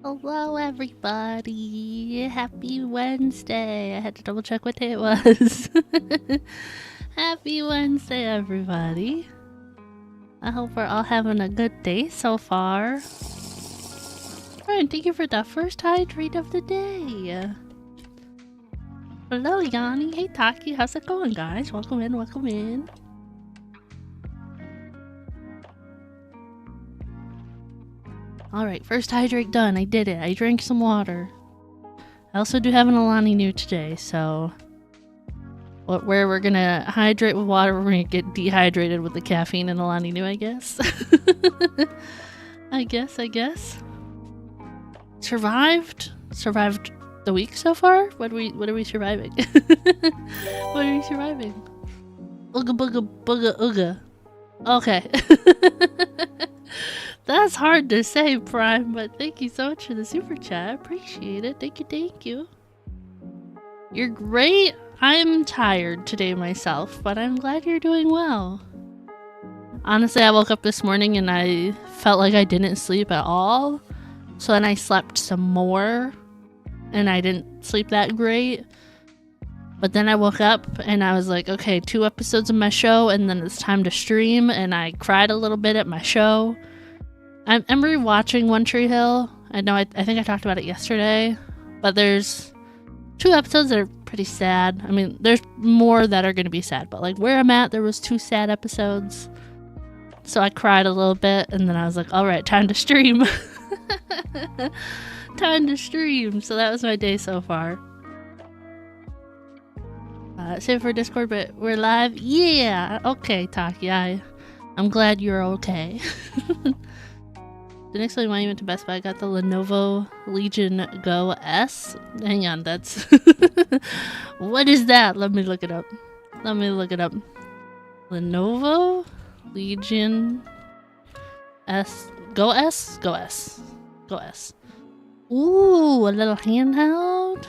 Hello everybody! Happy Wednesday! I had to double check what day it was. Happy Wednesday everybody! I hope we're all having a good day so far. Alright, thank you for the first hydrate of the day. Hello Yanni, hey Taki, how's it going guys? Welcome in, welcome in. Alright, first hydrate done. I did it. I drank some water. I also do have an Alani new today, so... where we're gonna hydrate with water, we're gonna get dehydrated with the caffeine and Alani new, I guess. I guess. Survived the week so far? What are we surviving? What are we surviving? Ooga booga booga ooga. Okay. That's hard to say, Prime, but thank you so much for the super chat. I appreciate it. Thank you. You're great. I'm tired today myself, but I'm glad you're doing well. Honestly, I woke up this morning and I felt like I didn't sleep at all. So then I slept some more and I didn't sleep that great. But then I woke up and I was like, okay, 2 episodes of my show and then it's time to stream, and I cried a little bit at my show. I'm rewatching One Tree Hill. I know I think I talked about it yesterday, but there's 2 episodes that are pretty sad. I mean, there's more that are going to be sad, but like where I'm at, there was 2 sad episodes. So I cried a little bit and then I was like, all right, time to stream. Time to stream. So that was my day so far. Save for Discord, but we're live. Yeah. Okay, Taki. I'm glad you're okay. The next time I went to Best Buy, I got the Lenovo Legion Go S. Hang on, that's... What is that? Let me look it up. Lenovo Legion S. Go S? Go S. Ooh, a little handheld.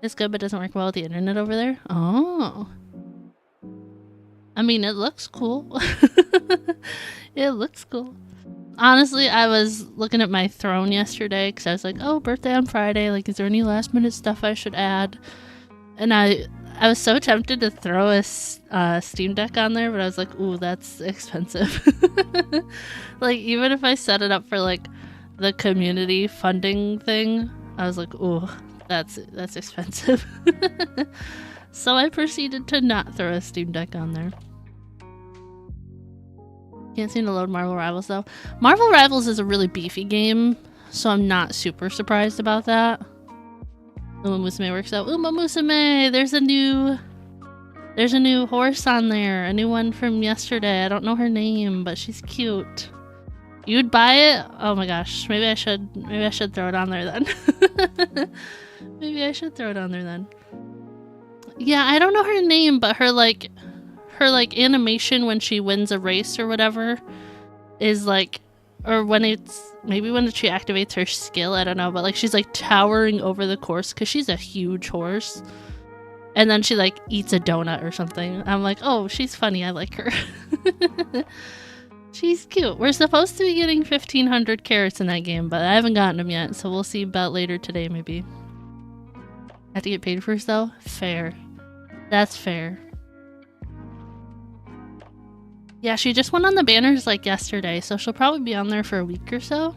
It's good, but doesn't work well with the internet over there. Oh. I mean, it looks cool. It looks cool. Honestly, I was looking at my throne yesterday because I was like, oh, birthday on Friday. Like, is there any last minute stuff I should add? And I was so tempted to throw a Steam Deck on there, but I was like, ooh, that's expensive. Like, even if I set it up for like the community funding thing, I was like, ooh, that's expensive. So I proceeded to not throw a Steam Deck on there. Can't seem to load Marvel Rivals though. Marvel Rivals is a really beefy game, so I'm not super surprised about that. Uma Musume works out. Uma Musume! There's a new horse on there. A new one from yesterday. I don't know her name, but she's cute. You'd buy it? Oh my gosh. Maybe I should throw it on there then. Maybe I should throw it on there then. Yeah, I don't know her name, but her animation when she wins a race or whatever is like, or when she activates her skill, I don't know, but like she's like towering over the course because she's a huge horse, and then she like eats a donut or something. I'm like, oh, she's funny, I like her. She's cute. We're supposed to be getting 1,500 carrots in that game, but I haven't gotten them yet, so we'll see about later today maybe. Have to get paid first though? Fair. That's fair. Yeah, she just went on the banners like yesterday, so she'll probably be on there for a week or so.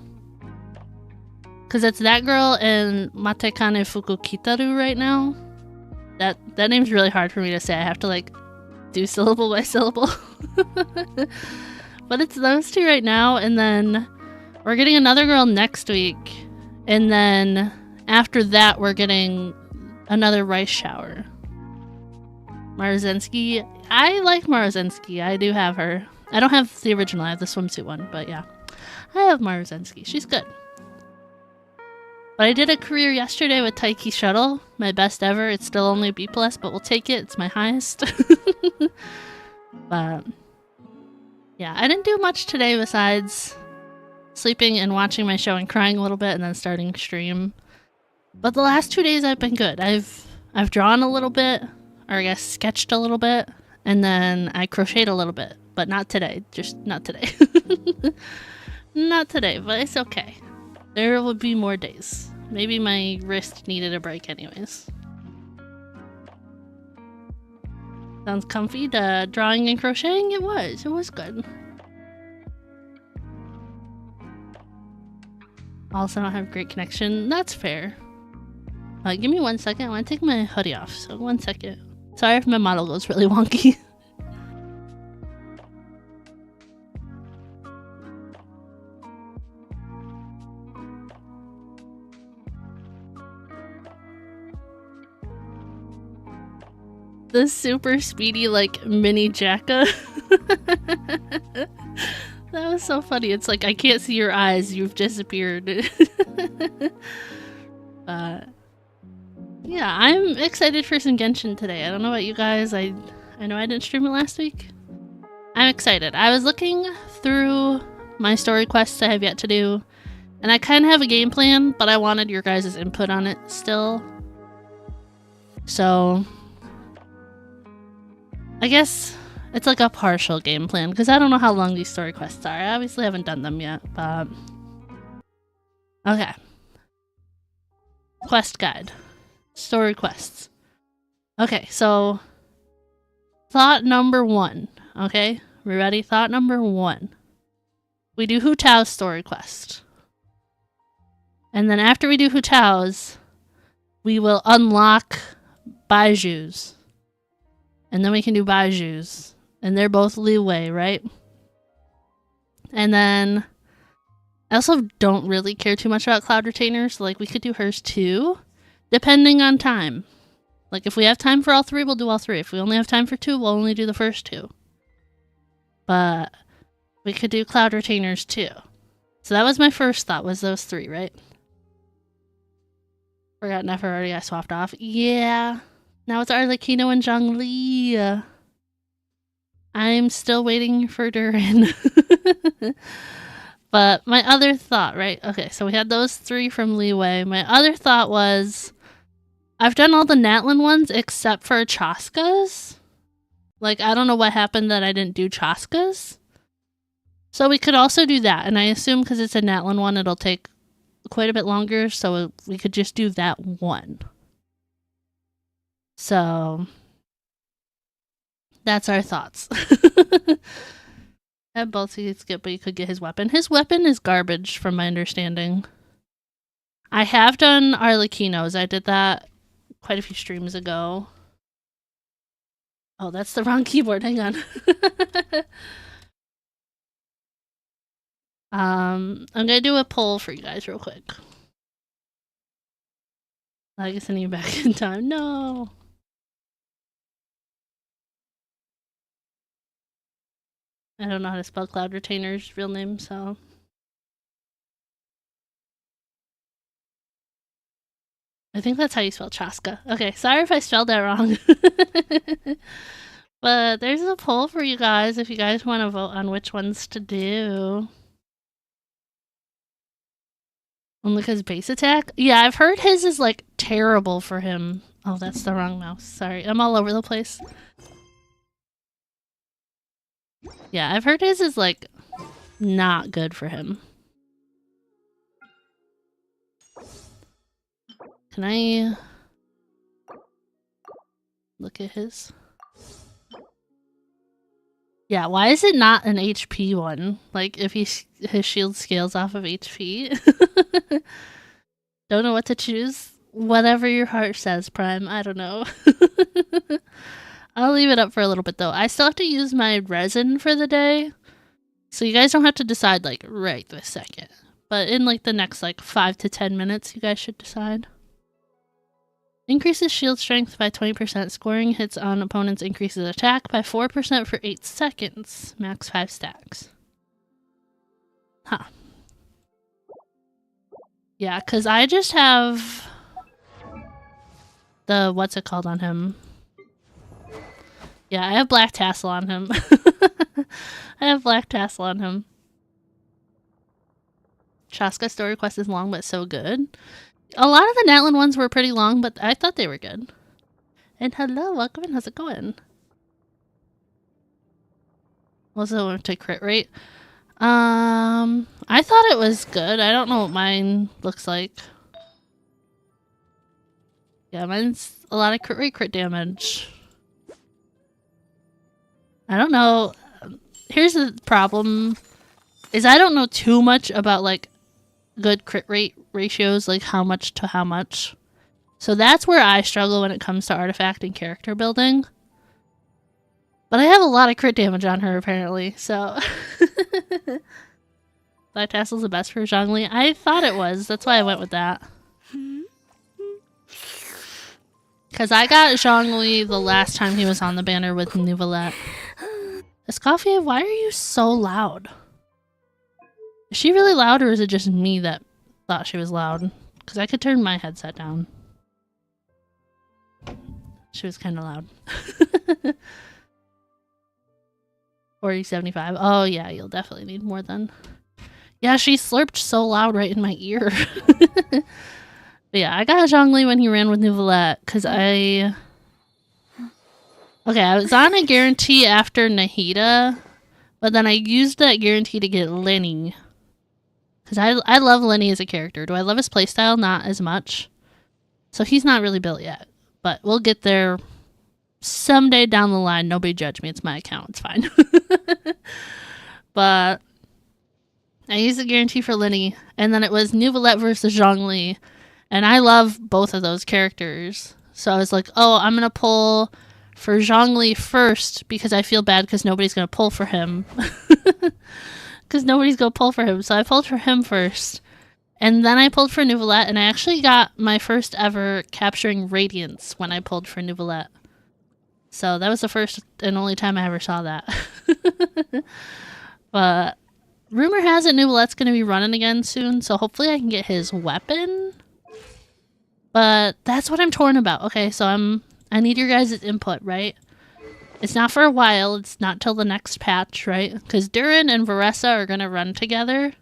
Cause it's that girl and Matekane Fukukitaru right now. That name's really hard for me to say. I have to like do syllable by syllable. But it's those 2 right now, and then we're getting another girl next week. And then after that we're getting another rice shower. Maruzensky. I like Maruzensky. I do have her. I don't have the original. I have the swimsuit one, but yeah. I have Maruzensky. She's good. But I did a career yesterday with Taiki Shuttle. My best ever. It's still only a B+, but we'll take it. It's my highest. But yeah, I didn't do much today besides sleeping and watching my show and crying a little bit and then starting stream. But the last 2 days I've been good. I've drawn a little bit, or I guess sketched a little bit, and then I crocheted a little bit, but not today. Just not today. Not today, but it's okay. There will be more days. Maybe my wrist needed a break anyways. Sounds comfy. The drawing and crocheting? It was good. Also don't have great connection. That's fair. Give me 1 second. I want to take my hoodie off. So 1 second. Sorry if my model goes really wonky. The super speedy, like, mini Jacka. That was so funny. It's like, I can't see your eyes. You've disappeared. Yeah, I'm excited for some Genshin today. I don't know about you guys. I know I didn't stream it last week. I'm excited. I was looking through my story quests I have yet to do, and I kind of have a game plan, but I wanted your guys' input on it still. So I guess it's like a partial game plan, because I don't know how long these story quests are. I obviously haven't done them yet, but... Okay. Quest guide. Story quests. Okay, so... Thought number 1. Okay? We ready? Thought number 1. We do Hu Tao's story quest. And then after we do Hu Tao's, we will unlock Baiju's. And then we can do Baiju's. And they're both leeway, right? And then I also don't really care too much about cloud retainers. So like we could do hers too, depending on time. Like if we have time for all 3, we'll do all 3. If we only have time for 2, we'll only do the first 2. But we could do cloud retainers too. So that was my first thought, was those 3, right? Forgot Nefertari I swapped off. Yeah. Now it's Arlecchino and Zhongli. I'm still waiting for Durin. But my other thought, right? Okay, so we had those 3 from Leeway. My other thought was, I've done all the Natlin ones except for Chaska's. Like, I don't know what happened that I didn't do Chaska's. So we could also do that. And I assume because it's a Natlin one, it'll take quite a bit longer. So we could just do that one. So that's our thoughts. At both you could skip, but you could get his weapon. His weapon is garbage from my understanding. I have done Arlecchino's. I did that quite a few streams ago. Oh, that's the wrong keyboard. Hang on. I'm gonna do a poll for you guys real quick. I guess I need you back in time. No. I don't know how to spell Cloud Retainer's real name, so... I think that's how you spell Chaska. Okay, sorry if I spelled that wrong. But there's a poll for you guys if you guys want to vote on which ones to do. Only because base attack? Yeah, I've heard his is, like, terrible for him. Oh, that's the wrong mouse. Sorry, I'm all over the place. Yeah, I've heard his is, like, not good for him. Can I look at his? Yeah, why is it not an HP one? Like, if his shield scales off of HP? Don't know what to choose. Whatever your heart says, Prime. I don't know. I'll leave it up for a little bit, though. I still have to use my resin for the day. So you guys don't have to decide, like, right this second. But in, like, the next, like, 5 to 10 minutes, you guys should decide. Increases shield strength by 20%. Scoring hits on opponents increases attack by 4% for 8 seconds. Max 5 stacks. Huh. Yeah, because I just have the... what's it called on him? Yeah, I have black tassel on him. I have black tassel on him. Chaska story quest is long but so good. A lot of the Natlin ones were pretty long, but I thought they were good. And hello, welcome in. How's it going? Also, to crit rate. I thought it was good. I don't know what mine looks like. Yeah, mine's a lot of crit damage. I don't know. Here's the problem, is I don't know too much about, like, good crit rate ratios, like how much to how much. So that's where I struggle when it comes to artifact and character building. But I have a lot of crit damage on her, apparently, so... Black Tassel's the best for Zhongli? I thought it was. That's why I went with that. Because I got Zhongli the last time he was on the banner with Neuvillette. Escoffier, why are you so loud? Is she really loud, or is it just me that thought she was loud? Because I could turn my headset down. She was kind of loud. 4075. Oh yeah, you'll definitely need more then. Yeah, she slurped so loud right in my ear. But yeah, I got Zhongli when he ran with Neuvillette, because I was on a guarantee after Nahida, but then I used that guarantee to get Lenny. Because I love Lenny as a character. Do I love his playstyle? Not as much. So he's not really built yet. But we'll get there someday down the line. Nobody judge me. It's my account. It's fine. But I used the guarantee for Lenny. And then it was Neuvillette versus Zhongli. And I love both of those characters. So I was like, oh, I'm going to pull for Zhongli first because I feel bad because nobody's going to pull for him. Because nobody's going to pull for him. So I pulled for him first. And then I pulled for Neuvillette, and I actually got my first ever capturing Radiance when I pulled for Neuvillette. So that was the first and only time I ever saw that. But rumor has it Neuvillette's going to be running again soon, so hopefully I can get his weapon. But that's what I'm torn about. Okay, so I need your guys' input, right? It's not for a while. It's not till the next patch, right? Because Durin and Varessa are going to run together.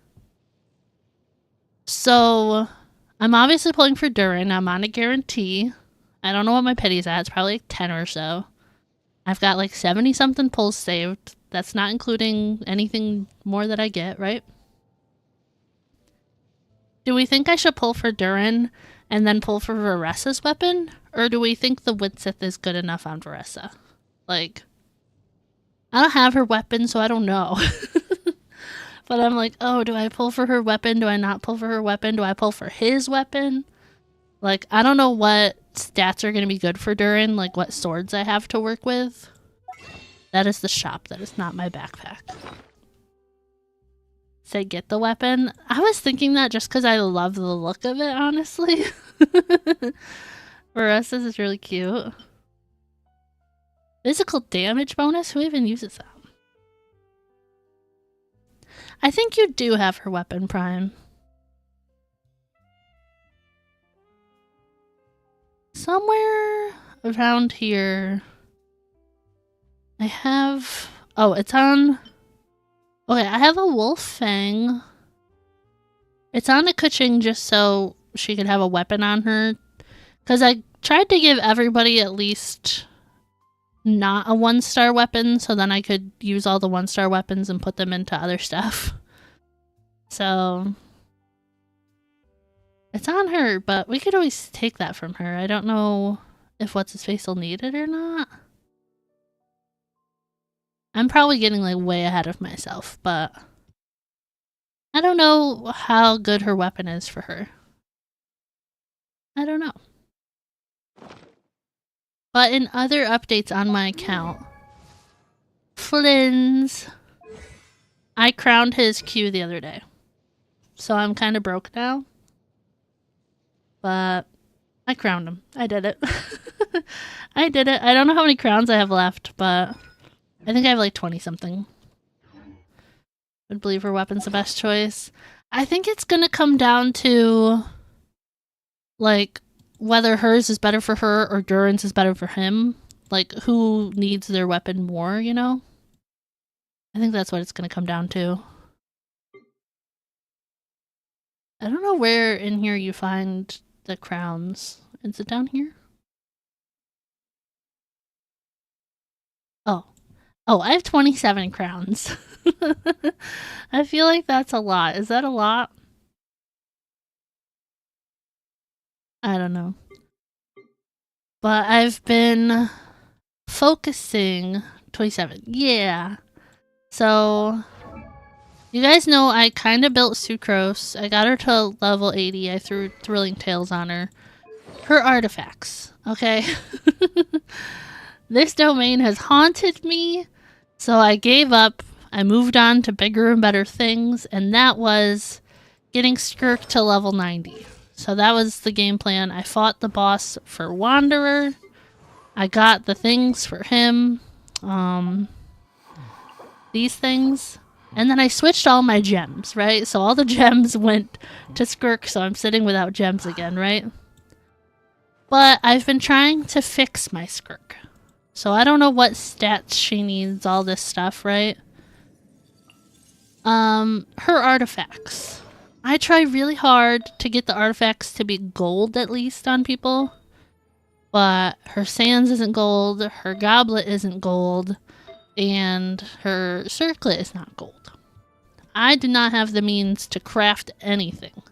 So I'm obviously pulling for Durin. I'm on a guarantee. I don't know what my pity's at. It's probably like 10 or so. I've got like 70-something pulls saved. That's not including anything more that I get, right? Do we think I should pull for Durin and then pull for Varessa's weapon? Or do we think the Widsith is good enough on Varessa? Like, I don't have her weapon, so I don't know. But I'm like, oh, do I pull for her weapon? Do I not pull for her weapon? Do I pull for his weapon? Like, I don't know what stats are going to be good for Durin, like what swords I have to work with. That is the shop. That is not my backpack. Say get the weapon. I was thinking that just because I love the look of it, honestly. For us, this is really cute. Physical damage bonus? Who even uses that? I think you do have her weapon, Prime. Somewhere around here. I have... Oh, it's on... Okay, I have a wolf fang. It's on a Kuching just so she could have a weapon on her. Because I tried to give everybody at least not a 1-star weapon, so then I could use all the 1-star weapons and put them into other stuff. So it's on her, but we could always take that from her. I don't know if what's-his-face will need it or not. I'm probably getting like way ahead of myself, but I don't know how good her weapon is for her. I don't know. But in other updates on my account, Flynn's, I crowned his Q the other day. So I'm kind of broke now. But I crowned him. I did it. I did it. I don't know how many crowns I have left, but I think I have like 20-something. Would believe her weapon's the best choice. I think it's gonna come down to like whether hers is better for her or Durin's is better for him. Like who needs their weapon more, you know? I think that's what it's gonna come down to. I don't know where in here you find the crowns. Is it down here? Oh. Oh, I have 27 crowns. I feel like that's a lot. Is that a lot? I don't know. But I've been focusing. 27. Yeah. So, you guys know I kind of built Sucrose. I got her to level 80. I threw Thrilling Tales on her. Her artifacts, okay? This domain has haunted me, so I gave up. I moved on to bigger and better things, and that was getting Skirk to level 90. So that was the game plan. I fought the boss for Wanderer. I got the things for him. These things. And then I switched all my gems, right? So all the gems went to Skirk, so I'm sitting without gems again, right? But I've been trying to fix my Skirk. So I don't know what stats she needs, all this stuff, right? Her artifacts. I try really hard to get the artifacts to be gold at least on people. But her sands isn't gold, her goblet isn't gold, and her circlet is not gold. I did not have the means to craft anything.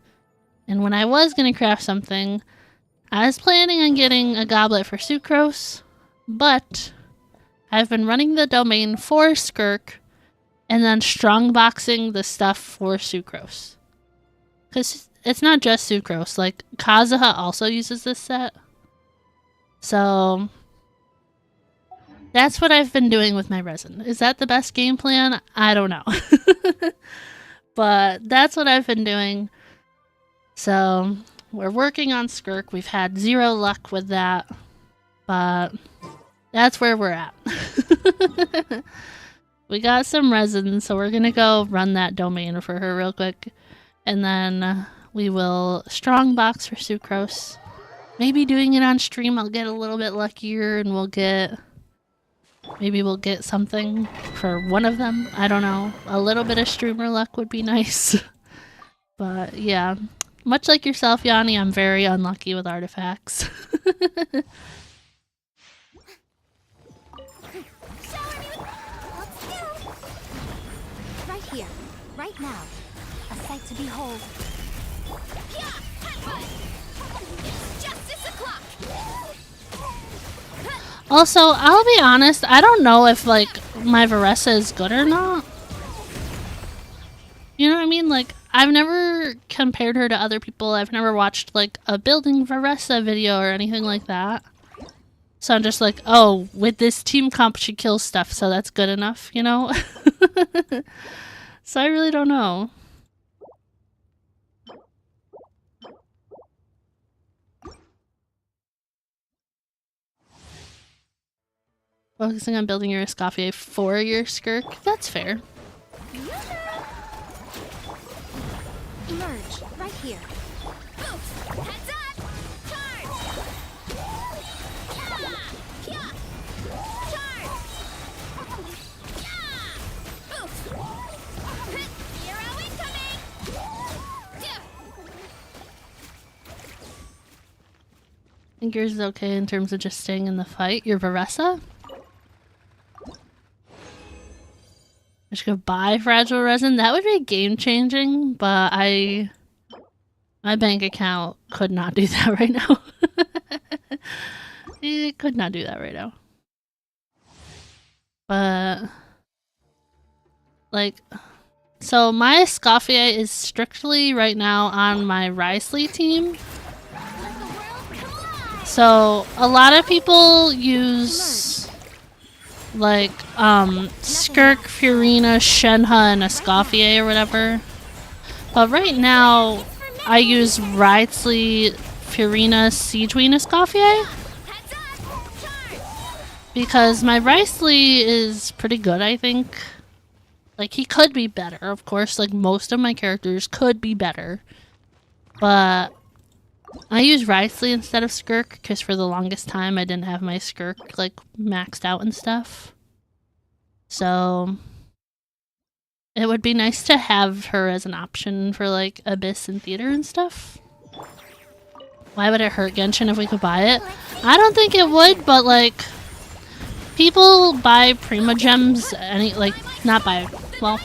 And when I was going to craft something, I was planning on getting a goblet for Sucrose, but I've been running the domain for Skirk and then strongboxing the stuff for Sucrose. Because it's not just Sucrose, like Kazuha also uses this set. So that's what I've been doing with my resin. Is that the best game plan? I don't know. But that's what I've been doing. So we're working on Skirk. We've had 0 luck with that. But that's where we're at. We got some resin, so we're going to go run that domain for her real quick. And then we will strongbox for Sucrose. Maybe doing it on stream, I'll get a little bit luckier and we'll get... Maybe we'll get something for one of them. I don't know. A little bit of streamer luck would be nice. But yeah, much like yourself, Yanni, I'm very unlucky with artifacts. Right here, right now. A sight to behold. Yeah, headbutt. It's justice o'clock. Also, I'll be honest, I don't know if, like, my Varessa is good or not. You know what I mean? Like, I've never compared her to other people. I've never watched, like, a building Varessa video or anything like that. So I'm just like, oh, with this team comp, she kills stuff, so that's good enough, you know? So I really don't know. Focusing on building your Escoffier for your Skirk? That's fair. Emerge, right here. Oops, heads up! Charge! Yeah! Yeah! Charge! Yeah! Oops! Hero incoming! I think yours is okay in terms of just staying in the fight. Your Varessa? I should go buy fragile resin. That would be game changing, but my bank account could not do that right now. It could not do that right now. But like, so my Escoffier is strictly right now on my Risley team. So a lot of people use like Skirk, Furina, Shenhe, and Escoffier or whatever. But right now I use Risley, Furina, Siegeween, Escoffier. Because my Risley is pretty good, I think. Like, he could be better, of course. Like, most of my characters could be better. But I use Risley instead of Skirk, because for the longest time I didn't have my Skirk, like, maxed out and stuff. So it would be nice to have her as an option for, like, Abyss and Theater and stuff. Why would it hurt Genshin if we could buy it? I don't think it would, but, like, people buy Prima Gems not buy, well,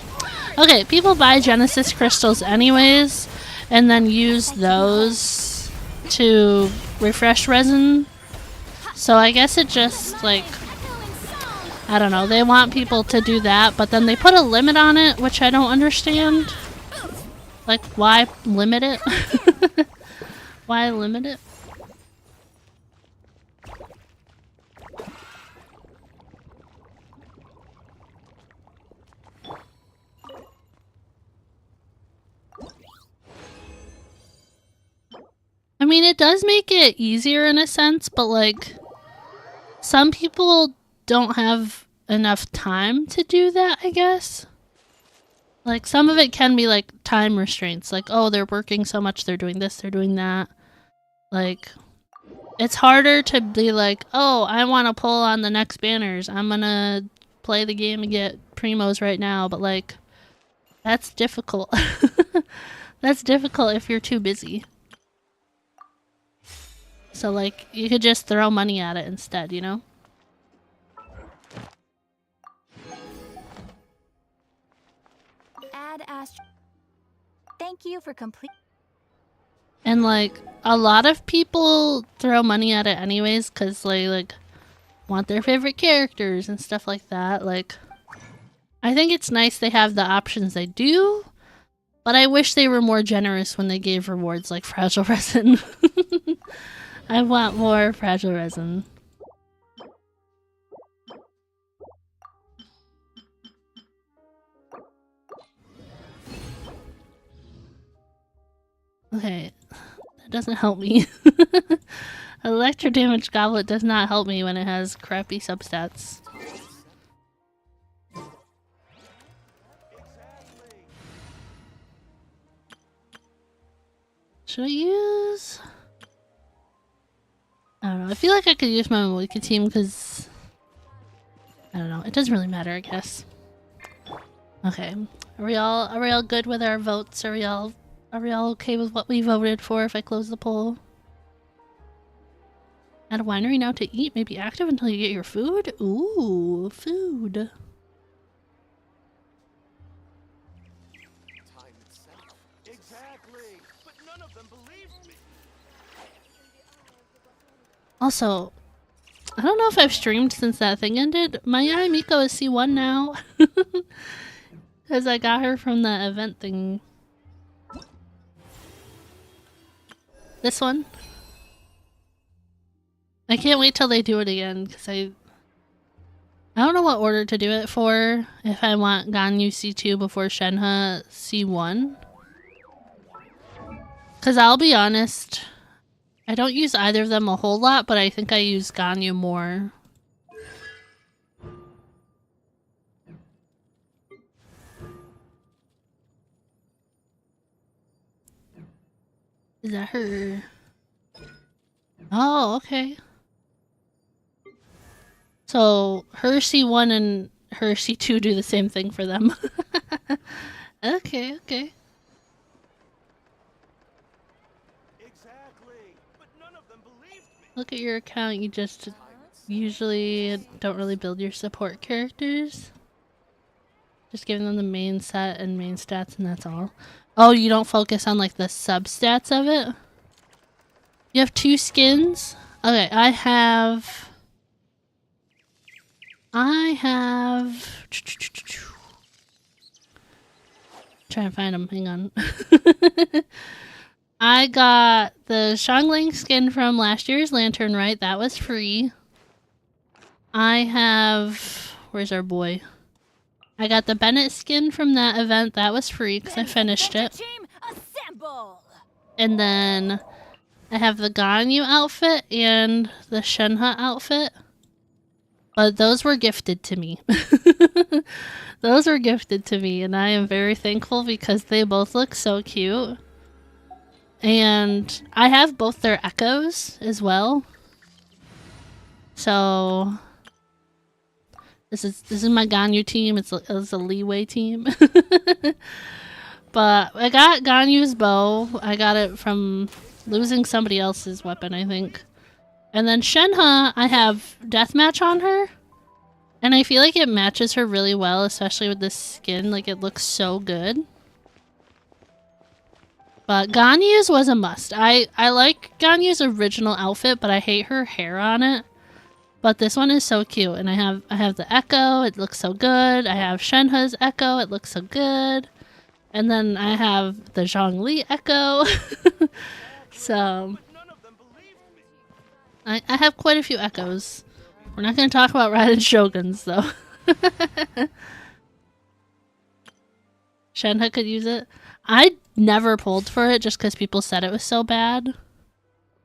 okay, people buy Genesis crystals anyways, and then use those to refresh resin. So I guess it just, like, I don't know, they want people to do that, but then they put a limit on it, which I don't understand. Like, why limit it? Why limit it? I mean, it does make it easier in a sense, but like, some people don't have enough time to do that, I guess. Like, some of it can be like time restraints, like, oh, they're working so much, they're doing this, they're doing that. Like, it's harder to be like, oh, I want to pull on the next banners, I'm gonna play the game and get primos right now, but like, that's difficult. That's difficult if you're too busy. So, like, you could just throw money at it instead, you know? Add Astro. Thank you for complete. And, like, a lot of people throw money at it anyways because they, like, want their favorite characters and stuff like that. Like, I think it's nice they have the options they do, but I wish they were more generous when they gave rewards like fragile resin. I want more fragile resin. Okay, that doesn't help me. Electro damage goblet does not help me when it has crappy substats. Should I use... I don't know. I feel like I could use my Wiki team because... I don't know. It doesn't really matter, I guess. Okay. Are we all good with our votes? Are we all okay with what we voted for if I close the poll? At a winery now to eat may be active until you get your food? Ooh, food. Exactly, but none of them believed me. Also, I don't know if I've streamed since that thing ended. My Miko is C1 now. Because I got her from the event thing. This one. I can't wait till they do it again, because I don't know what order to do it for. If I want Ganyu C2 before Shenhe C1. Because I'll be honest, I don't use either of them a whole lot, but I think I use Ganyu more. Is that her? Oh, okay. So her C1 and her C2 do the same thing for them. Okay, okay. Exactly, but none of them believed me. Look at your account, you just usually don't really build your support characters. Just giving them the main set and main stats and that's all. Oh, you don't focus on like the substats of it? You have 2 skins? Okay, I have... Try and find them, hang on. I got the Xiangling skin from last year's Lantern Rite, that was free. I have... Where's our boy? I got the Bennett skin from that event, that was free because I finished it. Team assemble. And then I have the Ganyu outfit and the Shenhe outfit. But those were gifted to me. Those were gifted to me and I am very thankful because they both look so cute. And I have both their echoes as well. So this is my Ganyu team. It's a leeway team. But I got Ganyu's bow. I got it from losing somebody else's weapon, I think. And then Shenhe, I have deathmatch on her. And I feel like it matches her really well, especially with this skin. Like, it looks so good. But Ganyu's was a must. I like Ganyu's original outfit, but I hate her hair on it. But this one is so cute, and I have the Echo. It looks so good. I have Shenhe's Echo. It looks so good. And then I have the Zhongli Echo. So I have quite a few Echoes. We're not going to talk about Raiden Shoguns, though. Shenhe could use it. I never pulled for it just because people said it was so bad.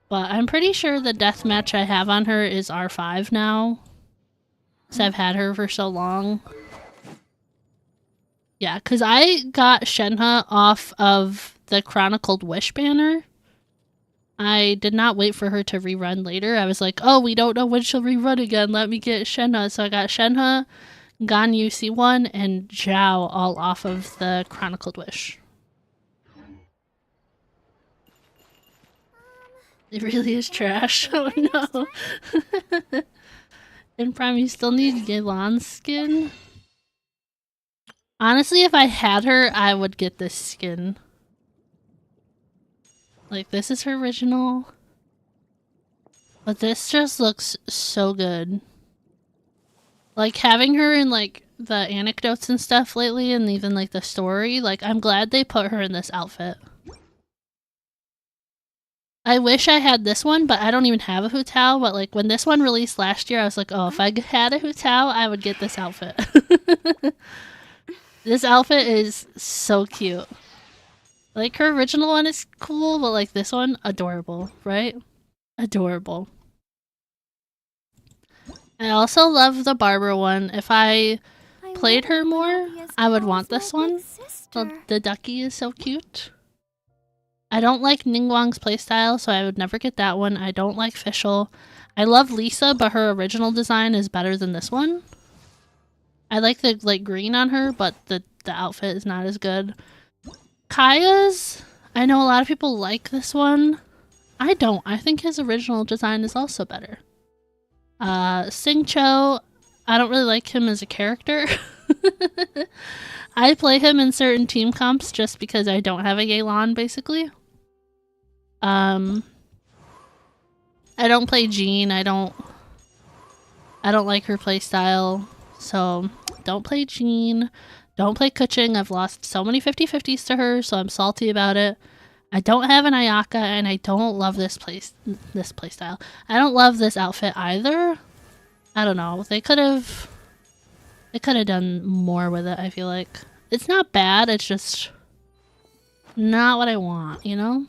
But I'm pretty sure the deathmatch I have on her is R5 now. Because I've had her for so long. Yeah, because I got Shenhe off of the Chronicled Wish banner. I did not wait for her to rerun later. I was like, oh, we don't know when she'll rerun again. Let me get Shenhe. So I got Shenhe, Ganyu C1, and Zhao all off of the Chronicled Wish. It really is trash. Oh no. In Prime, you still need Yelan's skin. Honestly, if I had her, I would get this skin. Like, this is her original. But this just looks so good. Like, having her in, like, the anecdotes and stuff lately, and even, like, the story, like, I'm glad they put her in this outfit. I wish I had this one, but I don't even have a Hu Tao, but, like, when this one released last year, I was like, oh, if I had a Hu Tao, I would get this outfit. This outfit is so cute. Like, her original one is cool, but, like, this one, adorable, right? Adorable. I also love the Barbara one. If I played her more, I would want this one. The ducky is so cute. I don't like Ningguang's playstyle, so I would never get that one. I don't like Fischl. I love Lisa, but her original design is better than this one. I like the like green on her, but the outfit is not as good. Kaya's, I know a lot of people like this one. I don't. I think his original design is also better. Singcho, I don't really like him as a character. I play him in certain team comps just because I don't have a Yelan, basically. I don't play Jean. I don't like her playstyle, so don't play Jean. Don't play Kuching. I've lost so many 50-50s to her, so I'm salty about it. I don't have an Ayaka, and I don't love this playstyle. I don't love this outfit either. I don't know. They could have done more with it, I feel like. It's not bad, it's just not what I want, you know?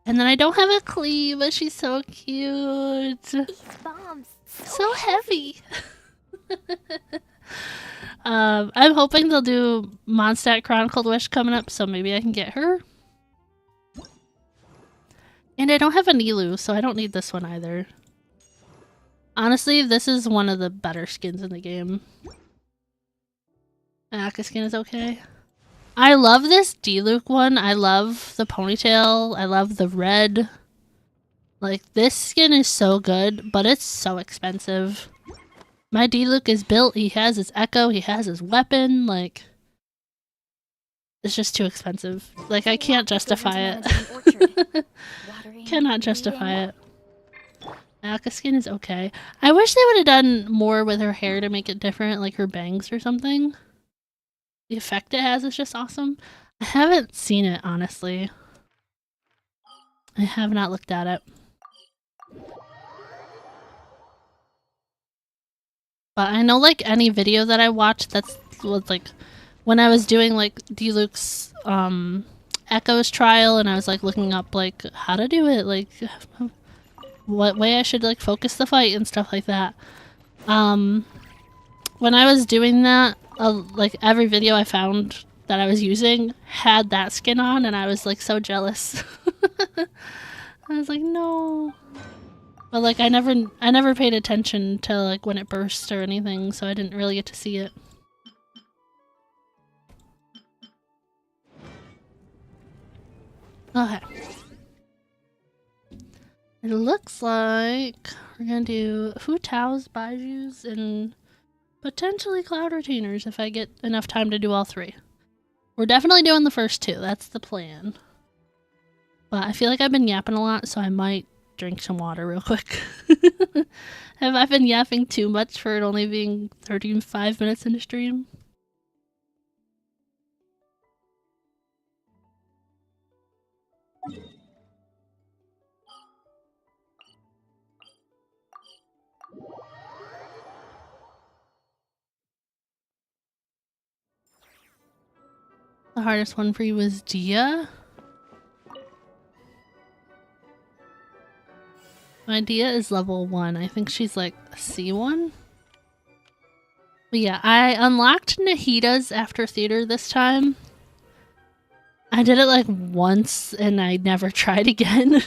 And then I don't have a Cleve, but she's so cute. So heavy. I'm hoping they'll do Mondstadt Chronicled Wish coming up, so maybe I can get her. And I don't have a Nilou, so I don't need this one either. Honestly, this is one of the better skins in the game. Aka skin is okay. I love this Diluc one. I love the ponytail. I love the red. Like, this skin is so good, but it's so expensive. My Diluc is built. He has his Echo. He has his weapon. Like, it's just too expensive. Like, I can't justify it. Cannot justify it. Aka skin is okay. I wish they would have done more with her hair to make it different, like her bangs or something. The effect it has is just awesome. I haven't seen it, honestly. I have not looked at it. But I know, like, any video that I watched that's like when I was doing like Diluc's Echoes trial, and I was like looking up like how to do it, like what way I should like focus the fight and stuff like that. When I was doing that, like every video I found that I was using had that skin on, and I was like so jealous. I was like, no. But like I never paid attention to like when it burst or anything, so I didn't really get to see it. Okay. It looks like we're gonna do Hu Tao's, Baiju's, and potentially cloud retainers if I get enough time to do all 3. We're definitely doing the first 2. That's the plan. But I feel like I've been yapping a lot, so I might drink some water real quick. Have I been yapping too much for it only being 35 minutes into stream? The hardest one for you was Dia? My Dia is level 1. I think she's like a C1? But yeah, I unlocked Nahida's after theater this time. I did it like once and I never tried again.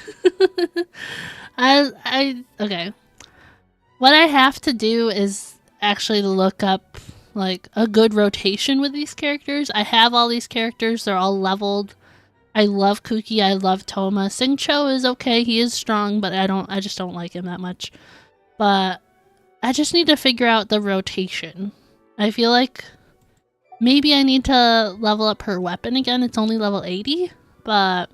Okay. What I have to do is actually look up like a good rotation with these characters. I have all these characters, they're all leveled. I love Kuki, I love Toma. Singcho is okay, he is strong, but I just don't like him that much. But I just need to figure out the rotation. I feel like maybe I need to level up her weapon again. It's only level 80, but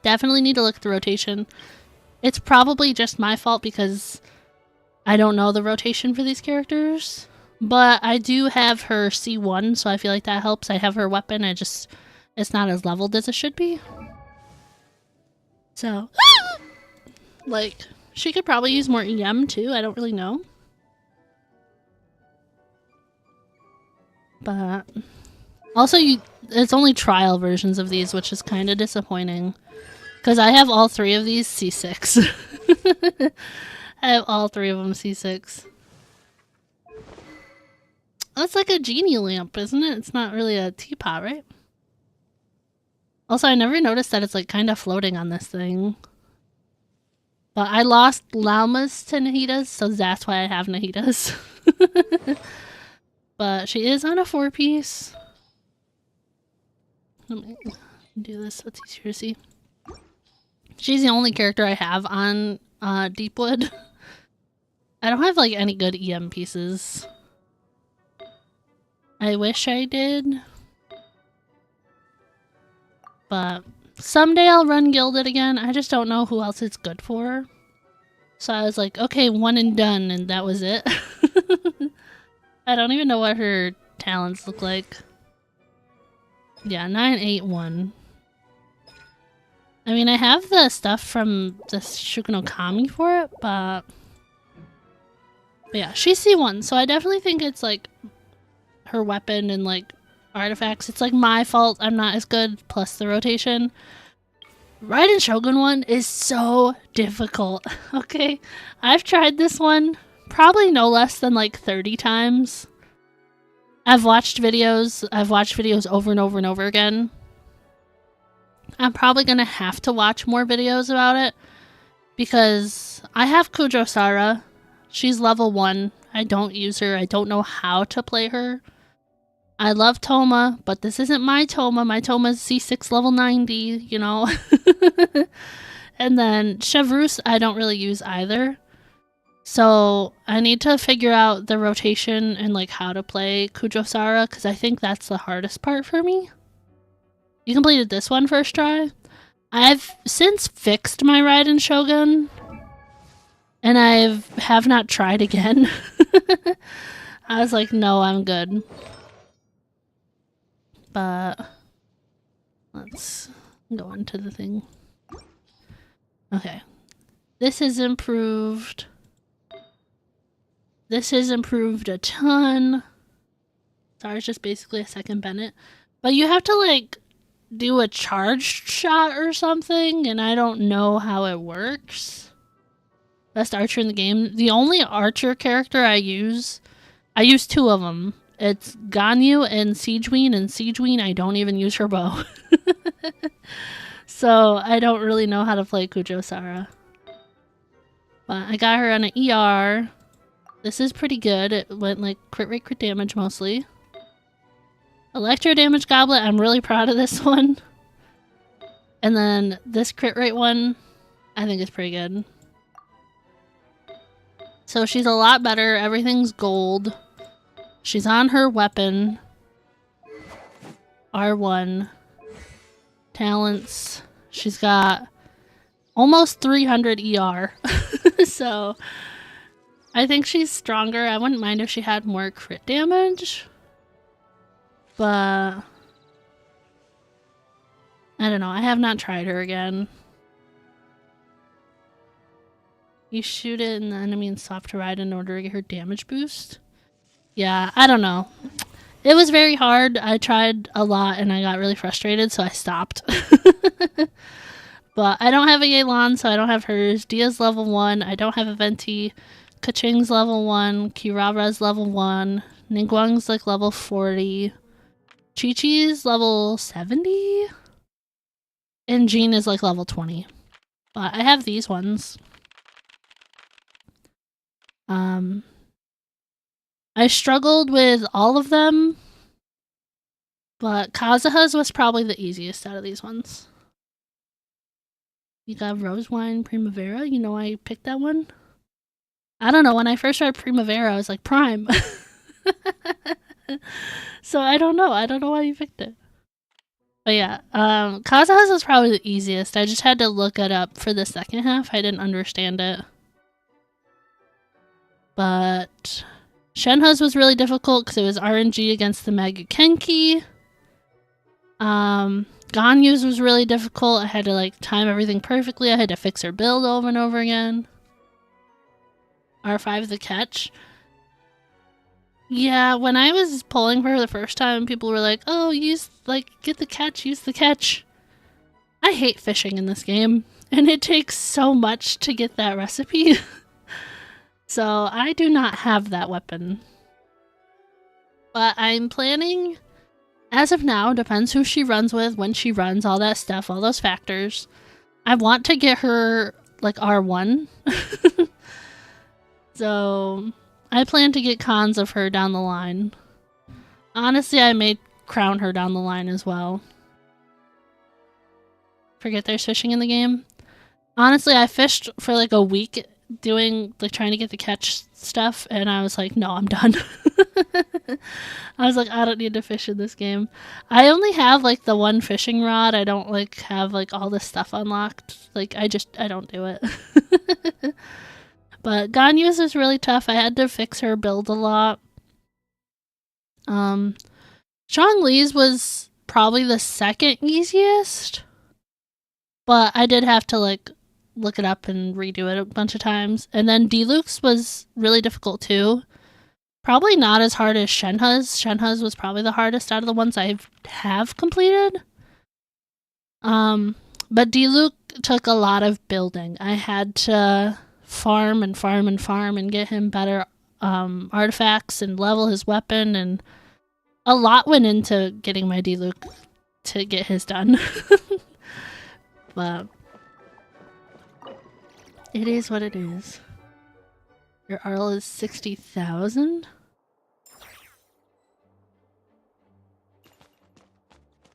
definitely need to look at the rotation. It's probably just my fault because I don't know the rotation for these characters. But I do have her C1, so I feel like that helps. I have her weapon, it's not as leveled as it should be. So, like, she could probably use more EM too, I don't really know. But, also it's only trial versions of these, which is kind of disappointing. Because I have all 3 of these C6. I have all 3 of them C6. That's like a genie lamp, isn't it? It's not really a teapot, right? Also, I never noticed that it's like kind of floating on this thing. But I lost llamas to Nahida's, so that's why I have Nahida's. But she is on a 4-piece. Let me do this so it's easier to see. She's the only character I have on Deepwood. I don't have like any good EM pieces. I wish I did. But someday I'll run Gilded again. I just don't know who else it's good for. So I was like, okay, one and done, and that was it. I don't even know what her talents look like. Yeah, 981. I mean, I have the stuff from the Shukuno Kami for it, but yeah, she's C1, so I definitely think it's like her weapon and like artifacts. It's like my fault I'm not as good, plus the rotation. Raiden Shogun one is so difficult, okay? I've tried this one probably no less than like 30 times. I've watched videos over and over and over again. I'm probably gonna have to watch more videos about it because I have Kujo-Sara. She's level 1. I don't use her. I don't know how to play her. I love Toma, but this isn't my Toma. My Toma's C6 level 90, you know? And then Chevreuse, I don't really use either. So I need to figure out the rotation and like how to play Kujo-Sara because I think that's the hardest part for me. You completed this one first try. I've since fixed my Raiden Shogun, and I have not tried again. I was like, no, I'm good. But let's go into the thing. Okay. This is improved. This is improved a ton. Sorry, it's just basically a second Bennett. But you have to like do a charged shot or something, and I don't know how it works. Best archer in the game. The only archer character I use 2 of them. It's Ganyu and Siegeween, and Siegeween I don't even use her bow. So I don't really know how to play Kujo-Sara. But I got her on an ER. This is pretty good. It went like crit rate, crit damage mostly. Electro damage goblet, I'm really proud of this one. And then this crit rate one, I think is pretty good. So she's a lot better. Everything's gold. She's on her weapon. R1. Talents. She's got almost 300 ER. So I think she's stronger. I wouldn't mind if she had more crit damage. But I don't know. I have not tried her again. You shoot it and the enemy in soft to ride in order to get her damage boost. Yeah, I don't know. It was very hard. I tried a lot and I got really frustrated, so I stopped. But I don't have a Yelan, so I don't have hers. Dia's level 1. I don't have a Venti. Kaching's level 1. Kirara's level 1. Ningguang's like level 40. Chi-Chi's level 70. And Jean is like level 20. But I have these ones. I struggled with all of them, but Kazuha's was probably the easiest out of these ones. You got Rose Wine Primavera. You know why I picked that one? I don't know. When I first read Primavera, I was like, Prime. So I don't know. I don't know why you picked it. But yeah, Kazuha's was probably the easiest. I just had to look it up for the second half. I didn't understand it. But Shenhe's was really difficult because it was RNG against the Magukenki. Ganyu's was really difficult. I had to like time everything perfectly. I had to fix her build over and over again. R5 the catch. Yeah, when I was pulling for her the first time, people were like, oh, get the catch, use the catch. I hate fishing in this game, and it takes so much to get that recipe. So I do not have that weapon. But I'm planning, as of now, depends who she runs with, when she runs, all that stuff, all those factors. I want to get her, like, R1. So I plan to get cons of her down the line. Honestly, I may crown her down the line as well. Forget there's fishing in the game. Honestly, I fished for like a week doing, like, trying to get the catch stuff, and I was like, no, I'm done. I was like, I don't need to fish in this game. I only have like the one fishing rod. I don't like have like all this stuff unlocked. Like, I don't do it. But Ganyu's is really tough. I had to fix her build a lot. Zhongli's was probably the second easiest, but I did have to like look it up and redo it a bunch of times. And then Diluc's was really difficult too. Probably not as hard as Shenhe's. Shenhe's was probably the hardest out of the ones I have completed. But Diluc took a lot of building. I had to farm and farm and farm and get him better artifacts and level his weapon, and a lot went into getting my Diluc to get his done. But it is what it is. Your Arl is 60,000?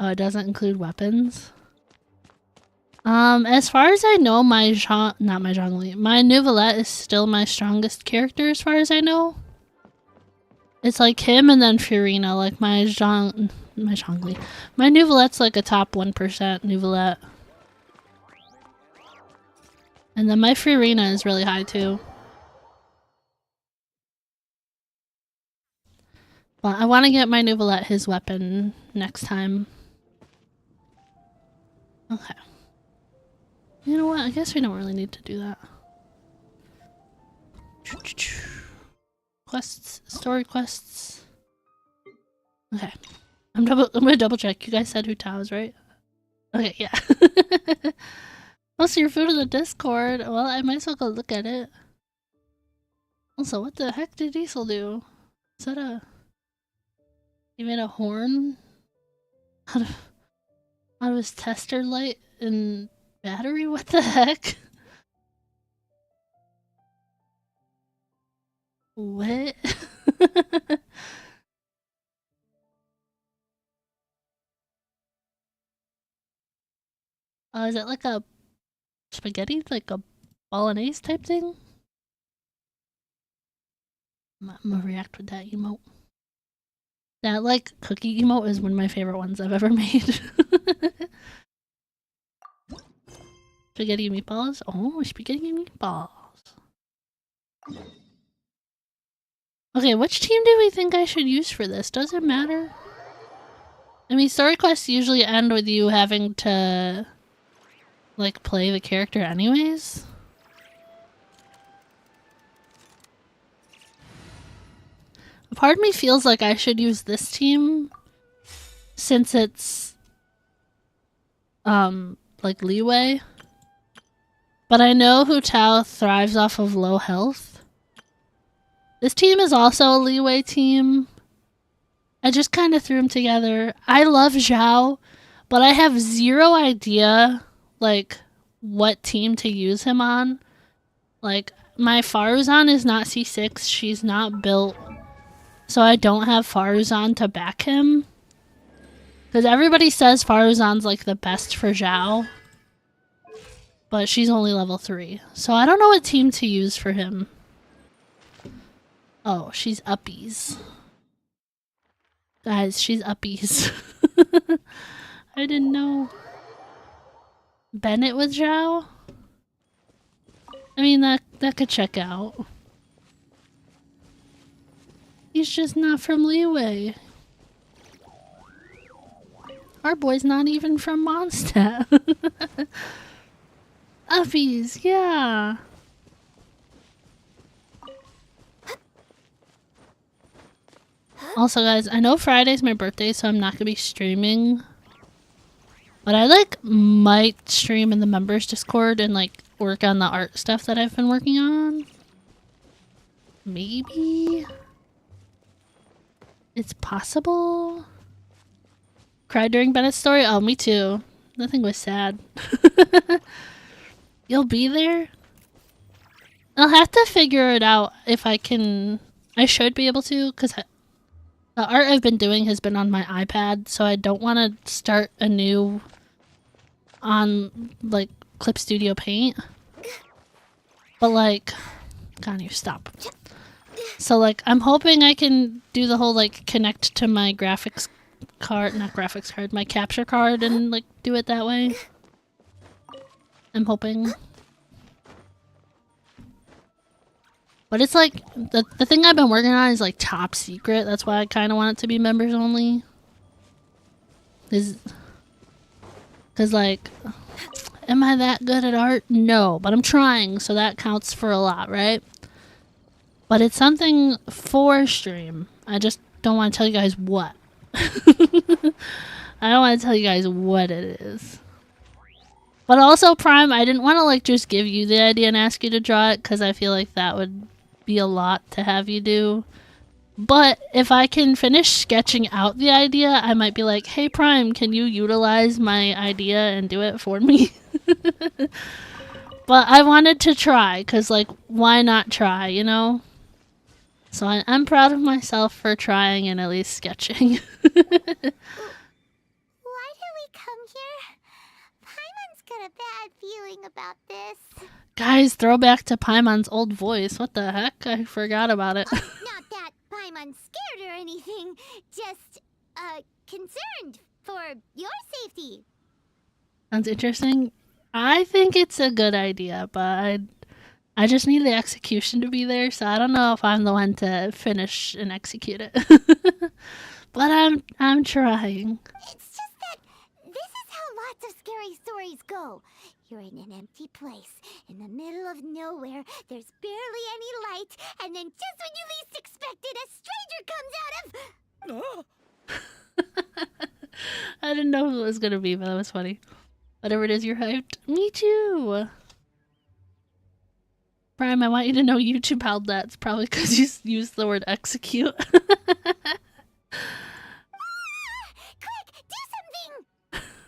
Oh, it doesn't include weapons? As far as I know, my Neuvillette is still my strongest character as far as I know. It's like him and then Furina, like my Neuvillette's like a top 1% Neuvillette. And then my Furina is really high too. But I want to get my Neuvillette his weapon next time. Okay. You know what? I guess we don't really need to do that. Quests, story quests. Okay. I'm gonna double check. You guys said Hu Tao's, right? Okay, yeah. Also, your food in the Discord. Well, I might as well go look at it. Also, what the heck did Diesel do? Is that a... He made a horn? Out of his tester light and battery? What the heck? What? Is it like a spaghetti? Like a bolognese type thing? I'm gonna react with that emote. That, like, cookie emote is one of my favorite ones I've ever made. Spaghetti meatballs? Oh, spaghetti meatballs. Okay, which team do we think I should use for this? Does it matter? I mean, story quests usually end with you having to, like, play the character anyways. A part of me feels like I should use this team since it's, like, leeway. But I know Hu Tao thrives off of low health. This team is also a leeway team. I just kind of threw them together. I love Zhao, but I have zero idea, like, what team to use him on. Like, my Faruzan is not C6. She's not built. So I don't have Faruzan to back him. Because everybody says Faruzan's, like, the best for Zhao. But she's only level 3. So I don't know what team to use for him. Oh, she's uppies. Guys, she's uppies. I didn't know. Bennett with Zhao? I mean, that could check out. He's just not from Leeway. Our boy's not even from Mondstadt. Uppies, yeah. Also, guys, I know Friday's my birthday, so I'm not gonna be streaming. But I, like, might stream in the members Discord and, like, work on the art stuff that I've been working on. Maybe? It's possible? Cried during Bennett's story? Oh, me too. Nothing was sad. You'll be there? I'll have to figure it out if I can. I should be able to, because the art I've been doing has been on my iPad, so I don't want to start anew on, like, Clip Studio Paint. But, like, God, you stop. So, like, I'm hoping I can do the whole, like, connect to my graphics card, not graphics card, my capture card and, like, do it that way. I'm hoping. But it's like, the thing I've been working on is, like, top secret. That's why I kind of want it to be members only. Because, like, am I that good at art? No, but I'm trying, so that counts for a lot, right? But it's something for stream. I just don't want to tell you guys what. I don't want to tell you guys what it is. But also, Prime, I didn't want to, like, just give you the idea and ask you to draw it, because I feel like that would be a lot to have you do. But if I can finish sketching out the idea, I might be like, hey, Prime, can you utilize my idea and do it for me? But I wanted to try, because, like, why not try, you know? So I'm proud of myself for trying and at least sketching. Why did we come here? Paimon's got a bad feeling about this. Guys, throwback to Paimon's old voice. What the heck? I forgot about it. Not that Paimon's scared or anything, just, concerned for your safety. Sounds interesting. I think it's a good idea, but I just need the execution to be there, so I don't know if I'm the one to finish and execute it. But I'm trying. It's just that this is how lots of scary stories go. You're in an empty place, in the middle of nowhere, there's barely any light, and then just when you least expect it, a stranger comes out of... I didn't know who it was gonna be, but that was funny. Whatever it is, you're hyped. Me too! Prime, I want you to know YouTube held that. It's probably because you used the word execute. Quick, do something!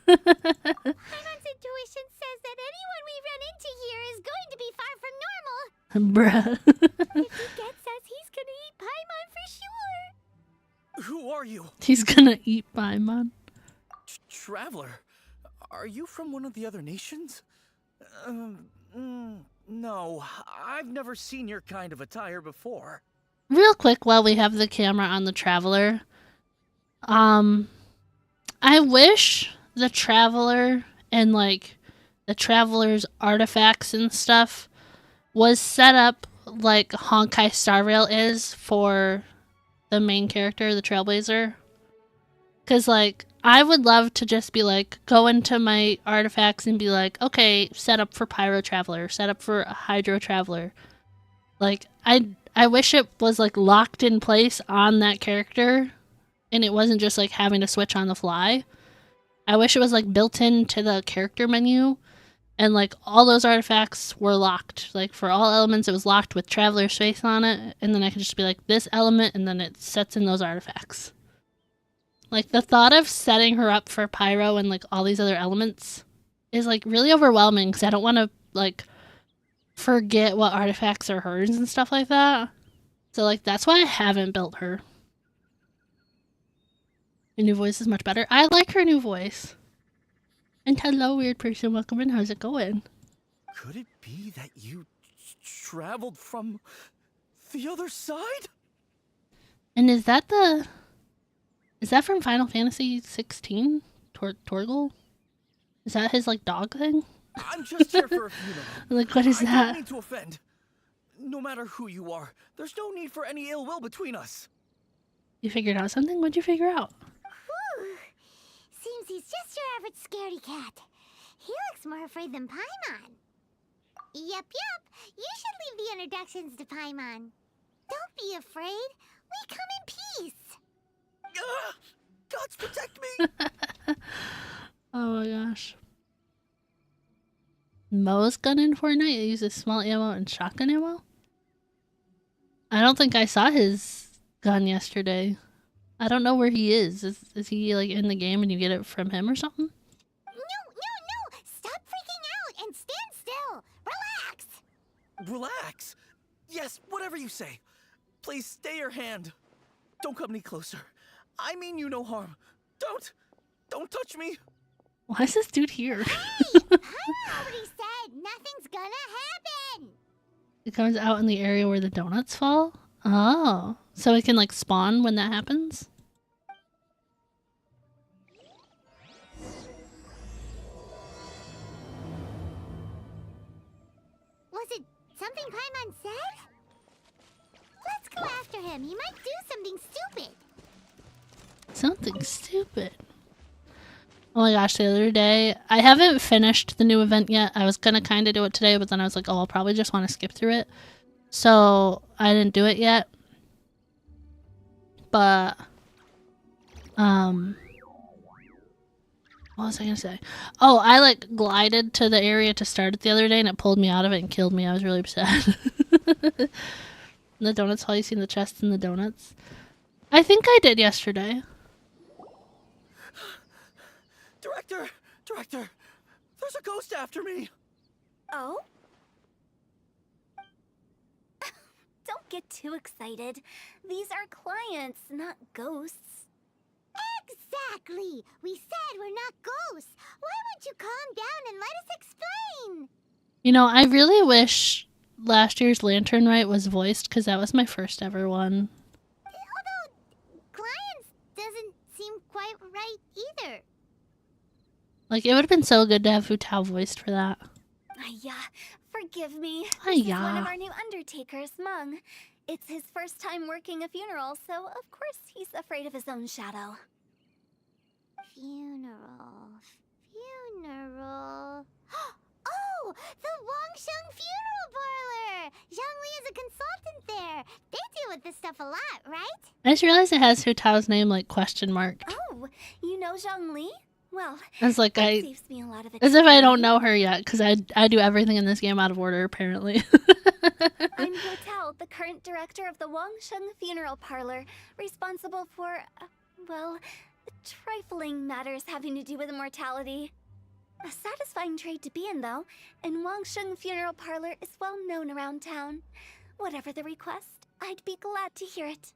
Paimon's intuition says that anyone we run into here is going to be far from normal. Bruh. If he gets us, he's gonna eat Paimon for sure. Who are you? He's gonna eat Paimon. Traveler. Are you from one of the other nations? No, I've never seen your kind of attire before. Real quick, while we have the camera on the Traveler, I wish the Traveler and like the Traveler's artifacts and stuff was set up like Honkai Star Rail is for the main character, the Trailblazer. Because, like, I would love to just be like, go into my artifacts and be like, okay, set up for Pyro Traveler, set up for Hydro Traveler. Like, I wish it was like locked in place on that character and it wasn't just like having to switch on the fly. I wish it was like built into the character menu and like all those artifacts were locked. Like for all elements it was locked with Traveler's face on it, and then I could just be like this element and then it sets in those artifacts. Like the thought of setting her up for Pyro and like all these other elements is like really overwhelming because I don't want to like forget what artifacts are hers and stuff like that. So like that's why I haven't built her. Her new voice is much better. I like her new voice. And hello, weird person. Welcome in. How's it going? Could it be that you traveled from the other side? And is that from Final Fantasy 16? Torgal? Is that his like dog thing? I'm just here for a funeral. Like what is I that? don't mean to offend. No matter who you are, there's no need for any ill will between us. You figured out something? What'd you figure out? Whew. Seems he's just your average scaredy cat. He looks more afraid than Paimon. Yep. You should leave the introductions to Paimon. Don't be afraid. We come in peace. Gods protect me! Oh my gosh. Mo's gun in Fortnite? It uses small ammo and shotgun ammo? I don't think I saw his gun yesterday. I don't know where he is. Is he like in the game and you get it from him or something? No. Stop freaking out and stand still. Relax. Relax. Yes, whatever you say. Please stay your hand. Don't come any closer. I mean you no harm. Don't touch me. Why is this dude here? Hey, I already said nothing's gonna happen. It comes out in the area where the donuts fall? Oh. So it can like spawn when that happens? Was it something Paimon said? Let's go after him. He might do something stupid. Something stupid. Oh my gosh, the other day, I haven't finished the new event yet. I was gonna kind of do it today, but then I was like, oh, I'll probably just want to skip through it. So I didn't do it yet. But, what was I gonna say? Oh, I like glided to the area to start it the other day and it pulled me out of it and killed me. I was really upset. The donuts hall, you seen the chests and the donuts? I think I did yesterday. Director, there's a ghost after me. Oh? Don't get too excited. These are clients, not ghosts. Exactly! We said we're not ghosts. Why won't you calm down and let us explain? You know, I really wish last year's Lantern Rite was voiced because that was my first ever one. Although, clients doesn't seem quite right either. Like, it would have been so good to have Futao voiced for that. Yeah, forgive me. This This is one of our new undertakers, Mung. It's his first time working a funeral, so of course he's afraid of his own shadow. Funeral. Oh! The Wangsheng Funeral Parlor! Zhongli is a consultant there. They deal with this stuff a lot, right? I just realized it has Futao's name, like, question mark. Oh, you know Zhongli? Well, It's like that I... saves me a lot of As if I don't explaining. know her yet, because I do everything in this game out of order, apparently. I'm Hotel, the current director of the Wangsheng Funeral Parlor, responsible for, well, trifling matters having to do with immortality. A satisfying trade to be in, though, and Wangsheng Funeral Parlor is well known around town. Whatever the request, I'd be glad to hear it.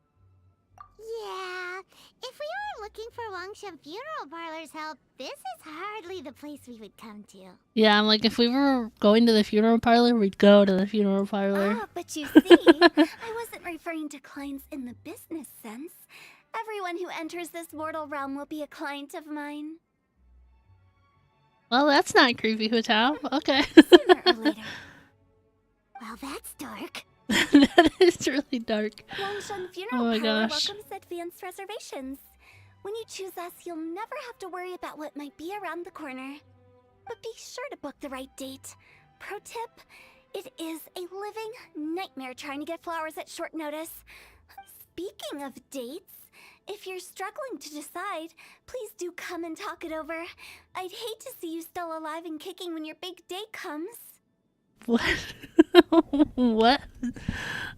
Yeah, if we were looking for Wangsheng Funeral Parlor's help, this is hardly the place we would come to. Yeah, I'm like, if we were going to the funeral parlor, we'd go to the funeral parlor. Ah, but you see, I wasn't referring to clients in the business sense. Everyone who enters this mortal realm will be a client of mine. Well, that's not creepy, Hu Tao. Okay. Sooner or later. Well, that's dark. That is really dark. Wangsheng Funeral Oh my Parlor gosh. welcomes advanced reservations. When you choose us, you'll never have to worry about what might be around the corner. But be sure to book the right date. Pro tip, it is a living nightmare trying to get flowers at short notice. Speaking of dates, if you're struggling to decide, please do come and talk it over. I'd hate to see you still alive and kicking when your big day comes. What? What?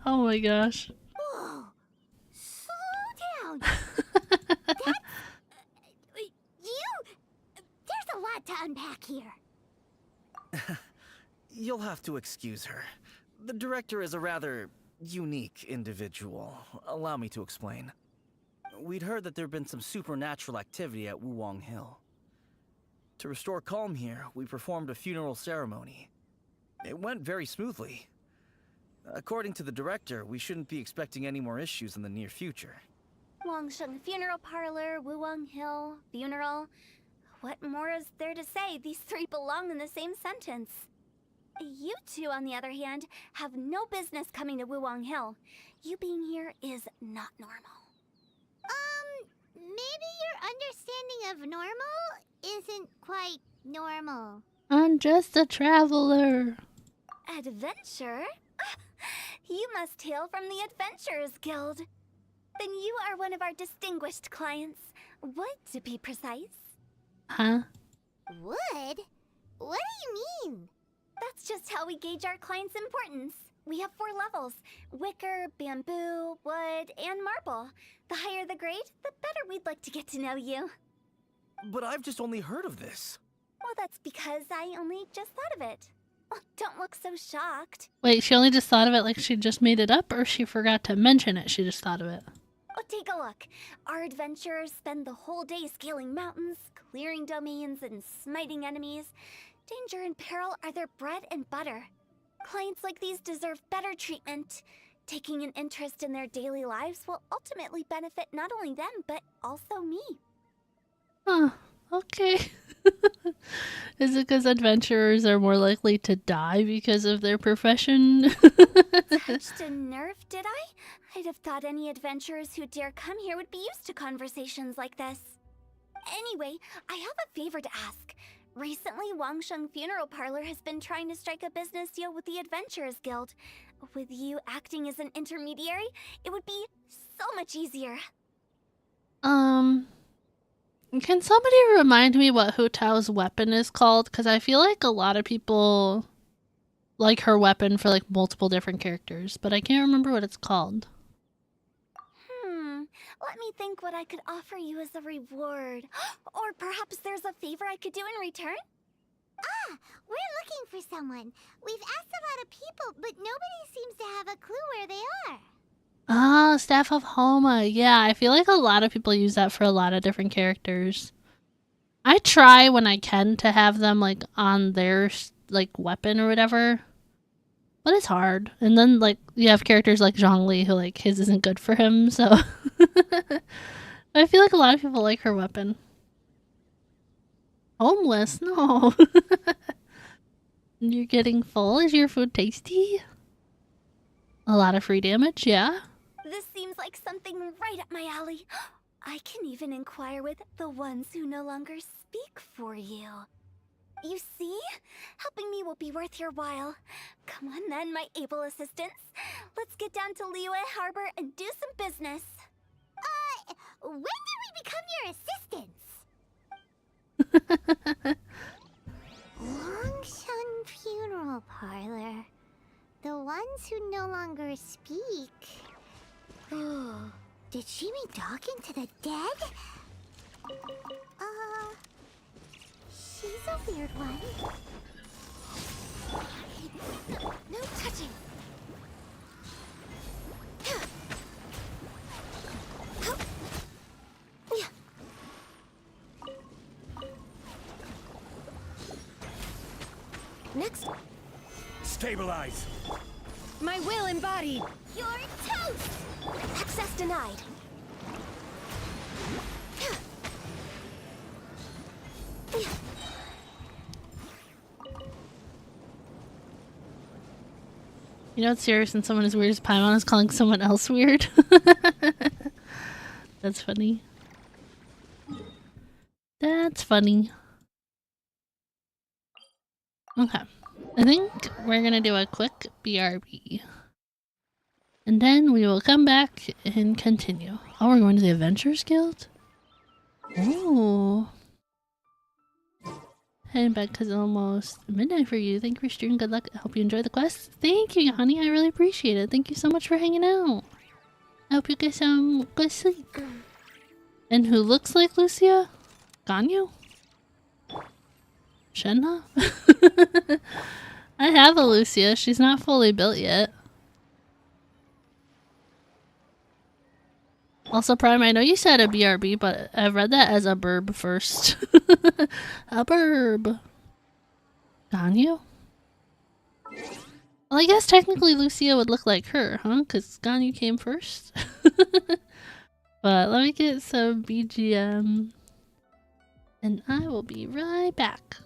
Oh my gosh. Whoa! Slow down! That's... There's a lot to unpack here. You'll have to excuse her. The director is a rather unique individual. Allow me to explain. We'd heard that there'd been some supernatural activity at Wuwang Hill. To restore calm here, we performed a funeral ceremony. It went very smoothly. According to the director, we shouldn't be expecting any more issues in the near future. Wangsheng Funeral Parlor, Wuwang Hill, funeral. What more is there to say? These three belong in the same sentence. You two, on the other hand, have no business coming to Wuwang Hill. You being here is not normal. Maybe your understanding of normal isn't quite normal. I'm just a traveler. Adventure? You must hail from the Adventurers Guild. Then you are one of our distinguished clients. Would, to be precise. Huh? Wood? What do you mean? That's just how we gauge our clients' importance. We have 4 levels: wicker, bamboo, wood, and marble. The higher the grade, the better we'd like to get to know you. But I've just only heard of this. Well, that's because I only just thought of it. Oh, don't look so shocked. Wait, she only just thought of it like she just made it up, or she forgot to mention it? She just thought of it. Oh, take a look. Our adventurers spend the whole day scaling mountains, clearing domains, and smiting enemies. Danger and peril are their bread and butter. Clients like these deserve better treatment. Taking an interest in their daily lives will ultimately benefit not only them, but also me. Huh. Okay. Is it because adventurers are more likely to die because of their profession? Touched a nerve, did I? I'd have thought any adventurers who dare come here would be used to conversations like this. Anyway, I have a favor to ask. Recently, Wangsheng Funeral Parlor has been trying to strike a business deal with the Adventurers Guild. With you acting as an intermediary, it would be so much easier. Can somebody remind me what Hu Tao's weapon is called? Because I feel like a lot of people like her weapon for like multiple different characters, but I can't remember what it's called. Let me think what I could offer you as a reward. Or perhaps there's a favor I could do in return? Ah, we're looking for someone. We've asked a lot of people, but nobody seems to have a clue where they are. Ah, Staff of Homa. Yeah, I feel like a lot of people use that for a lot of different characters. I try when I can to have them like on their like weapon or whatever. But it's hard. And then like you have characters like Zhongli who like his isn't good for him, so I feel like a lot of people like her weapon. Homeless? No. You're getting full? Is your food tasty? A lot of free damage, yeah? This seems like something right up my alley. I can even inquire with the ones who no longer speak for you. You see? Helping me will be worth your while. Come on then, my able assistants. Let's get down to Liyue Harbor and do some business. When did we become your assistants? Wangsheng Funeral Parlor. The ones who no longer speak. Oh, did she mean talking to the dead? She's a weird one. No touching. Next. Stabilize. My will embodied. You're toast! Access denied. You know it's serious when someone as weird as Paimon is calling someone else weird? That's funny. That's funny. Okay. I think we're gonna do a quick BRB. And then we will come back and continue. Oh, we're going to the Adventurers Guild? Ooh. Heading back because it's almost midnight for you. Thank you for streaming. Good luck. I hope you enjoy the quest. Thank you, honey. I really appreciate it. Thank you so much for hanging out. I hope you get some good sleep. And who looks like Lucia? Ganyu? Shenna? I have a Lucia. She's not fully built yet. Also, Prime, I know you said a BRB, but I've read that as a burb first. A burb. Ganyu? Well, I guess technically Lucia would look like her, huh? Because Ganyu came first. But let me get some BGM. And I will be right back.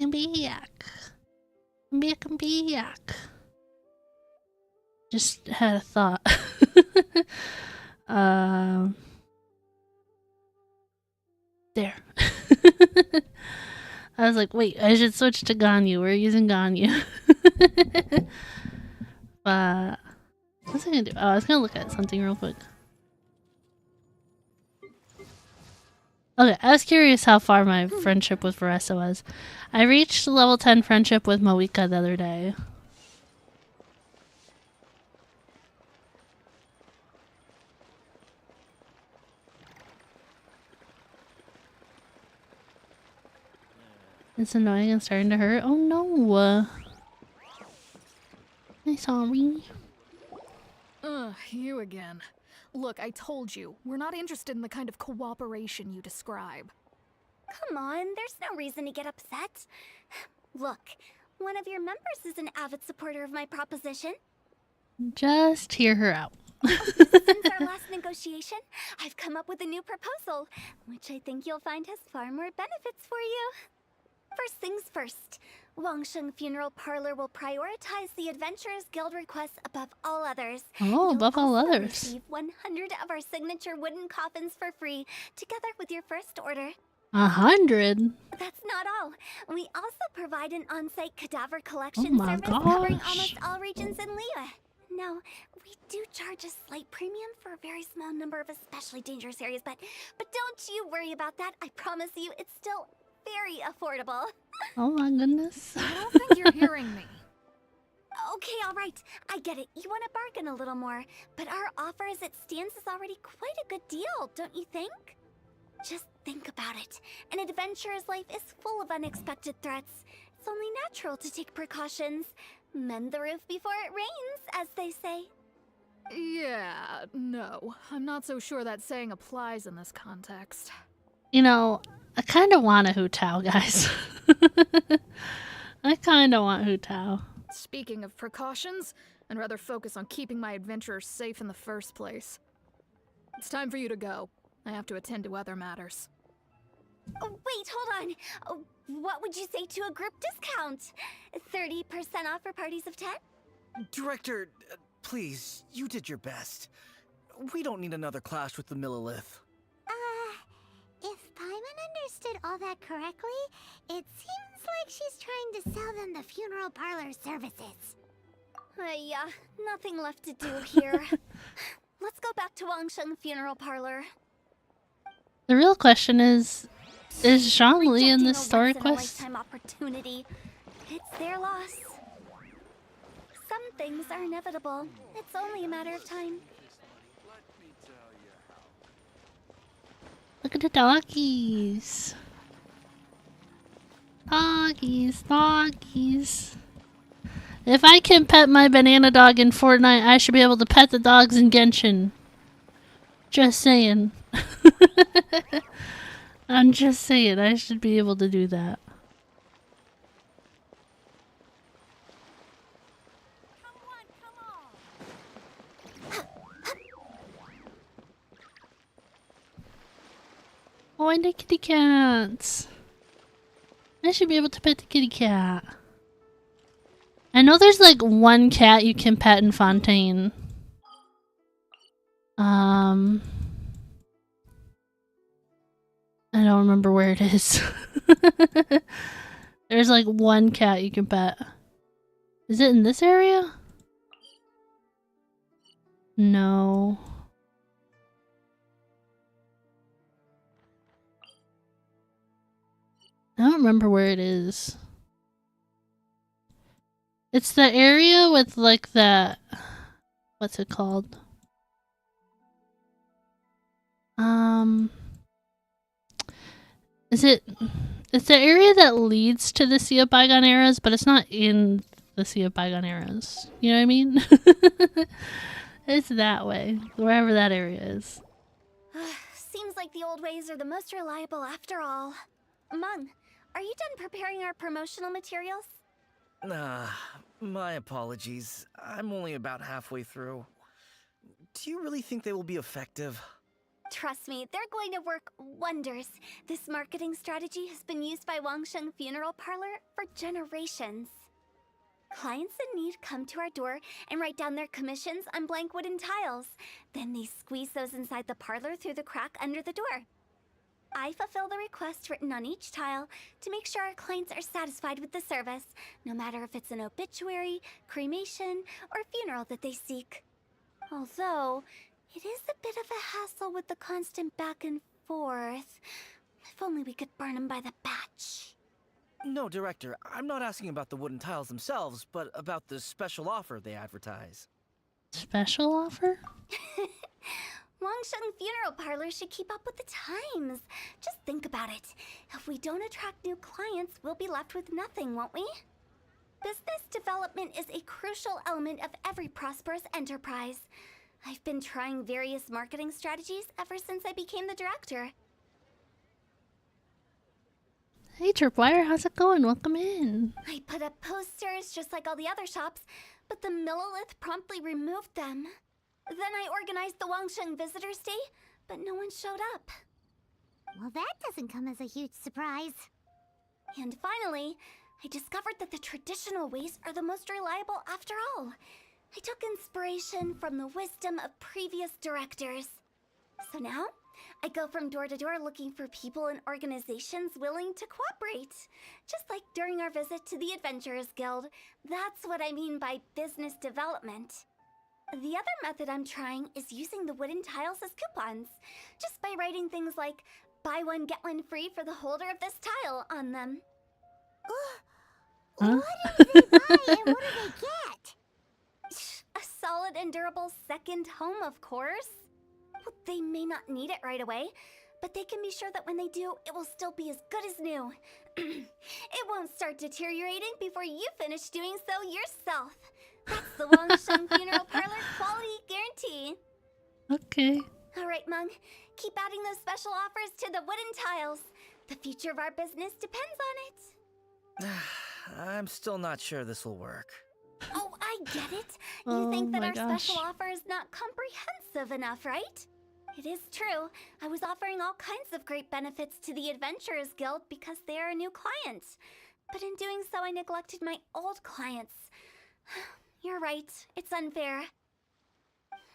Come back. Come back. Just had a thought. There. I was like, wait, I should switch to Ganyu. We're using Ganyu. But what was I gonna do? Oh, I was gonna look at something real quick. Okay, I was curious how far my friendship with Varessa was. I reached level 10 friendship with Moika the other day. It's annoying and starting to hurt. Oh no! I'm sorry. Ugh, you again. Look, I told you, we're not interested in the kind of cooperation you describe. Come on, there's no reason to get upset. Look, one of your members is an avid supporter of my proposition. Just hear her out. Since our last negotiation, I've come up with a new proposal, which I think you'll find has far more benefits for you. First things first, Wangsheng Funeral Parlor will prioritize the Adventurers Guild requests above all others. Oh, above all You'll also others. receive 100 of our signature wooden coffins for free, together with your first order. 100? That's not all. We also provide an on-site cadaver collection Oh my service covering gosh. almost all regions in Liyue. Now, we do charge a slight premium for a very small number of especially dangerous areas, but don't you worry about that. I promise you, it's still very affordable. Oh my goodness. I don't think you're hearing me. Okay, all right. I get it. You want to bargain a little more, but our offer as it stands is already quite a good deal, don't you think? Just think about it. An adventurer's life is full of unexpected threats. It's only natural to take precautions. Mend the roof before it rains, as they say. Yeah, no. I'm not so sure that saying applies in this context. You know, I kind of want a Hu Tao, guys. I kind of want Hu Tao. Speaking of precautions, I'd rather focus on keeping my adventurers safe in the first place. It's time for you to go. I have to attend to other matters. Oh, wait, hold on. Oh, what would you say to a group discount? 30% off for parties of 10? Director, please, you did your best. We don't need another clash with the Millilith. If Paimon understood all that correctly, it seems like she's trying to sell them the funeral parlor services. Yeah, nothing left to do here. Let's go back to Wangsheng Funeral Parlor. The real question is Zhongli in Rejecting this a story quest? once-in-a-lifetime opportunity. It's their loss. Some things are inevitable. It's only a matter of time. Look at the doggies. Doggies, doggies. If I can pet my banana dog in Fortnite, I should be able to pet the dogs in Genshin. Just saying. I'm just saying, I should be able to do that. Oh, and the kitty cats. I should be able to pet the kitty cat. I know there's like one cat you can pet in Fontaine. I don't remember where it is. There's like one cat you can pet. Is it in this area? No. I don't remember where it is. It's the area with like that. What's it called? Is it? It's the area that leads to the Sea of Bygone Eras, but it's not in the Sea of Bygone Eras. You know what I mean? It's that way, wherever that area is. Seems like the old ways are the most reliable after all. Mung, are you done preparing our promotional materials? My apologies. I'm only about halfway through. Do you really think they will be effective? Trust me, they're going to work wonders. This marketing strategy has been used by Wangsheng Funeral Parlor for generations. Clients in need come to our door and write down their commissions on blank wooden tiles. Then they squeeze those inside the parlor through the crack under the door. I fulfill the request written on each tile to make sure our clients are satisfied with the service, no matter if it's an obituary, cremation, or funeral that they seek. Although, it is a bit of a hassle with the constant back and forth. If only we could burn them by the batch. No, Director, I'm not asking about the wooden tiles themselves, but about the special offer they advertise. Special offer? Wangsheng Funeral Parlor should keep up with the times. Just think about it. If we don't attract new clients, we'll be left with nothing, won't we? Business development is a crucial element of every prosperous enterprise. I've been trying various marketing strategies ever since I became the director. Hey Tripwire, how's it going? Welcome in. I put up posters just like all the other shops, but the Millilith promptly removed them. Then I organized the Wangsheng Visitors Day, but no one showed up. Well, that doesn't come as a huge surprise. And finally, I discovered that the traditional ways are the most reliable after all. I took inspiration from the wisdom of previous directors. So now, I go from door to door looking for people and organizations willing to cooperate. Just like during our visit to the Adventurers Guild. That's what I mean by business development. The other method I'm trying is using the wooden tiles as coupons. Just by writing things like, buy one, get one free for the holder of this tile on them. Huh? What do they buy and what do they get? A solid and durable second home, of course. Well, they may not need it right away, but they can be sure that when they do, it will still be as good as new. It won't start deteriorating before you finish doing so yourself. That's the Wangsheng Funeral Parlor quality guarantee. Okay. All right, Mung. Keep adding those special offers to the wooden tiles. The future of our business depends on it. I'm still not sure this will work. Oh, I get it. You Oh think that my our gosh. special offer is not comprehensive enough, right? It is true. I was offering all kinds of great benefits to the Adventurers Guild because they are a new client. But in doing so, I neglected my old clients. You're right. It's unfair.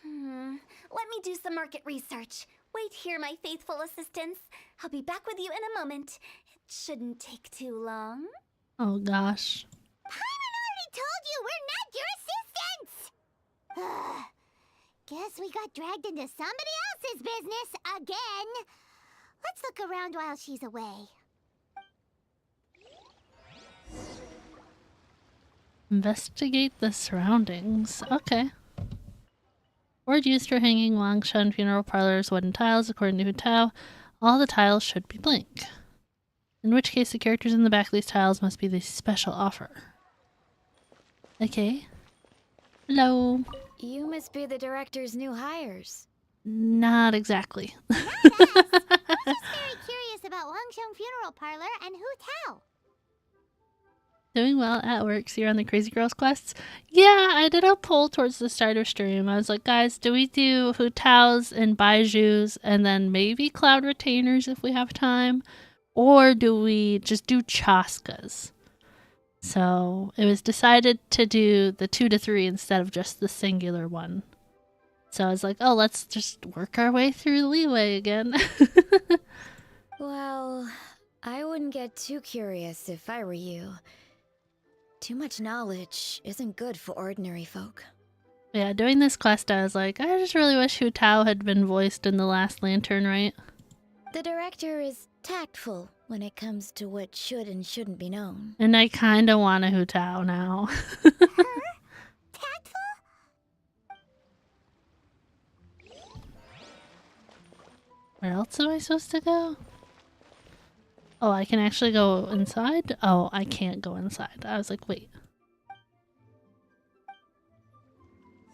Let me do some market research. Wait here, my faithful assistants. I'll be back with you in a moment. It shouldn't take too long. Oh gosh. Paimon already told you we're not your assistants! Guess we got dragged into somebody else's business again. Let's look around while she's away. Investigate the surroundings. Okay. Word used for hanging Wangshan Funeral Parlor's wooden tiles, according to Hu Tao, all the tiles should be blank. In which case, the characters in the back of these tiles must be the special offer. Okay. Hello. You must be the director's new hires. Not exactly. Not us. I was just very curious about Wangsheng Funeral Parlor and Hu Tao. Doing well at work, so you're on the Crazy Girls quests? Yeah, I did a poll towards the start of stream. I was like, guys, do we do Hu Tao's and Baiju's and then maybe Cloud Retainers if we have time? Or do we just do Chaska's? So it was decided to do the 2 to 3 instead of just the singular one. So I was like, oh, let's just work our way through the leeway again. Well, I wouldn't get too curious if I were you. Too much knowledge isn't good for ordinary folk. Yeah, doing this quest, I was like, I just really wish Hu Tao had been voiced in The Last Lantern, right? The director is tactful when it comes to what should and shouldn't be known. And I kind of want a Hu Tao now. Tactful? Where else am I supposed to go? Oh, I can actually go inside? Oh, I can't go inside. I was like, wait.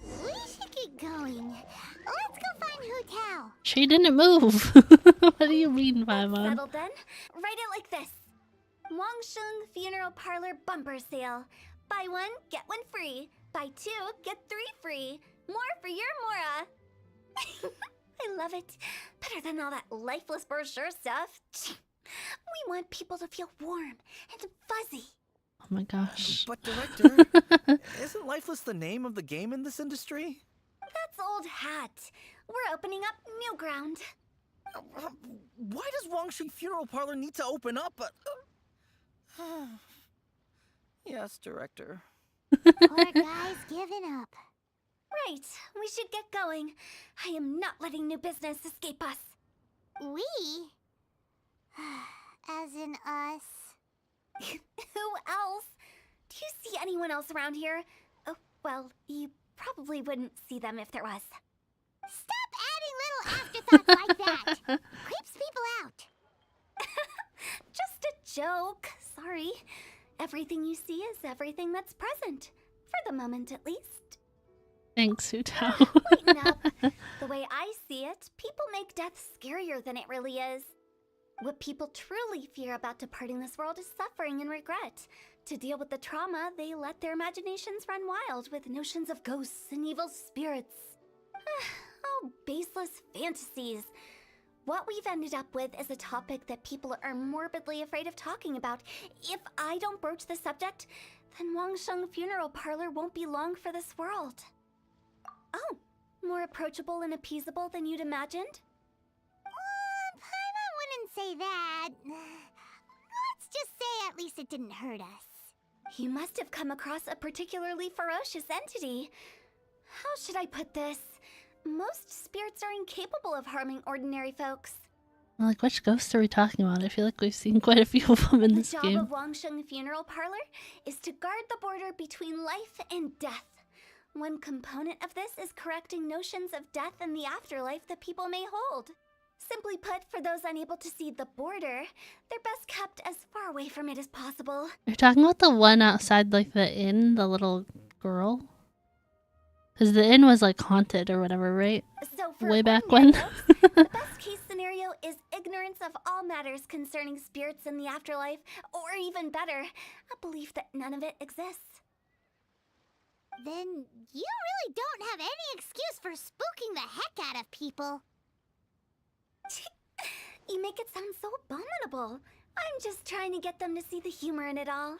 We should keep going. Let's go find Hu Tao. She didn't move. What do you mean, Paimon? Settled then. Write it like this. Wangsheng Funeral Parlor Bumper Sale. Buy one, get one free. Buy two, get 3 free. More for your Mora. I love it. Better than all that lifeless brochure stuff. We want people to feel warm and fuzzy. Oh my gosh. But Director, isn't lifeless the name of the game in this industry? That's old hat. We're opening up new ground. Why does Wangsheng Funeral Parlor need to open up? Yes, Director. Poor guy's given up. Right, we should get going. I am not letting new business escape us. We? As in us. Who else? Do you see anyone else around here? Oh, well, you probably wouldn't see them if there was. Stop adding little afterthoughts like that. Creeps people out. Just a joke. Sorry. Everything you see is everything that's present. For the moment, at least. Thanks, Hutao. Lighten up. The way I see it, people make death scarier than it really is. What people truly fear about departing this world is suffering and regret. To deal with the trauma, they let their imaginations run wild with notions of ghosts and evil spirits. Oh, baseless fantasies. What we've ended up with is a topic that people are morbidly afraid of talking about. If I don't broach the subject, then Wangsheng Funeral Parlor won't be long for this world. Oh, more approachable and appeasable than you'd imagined? Paimon wouldn't say that. Let's just say at least it didn't hurt us. You must have come across a particularly ferocious entity. How should I put this? Most spirits are incapable of harming ordinary folks. Like, which ghosts are we talking about? I feel like we've seen quite a few of them in this game. The job of Wangsheng Funeral Parlor is to guard the border between life and death. One component of this is correcting notions of death and the afterlife that people may hold. Simply put, for those unable to see the border, they're best kept as far away from it as possible. You're talking about the one outside, like, the inn? The little girl? Because the inn was, like, haunted or whatever, right? So for Way back ordinary when. folks, the best case scenario is ignorance of all matters concerning spirits in the afterlife, or even better, a belief that none of it exists. Then you really don't have any excuse for spooking the heck out of people. You make it sound so abominable. I'm just trying to get them to see the humor in it all.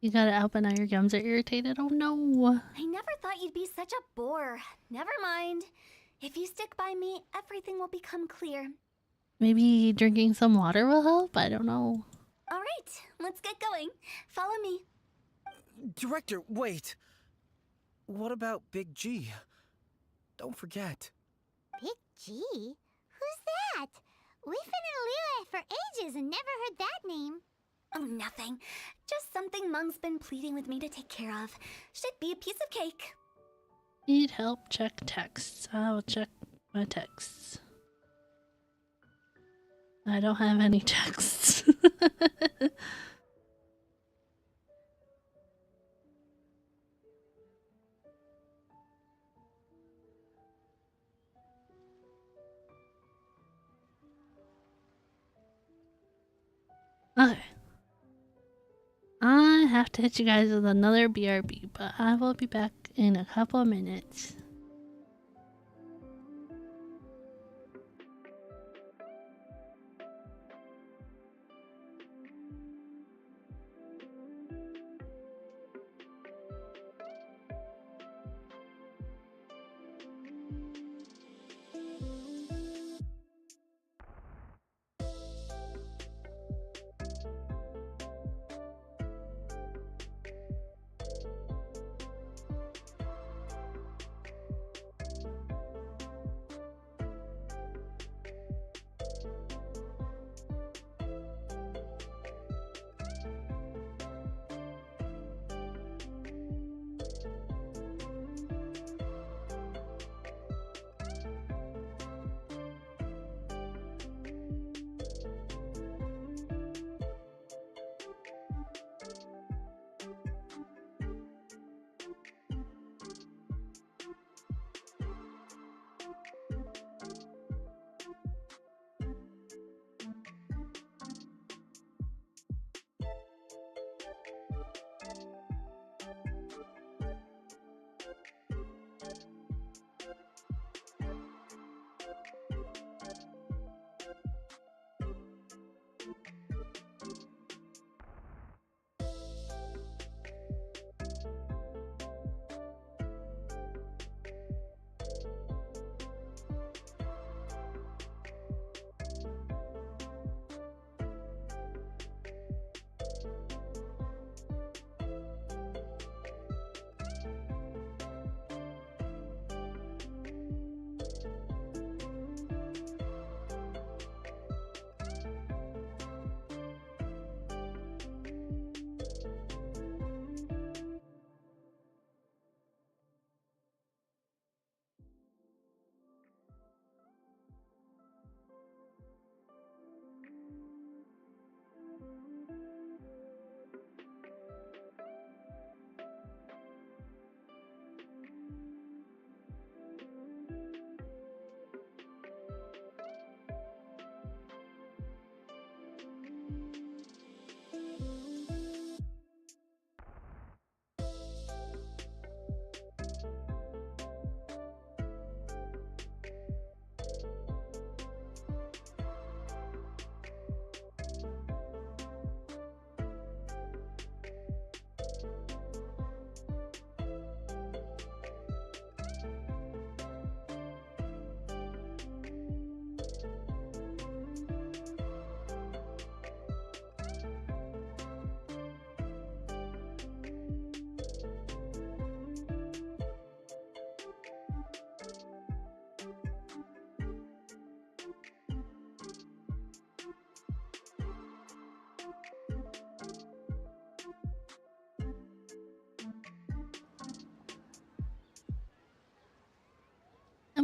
You got it out, but now your gums are irritated. Oh no. I never thought you'd be such a bore. Never mind. If you stick by me, everything will become clear. Maybe drinking some water will help? I don't know. All right, let's get going. Follow me. Director, wait. What about Big G? Don't forget. Big G? Who's that? We've been in Liyue for ages and never heard that name. Oh, nothing. Just something Mung's been pleading with me to take care of. Should be a piece of cake. Need help? Check texts. I will check my texts. I don't have any texts. Okay. I have to hit you guys with another BRB, but I will be back in a couple of minutes.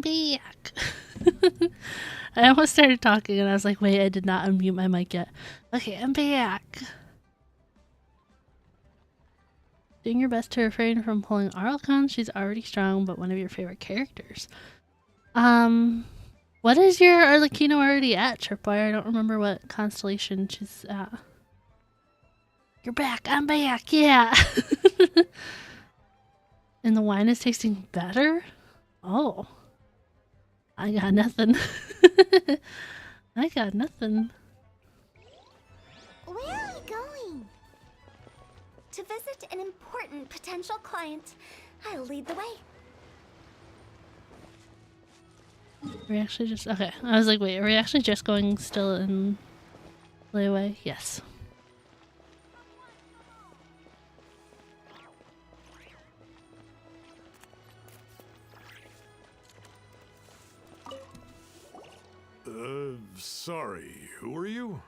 I'm back. I almost started talking and I was like, wait, I did not unmute my mic yet. Okay, I'm back. Doing your best to refrain from pulling Arlequin. She's already strong, but one of your favorite characters. What is your Arlecchino already at, Tripwire? I don't remember what constellation she's at. You're back. I'm back. Yeah. And the wine is tasting better? Oh. I got nothing. I got nothing. Where are we going? To visit an important potential client, I'll lead the way. Are we actually just... Okay. I was like, wait, are we actually just going still in layaway? Yes. Sorry, who are you?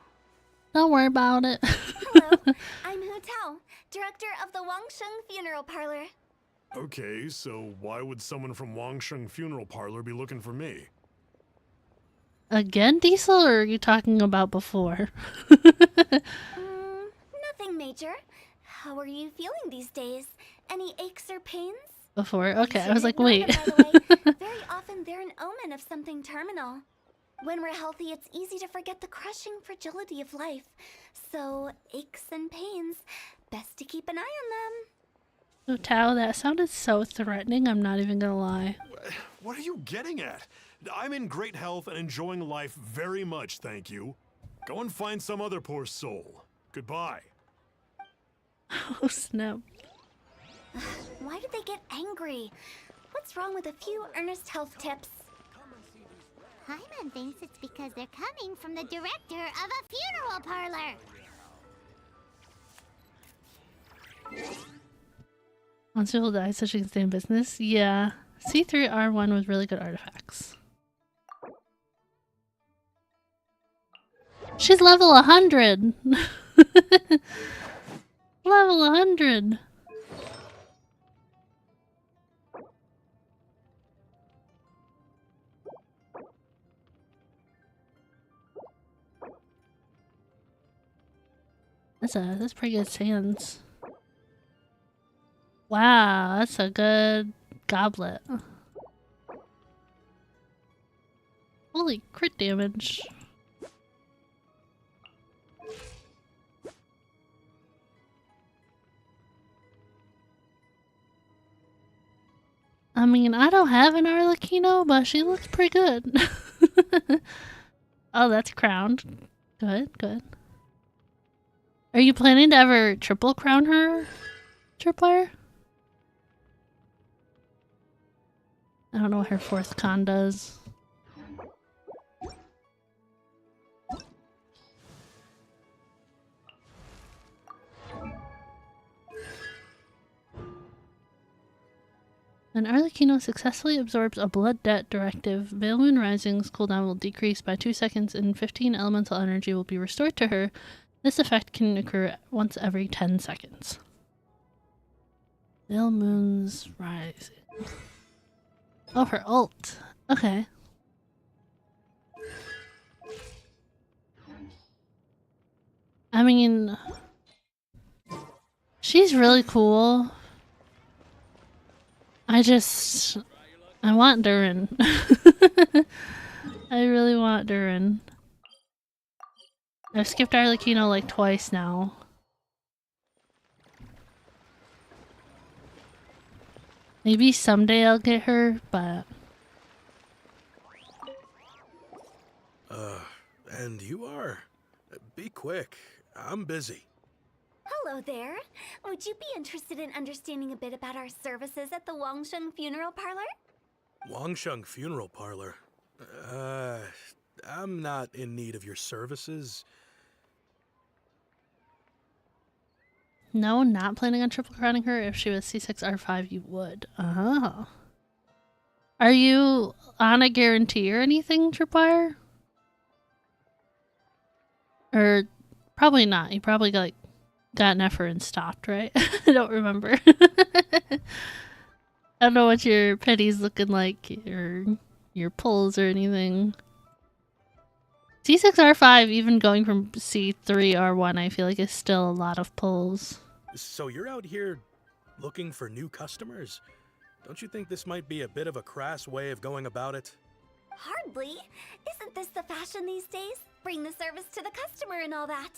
Don't worry about it. Hello, I'm Hu Tao, director of the Wangsheng Funeral Parlor. Okay, so why would someone from Wangsheng Funeral Parlor be looking for me? Again, Diesel, or are you talking about before? Nothing major. How are you feeling these days? Any aches or pains? Before? Okay, I You was like, didn't know wait. them, by the way. Very often they're an omen of something terminal. When we're healthy, it's easy to forget the crushing fragility of life. So, aches and pains, best to keep an eye on them. Oh, Tao, that sounded so threatening, I'm not even gonna lie. What are you getting at? I'm in great health and enjoying life very much, thank you. Go and find some other poor soul. Goodbye. Oh, snap. Why did they get angry? What's wrong with a few earnest health tips? Hyman thinks it's because they're coming from the director of a funeral parlor. Once people die so she can stay in business? Yeah. C3R1 with really good artifacts. She's level 100! Level 100! That's pretty good sands. Wow, that's a good goblet. Holy crit damage. I mean, I don't have an Arlecchino, but she looks pretty good. Oh, that's crowned. Good, good. Are you planning to ever triple crown her, Tripwire? I don't know what her fourth con does. When Arlecchino successfully absorbs a Blood Debt Directive, Veil Moon Rising's cooldown will decrease by 2 seconds and 15 elemental energy will be restored to her. This effect can occur once every 10 seconds. Veil Moon's Rising. Oh, her ult. Okay. I mean, she's really cool. I want Durin. I really want Durin. I've skipped Arlecchino like twice now. Maybe someday I'll get her, but... And you are? Be quick. I'm busy. Hello there. Would you be interested in understanding a bit about our services at the Wangsheng Funeral Parlor? Wangsheng Funeral Parlor? I'm not in need of your services. No, not planning on triple crowning her. If she was C6R5, you would. Oh. Are you on a guarantee or anything, Tripwire? Or probably not. You probably got an effort and stopped, right? I don't remember. I don't know what your petty's looking like or your pulls or anything. C6 R5, even going from C3 R1, I feel like is still a lot of pulls. So you're out here looking for new customers? Don't you think this might be a bit of a crass way of going about it? Hardly. Isn't this the fashion these days? Bring the service to the customer and all that.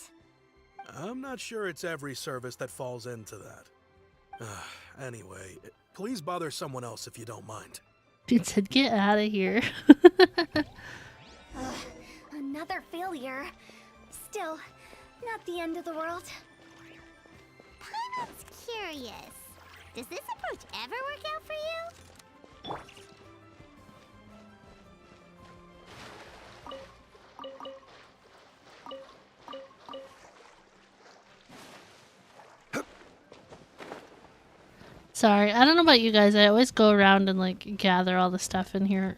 I'm not sure it's every service that falls into that. Anyway, please bother someone else if you don't mind. Dude said, get out of here. Another failure. Still, not the end of the world. Paimon's curious. Does this approach ever work out for you? Sorry, I don't know about you guys. I always go around and like gather all the stuff in here.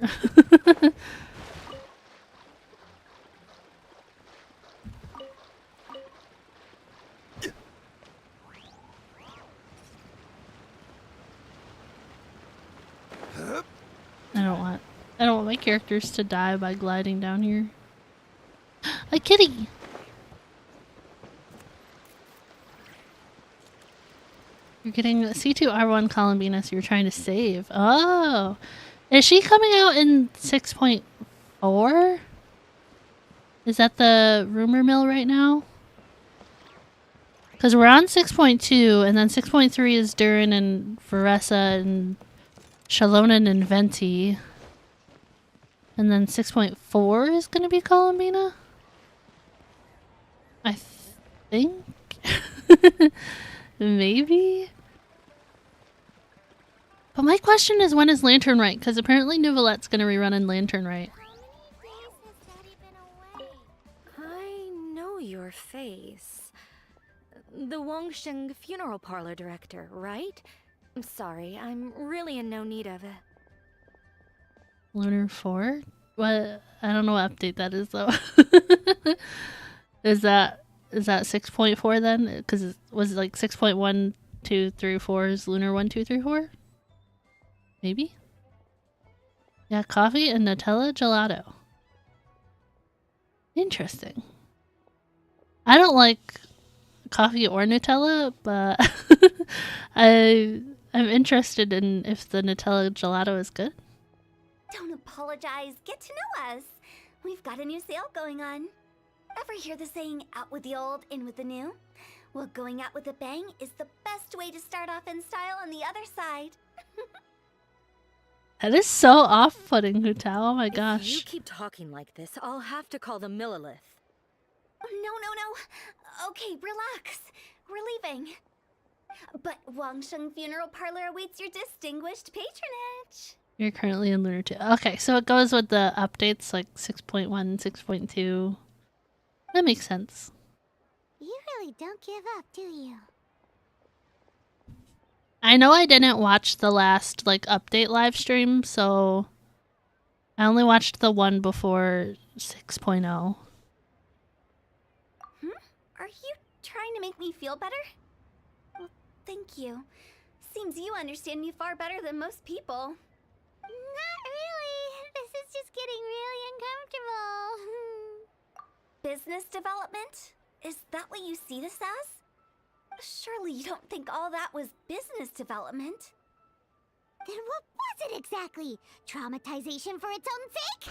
I don't want my characters to die by gliding down here. A kitty! You're getting C2 R1 Columbina, so you're trying to save. Oh! Is she coming out in 6.4? Is that the rumor mill right now? Because we're on 6.2, and then 6.3 is Durin and Varessa and Shalonen and Venti. And then 6.4 is going to be Columbina? I think? Maybe? But my question is, when is Lantern Right? Because apparently Nouvelette's going to rerun in Lantern Right. How many days has Daddy been away? I know your face. The Wangsheng funeral parlor director, right? I'm sorry, I'm really in no need of it. Lunar 4? What? I don't know what update that is though. Is that 6.4 then? Because it was like 6.1, 2, 3, 4 is Lunar 1, 2, 3, 4? Maybe? Yeah, coffee and Nutella gelato. Interesting. I don't like coffee or Nutella, but I'm interested in if the Nutella gelato is good. Don't apologize. Get to know us. We've got a new sale going on. Ever hear the saying, out with the old, in with the new? Well, going out with a bang is the best way to start off in style on the other side. That is so off-putting, Hutao. Oh my gosh. If you keep talking like this, I'll have to call the Millilith. No. Okay, relax. We're leaving. But Wangsheng Funeral Parlor awaits your distinguished patronage. You're currently in Lunar 2. Okay, so it goes with the updates like 6.1, 6.2. That makes sense. You really don't give up, do you? I know I didn't watch the last like update live stream, so I only watched the one before 6.0. Are you trying to make me feel better? Well, thank you. Seems you understand me far better than most people. Not really. This is just getting really uncomfortable. Business development? Is that what you see this as? Surely you don't think all that was business development. Then what was it exactly? Traumatization for its own sake?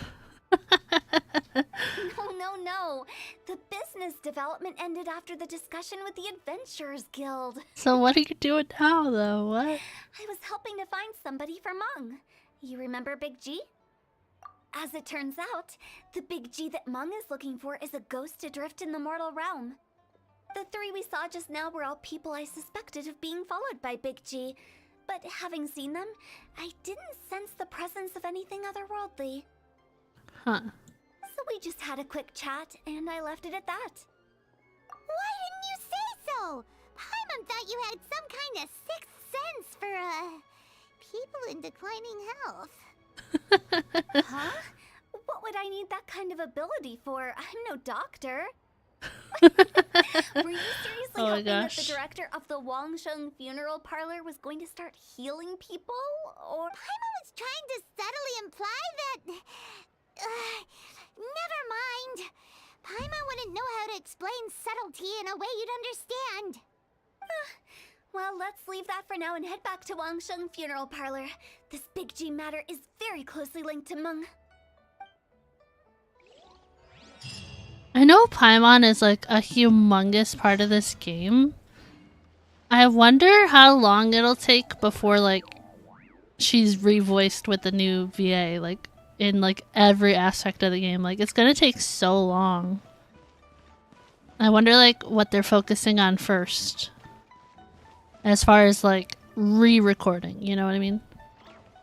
No. The business development ended after the discussion with the Adventurers Guild. So what are you doing now, though? What? I was helping to find somebody for Mung. You remember Big G? As it turns out, the Big G that Mung is looking for is a ghost adrift in the mortal realm. The three we saw just now were all people I suspected of being followed by Big G, but having seen them, I didn't sense the presence of anything otherworldly. Huh. So we just had a quick chat, and I left it at that. Why didn't you say so? Paimon thought you had some kind of sixth sense for, people in declining health. Huh? What would I need that kind of ability for? I'm no doctor. Were you seriously Oh my hoping that the gosh. director of the Wangsheng funeral parlor was going to start healing people? Or Paimon was trying to subtly imply that... never mind. Paimon wouldn't know how to explain subtlety in a way you'd understand. well, let's leave that for now and head back to Wangsheng funeral parlor. This Big G matter is very closely linked to Meng. I know Paimon is like a humongous part of this game. I wonder how long it'll take before like she's revoiced with the new VA, like in like every aspect of the game. Like it's gonna take so long. I wonder like what they're focusing on first. As far as like re-recording, you know what I mean?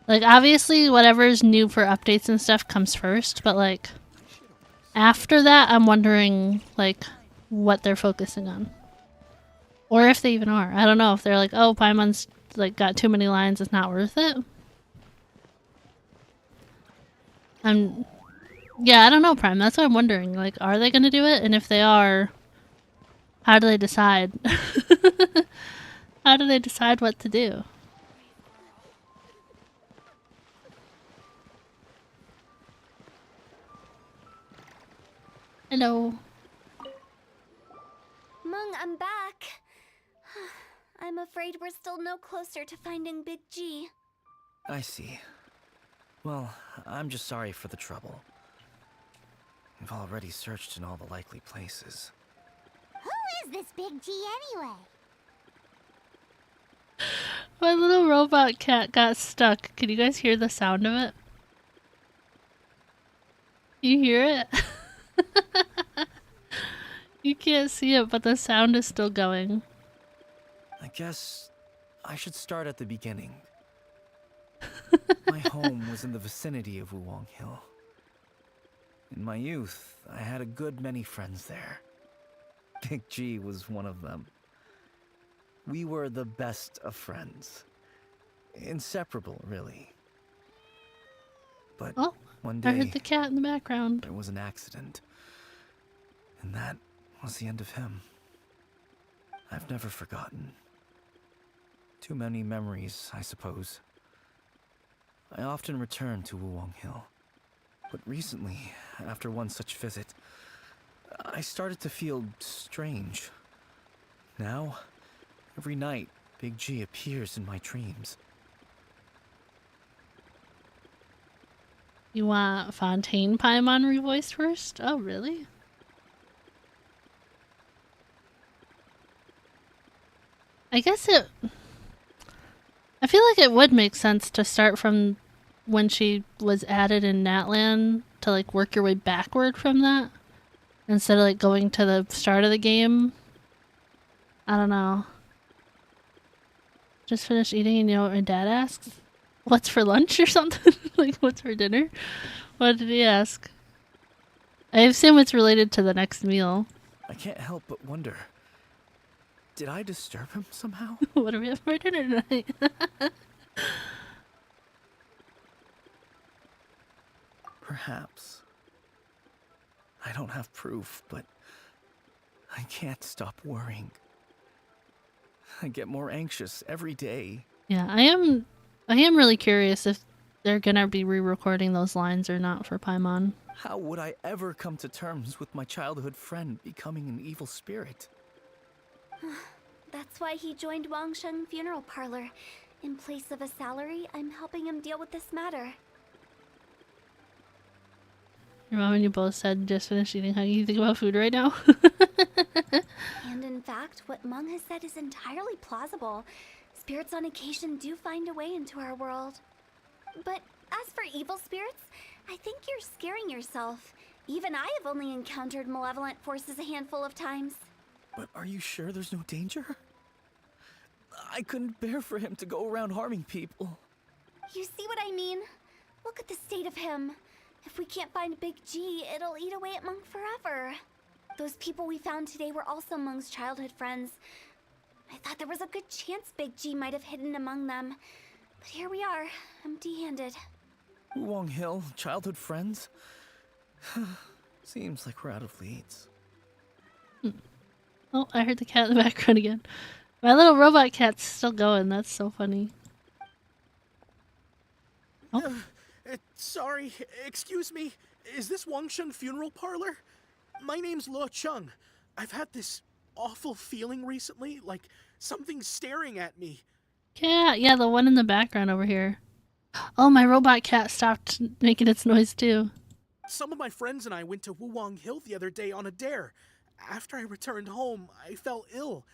Like obviously whatever's new for updates and stuff comes first, but like after that I'm wondering like what they're focusing on. Or if they even are. I don't know if they're like, oh, Paimon's like got too many lines, it's not worth it. Yeah, I don't know, Prime. That's what I'm wondering. Like, are they gonna do it? And if they are, how do they decide? How do they decide what to do? Hello. Meng, I'm back. I'm afraid we're still no closer to finding Big G. I see. Well, I'm just sorry for the trouble. We've already searched in all the likely places. Who is this Big G anyway? My little robot cat got stuck. Can you guys hear the sound of it? You hear it? You can't see it, but the sound is still going. I guess I should start at the beginning. My home was in the vicinity of Wuwang Hill. In my youth, I had a good many friends there. Big G was one of them. We were the best of friends. Inseparable, really. But Oh, one I day, heard the cat in the background. there was an accident. And that was the end of him. I've never forgotten. Too many memories, I suppose. I often return to Wuwang Hill. But recently, after one such visit, I started to feel strange. Now, every night, Big G appears in my dreams. You want Fontaine Paimon revoiced first? Oh, really? I guess it... I feel like it would make sense to start from when she was added in Natlan to like work your way backward from that. Instead of like going to the start of the game. I don't know. Just finished eating and you know what my dad asks? What's for lunch or something? Like what's for dinner? What did he ask? I assume it's related to the next meal. I can't help but wonder, did I disturb him somehow? What do we have for dinner tonight? Perhaps. I don't have proof, but I can't stop worrying. I get more anxious every day. Yeah, I am really curious if they're gonna be re-recording those lines or not for Paimon. How would I ever come to terms with my childhood friend becoming an evil spirit? That's why he joined Wangsheng funeral parlor. In place of a salary, I'm helping him deal with this matter. Your mom and you both said just finished eating. How do you think about food right now? And in fact, what Meng has said is entirely plausible. Spirits on occasion do find a way into our world. But as for evil spirits, I think you're scaring yourself. Even I have only encountered malevolent forces a handful of times. But are you sure there's no danger? I couldn't bear for him to go around harming people. You see what I mean? Look at the state of him. If we can't find Big G, it'll eat away at Meng forever. Those people we found today were also Meng's childhood friends. I thought there was a good chance Big G might have hidden among them. But here we are, empty-handed. Wuwang Hill, childhood friends? Seems like we're out of leads. Oh, I heard the cat in the background again. My little robot cat's still going. That's so funny. Oh. Sorry, excuse me. Is this Wangsheng Funeral Parlor? My name's Luo Chung. I've had this awful feeling recently, like something's staring at me. Cat, yeah, the one in the background over here. Oh, my robot cat stopped making its noise too. Some of my friends and I went to Wuwang Hill the other day on a dare. After I returned home, I fell ill.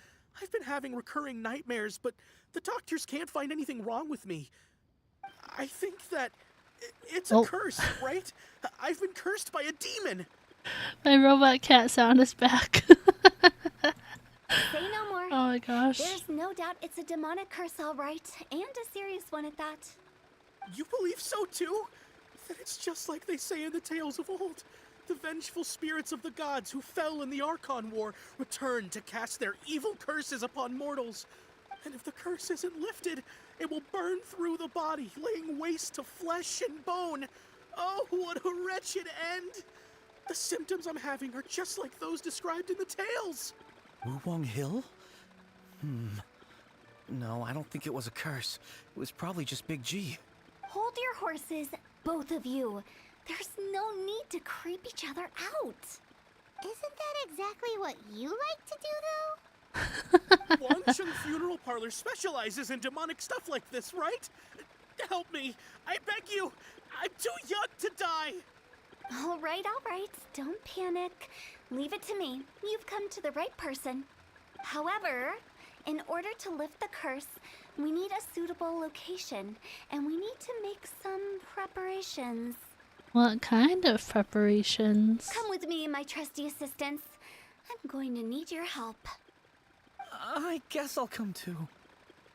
I've been having recurring nightmares, but the doctors can't find anything wrong with me. I think that it's a curse, right? I've been cursed by a demon. My robot cat sound is back. Say no more. Oh my gosh. There's no doubt it's a demonic curse, all right, and a serious one at that. You believe so too? Then it's just like they say in the tales of old. The vengeful spirits of the gods who fell in the Archon War return to cast their evil curses upon mortals. And if the curse isn't lifted, it will burn through the body, laying waste to flesh and bone. Oh, what a wretched end! The symptoms I'm having are just like those described in the tales. Wuwang Hill? No, I don't think it was a curse. It was probably just Big G. Hold your horses, both of you. There's no need to creep each other out. Isn't that exactly what you like to do, though? Wangsheng Funeral Parlor specializes in demonic stuff like this, right? Help me. I beg you. I'm too young to die. All right. Don't panic. Leave it to me. You've come to the right person. However, in order to lift the curse, we need a suitable location, and we need to make some preparations. What kind of preparations? Come with me, my trusty assistants. I'm going to need your help. I guess I'll come too.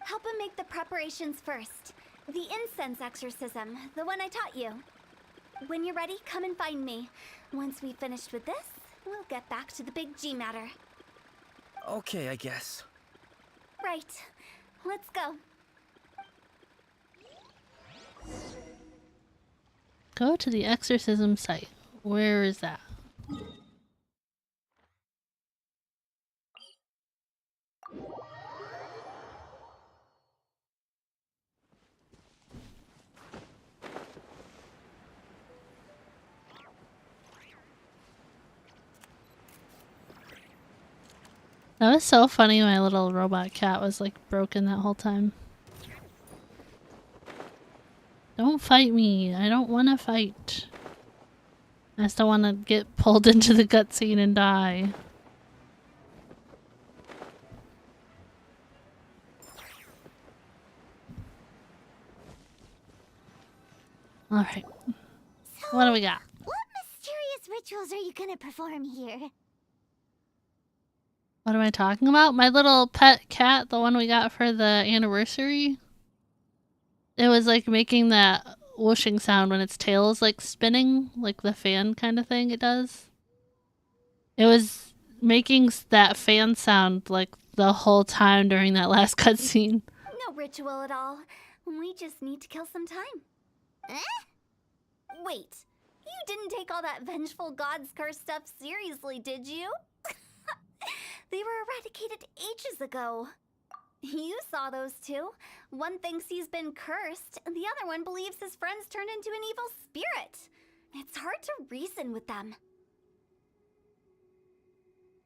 Help him make the preparations first. The incense exorcism, the one I taught you. When you're ready, come and find me. Once we've finished with this, we'll get back to the Big G matter. Okay, I guess. Right. Let's go. Go to the exorcism site. Where is that? That was so funny. My little robot cat was like broken that whole time. Don't fight me. I don't want to fight. I just don't want to get pulled into the cutscene and die. Alright. So, What do we got? What mysterious rituals are you gonna perform here? What am I talking about? My little pet cat, the one we got for the anniversary. It was like making that whooshing sound when its tail is like spinning, like the fan kind of thing it does. It was making that fan sound like the whole time during that last cutscene. No ritual at all. We just need to kill some time. Eh? Wait, you didn't take all that vengeful god's curse stuff seriously, did you? They were eradicated ages ago. You saw those two. One thinks he's been cursed, and the other one believes his friends turned into an evil spirit. It's hard to reason with them.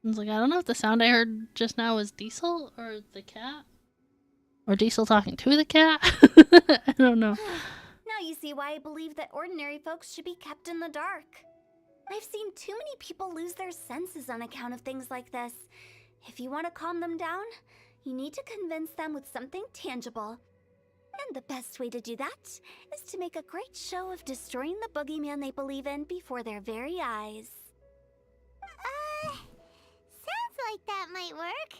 I was like, I don't know if the sound I heard just now was Diesel or the cat. Or Diesel talking to the cat. I don't know. Now you see why I believe that ordinary folks should be kept in the dark. I've seen too many people lose their senses on account of things like this. If you want to calm them down, you need to convince them with something tangible. And the best way to do that is to make a great show of destroying the boogeyman they believe in before their very eyes. Sounds like that might work.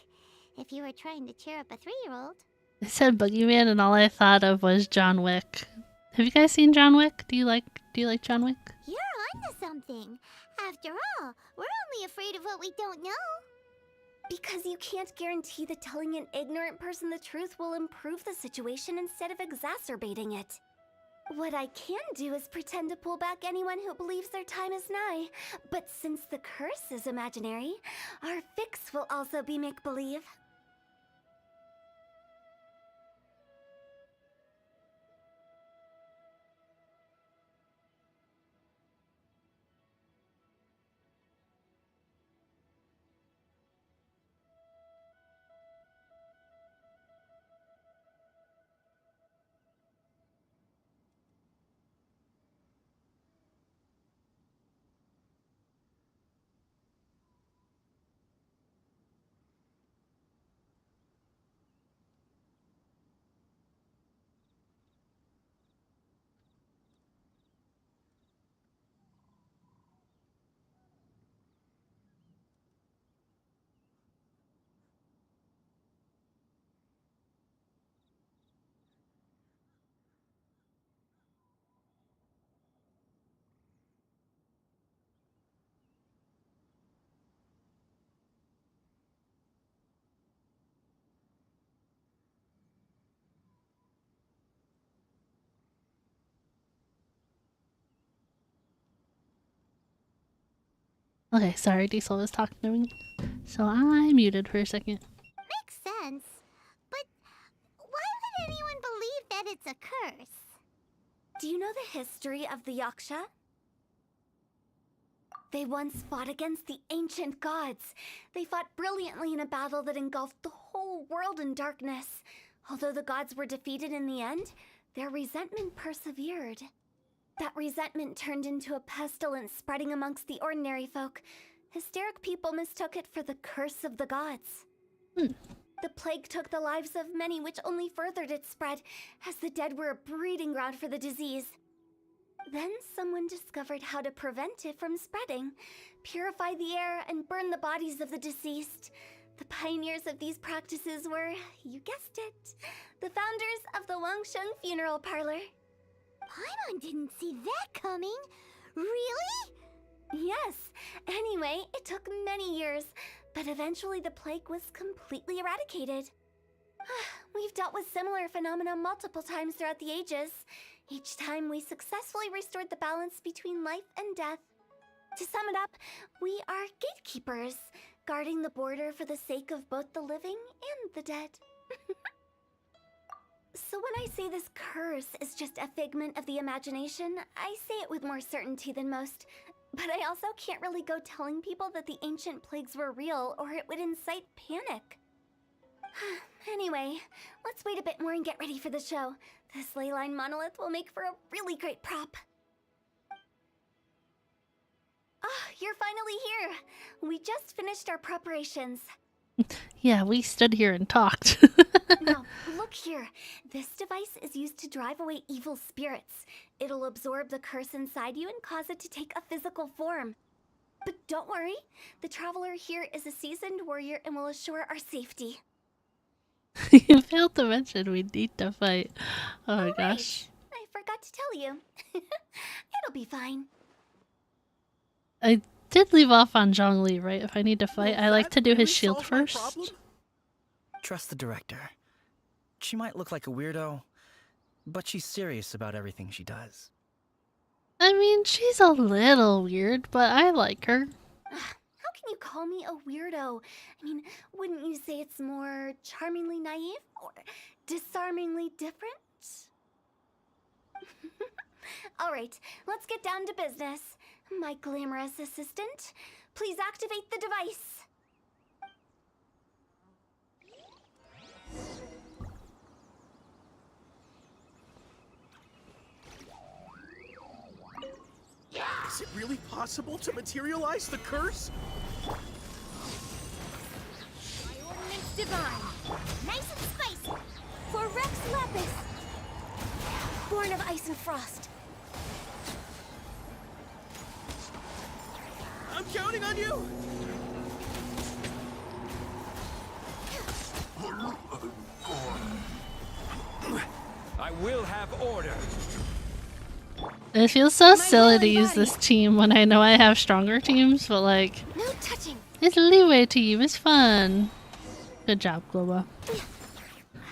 If you were trying to cheer up a 3-year-old. I said boogeyman and all I thought of was John Wick. Have you guys seen John Wick? Do you like John Wick? You're onto something. After all, we're only afraid of what we don't know. Because you can't guarantee that telling an ignorant person the truth will improve the situation instead of exacerbating it. What I can do is pretend to pull back anyone who believes their time is nigh. But since the curse is imaginary, our fix will also be make-believe. Okay, sorry, Diesel was talking to me. So I muted for a second. Makes sense. But why would anyone believe that it's a curse? Do you know the history of the Yaksha? They once fought against the ancient gods. They fought brilliantly in a battle that engulfed the whole world in darkness. Although the gods were defeated in the end, their resentment persevered. That resentment turned into a pestilence spreading amongst the ordinary folk. Hysteric people mistook it for the curse of the gods. The plague took the lives of many, which only furthered its spread, as the dead were a breeding ground for the disease. Then someone discovered how to prevent it from spreading, purify the air, and burn the bodies of the deceased. The pioneers of these practices were, you guessed it, the founders of the Wangsheng Funeral Parlor. Paimon didn't see that coming. Really? Yes. Anyway, it took many years, but eventually the plague was completely eradicated. We've dealt with similar phenomena multiple times throughout the ages. Each time we successfully restored the balance between life and death. To sum it up, we are gatekeepers, guarding the border for the sake of both the living and the dead. So when I say this curse is just a figment of the imagination, I say it with more certainty than most. But I also can't really go telling people that the ancient plagues were real, or it would incite panic. Anyway, let's wait a bit more and get ready for the show. This leyline monolith will make for a really great prop. You're finally here! We just finished our preparations. Yeah, we stood here and talked. Now, look here. This device is used to drive away evil spirits. It'll absorb the curse inside you and cause it to take a physical form. But don't worry, the traveler here is a seasoned warrior and will assure our safety. You failed to mention we need to fight. Oh my gosh. I forgot to tell you. It'll be fine. I did leave off on Zhongli, right? If I need to fight, I like to do his shield first. Trust the director. She might look like a weirdo, but she's serious about everything she does. I mean, she's a little weird, but I like her. How can you call me a weirdo? I mean, wouldn't you say it's more charmingly naive or disarmingly different? Alright, let's get down to business. My glamorous assistant, please activate the device. Is it really possible to materialize the curse? My ordinance divine. Nice and spicy. For Rex Lapis, born of ice and frost. I'm counting on you! I will have order. It feels so silly to use this team when I know I have stronger teams, but like, No touching. it's a leeway team, it's fun. Good job, Globa.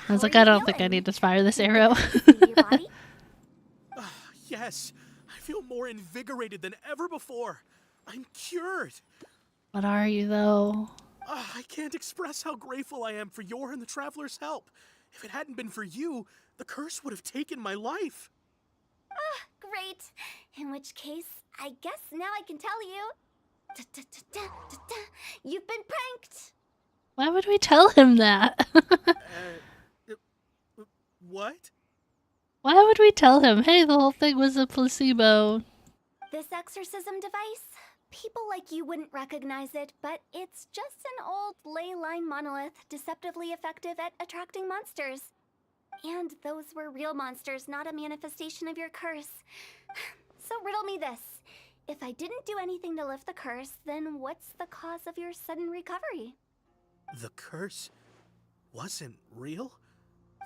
I was like, I don't think I need to fire this arrow. Your body? Yes, I feel more invigorated than ever before. I'm cured. What are you, though? I can't express how grateful I am for your and the Traveler's help. If it hadn't been for you, the curse would have taken my life. Great. In which case, I guess now I can tell you. You've been pranked. Why would we tell him that? What? Why would we tell him, hey, the whole thing was a placebo? This exorcism device, people like you wouldn't recognize it, but it's just an old ley line monolith deceptively effective at attracting monsters. And those were real monsters, not a manifestation of your curse. So riddle me this. If I didn't do anything to lift the curse, then what's the cause of your sudden recovery? The curse wasn't real?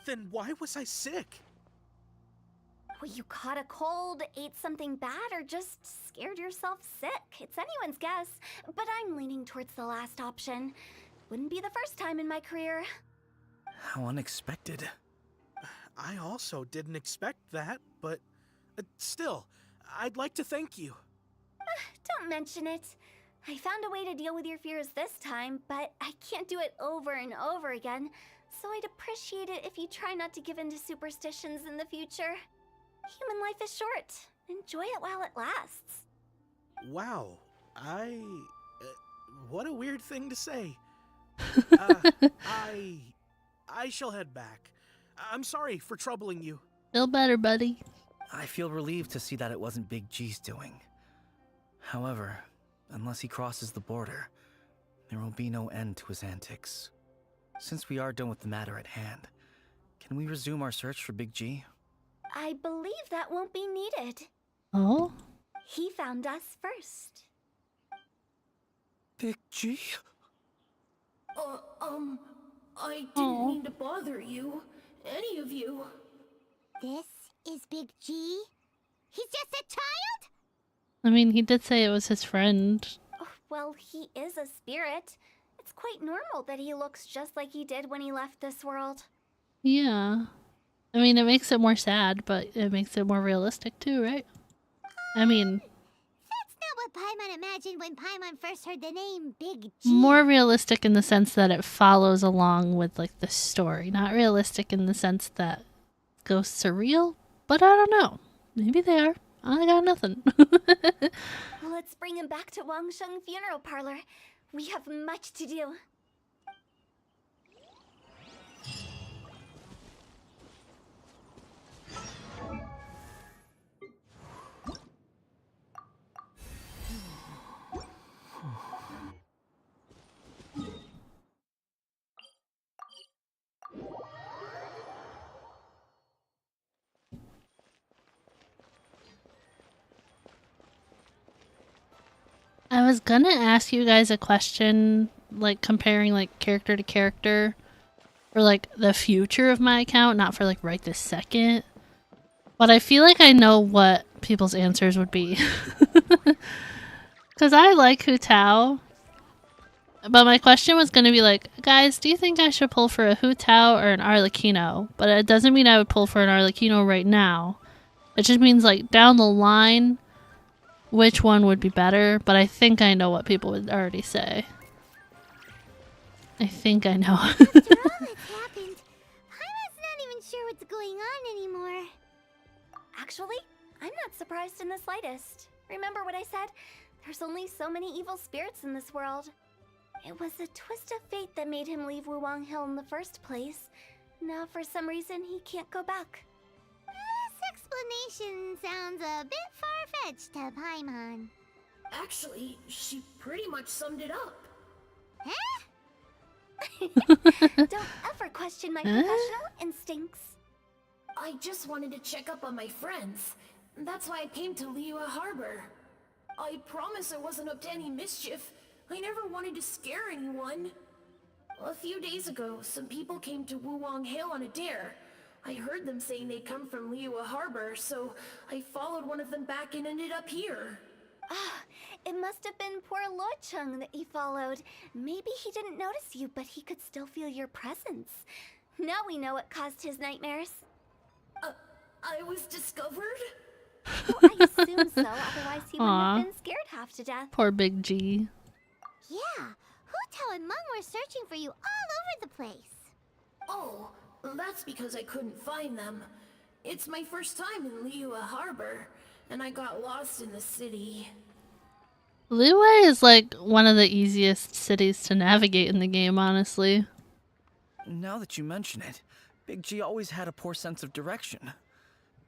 Then why was I sick? Well, you caught a cold, ate something bad, or just scared yourself sick. It's anyone's guess, but I'm leaning towards the last option. Wouldn't be the first time in my career. How unexpected. I also didn't expect that, but still, I'd like to thank you. Don't mention it. I found a way to deal with your fears this time, but I can't do it over and over again, so I'd appreciate it if you try not to give in to superstitions in the future. Human life is short. Enjoy it while it lasts. Wow, what a weird thing to say. I shall head back. I'm sorry for troubling you. Feel better, buddy. I feel relieved to see that it wasn't Big G's doing. However, unless he crosses the border, there will be no end to his antics. Since we are done with the matter at hand, can we resume our search for Big G? I believe that won't be needed. Oh? He found us first. Big G? I didn't mean to bother you. Any of you. This is Big G? He's just a child? I mean, he did say it was his friend. Oh, well, he is a spirit. It's quite normal that he looks just like he did when he left this world. Yeah. I mean, it makes it more sad, but it makes it more realistic too, right? I mean... That's not what Paimon imagined when Paimon first heard the name Big G. More realistic in the sense that it follows along with, like, the story. Not realistic in the sense that ghosts are real, but I don't know. Maybe they are. I got nothing. Well, let's bring him back to Wangsheng Funeral Parlor. We have much to do. I was gonna ask you guys a question, like comparing like character to character for like the future of my account, not for like right this second. But I feel like I know what people's answers would be. Because I like Hu Tao. But my question was gonna be like, guys, do you think I should pull for a Hu Tao or an Arlecchino? But it doesn't mean I would pull for an Arlecchino right now. It just means like down the line, which one would be better, but I think I know what people would already say. I think I know. After all that's happened, Paimon's not even sure what's going on anymore. Actually, I'm not surprised in the slightest. Remember what I said? There's only so many evil spirits in this world. It was a twist of fate that made him leave Wuwang Hill in the first place. Now for some reason he can't go back. This explanation sounds a bit far-fetched to Paimon. Actually, she pretty much summed it up. Huh? Don't ever question my professional instincts. I just wanted to check up on my friends. That's why I came to Liyue Harbor. I promise I wasn't up to any mischief. I never wanted to scare anyone. A few days ago, some people came to Wuwang Hill on a dare. I heard them saying they'd come from Liyue Harbor, so I followed one of them back and ended up here. Ah, it must have been poor Luocheng that he followed. Maybe he didn't notice you, but he could still feel your presence. Now we know what caused his nightmares. I was discovered? Oh, I assume so, otherwise he wouldn't Aw. have been scared half to death. Poor Big G. Yeah, Hu Tao and Meng were searching for you all over the place. Oh, that's because I couldn't find them. It's my first time in Liyue Harbor, and I got lost in the city. Liyue is like one of the easiest cities to navigate in the game, honestly. Now that you mention it, Big G always had a poor sense of direction.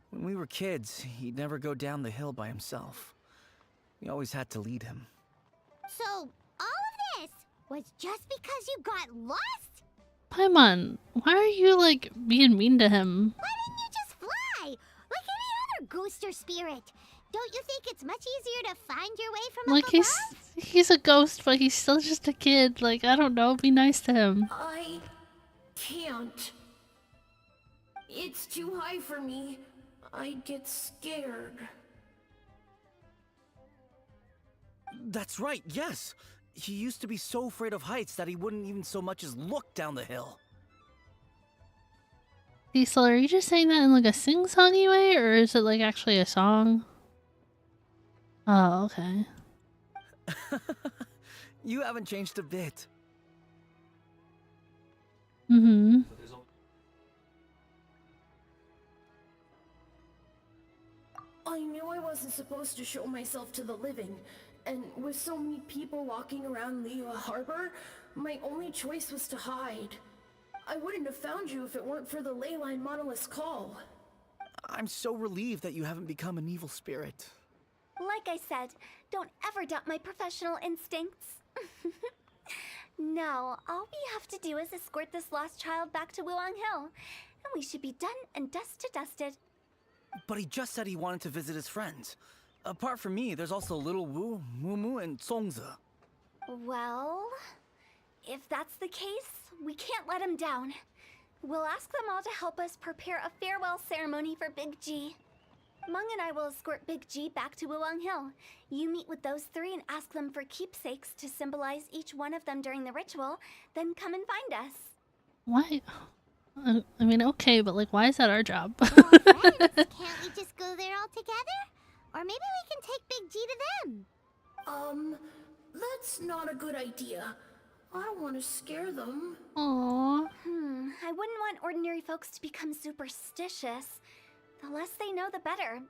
When we were kids, he'd never go down the hill by himself. We always had to lead him. So, all of this was just because you got lost? Paimon, why are you like being mean to him? Why didn't you just fly? Like any other ghost or spirit? Don't you think it's much easier to find your way from Like up he's a ghost, but he's still just a kid. Like, I don't know, be nice to him. I can't. It's too high for me. I'd get scared. That's right, yes! He used to be so afraid of heights that he wouldn't even so much as look down the hill. Diesel, are you just saying that in like a sing-songy way, or is it like actually a song? Oh, okay. You haven't changed a bit. Mm-hmm. I knew I wasn't supposed to show myself to the living, and with so many people walking around Liyue Harbor, my only choice was to hide. I wouldn't have found you if it weren't for the Leyline Monolith's call. I'm so relieved that you haven't become an evil spirit. Like I said, don't ever doubt my professional instincts. No, all we have to do is escort this lost child back to Wuang Hill, and we should be done and dusted. But he just said he wanted to visit his friends. Apart from me, there's also Little Wu, Mumu, and Songze. Well, if that's the case, we can't let him down. We'll ask them all to help us prepare a farewell ceremony for Big G. Meng and I will escort Big G back to Wuang Hill. You meet with those three and ask them for keepsakes to symbolize each one of them during the ritual, then come and find us. Why? I mean, okay, but like, why is that our job? Well, friends, can't we just go there all together? Or maybe we can take Big G to them. That's not a good idea. I don't want to scare them. Aww. I wouldn't want ordinary folks to become superstitious. The less they know, the better.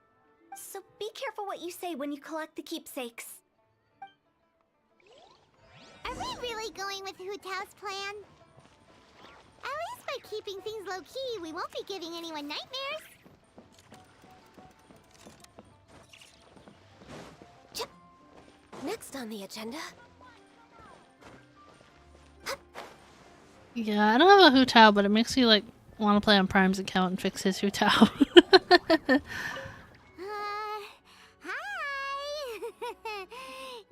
So be careful what you say when you collect the keepsakes. Are we really going with Hu Tao's plan? At least by keeping things low-key, we won't be giving anyone nightmares. Next on the agenda. Yeah, I don't have a Hu Tao, but it makes me like want to play on Prime's account and fix his Hu Tao. Hi!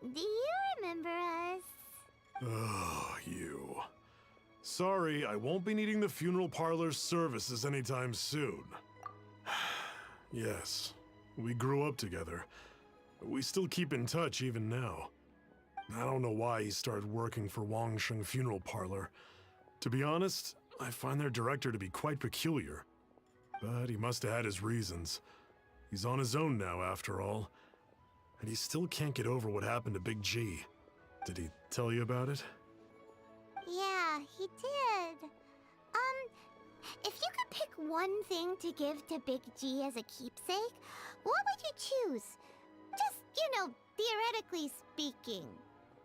Do you remember us? Oh, you. Sorry, I won't be needing the funeral parlor's services anytime soon. Yes, we grew up together. We still keep in touch even now. I don't know why he started working for Wangsheng Funeral Parlor. To be honest, I find their director to be quite peculiar. But he must have had his reasons. He's on his own now, after all. And he still can't get over what happened to Big G. Did he tell you about it? Yeah, he did. If you could pick one thing to give to Big G as a keepsake, what would you choose? Just, theoretically speaking.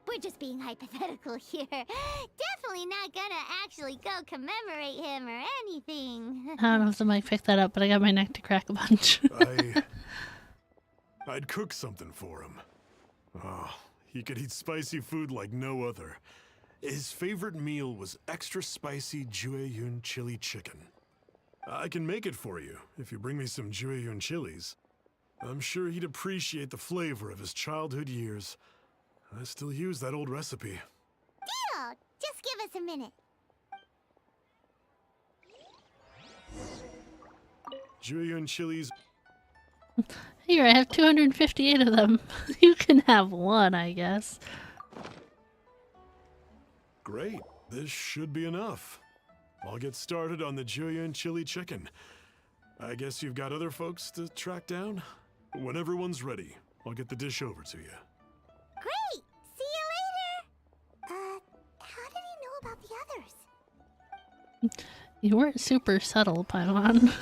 We're just being hypothetical here. Definitely not gonna actually go commemorate him or anything. I don't know if the mic picked that up, but I got my neck to crack a bunch. I'd cook something for him. Oh, he could eat spicy food like no other. His favorite meal was extra spicy Jueyun chili chicken. I can make it for you if you bring me some Jueyun chilies. I'm sure he'd appreciate the flavor of his childhood years. I still use that old recipe. Deal! Just give us a minute. Jueyun chilies. Here, I have 258 of them. You can have one, I guess. Great. This should be enough. I'll get started on the Jueyun chili chicken. I guess you've got other folks to track down? When everyone's ready, I'll get the dish over to you. Great! See you later! How did he know about the others? You weren't super subtle, Paimon.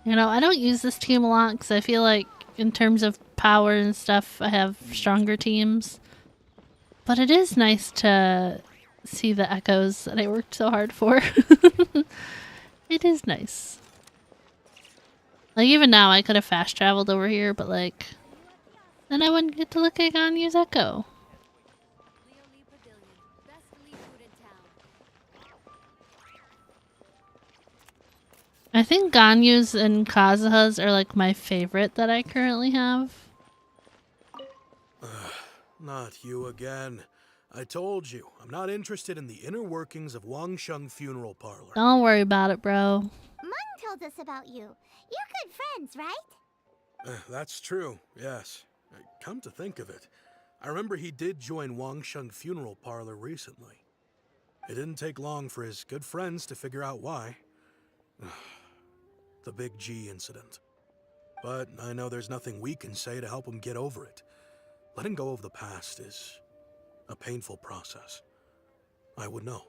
You know, I don't use this team a lot because I feel like in terms of power and stuff, I have stronger teams. But it is nice to see the echoes that I worked so hard for. It is nice. Like, even now, I could have fast traveled over here, but like, then I wouldn't get to look at Ganyu's echo. I think Ganyu's and Kazuha's are like my favorite that I currently have. Not you again. I told you, I'm not interested in the inner workings of Wangsheng Funeral Parlor. Don't worry about it, bro. Mung told us about you. You're good friends, right? That's true, yes. Come to think of it, I remember he did join Wangsheng Funeral Parlor recently. It didn't take long for his good friends to figure out why. The Big G incident. But I know there's nothing we can say to help him get over it. Letting go of the past is a painful process. I would know.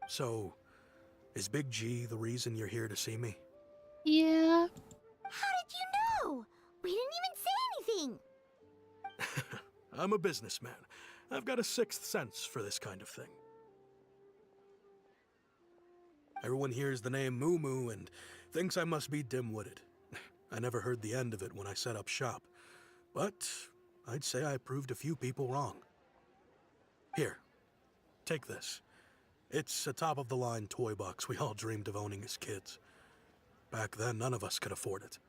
So, is Big G the reason you're here to see me? Yeah. How did you know? We didn't even say anything. I'm a businessman. I've got a sixth sense for this kind of thing. Everyone hears the name Moo Moo and thinks I must be dim-witted. I never heard the end of it when I set up shop. But I'd say I proved a few people wrong. Here, take this. It's a top-of-the-line toy box we all dreamed of owning as kids. Back then, none of us could afford it.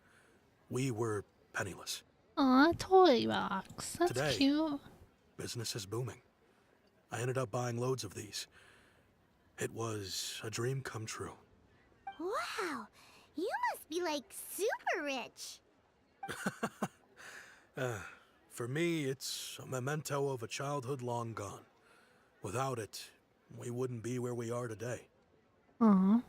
We were penniless. Aw, toy box. That's Today, cute. business is booming. I ended up buying loads of these. It was a dream come true. Wow, you must be like super rich. For me, it's a memento of a childhood long gone. Without it, we wouldn't be where we are today. Aw.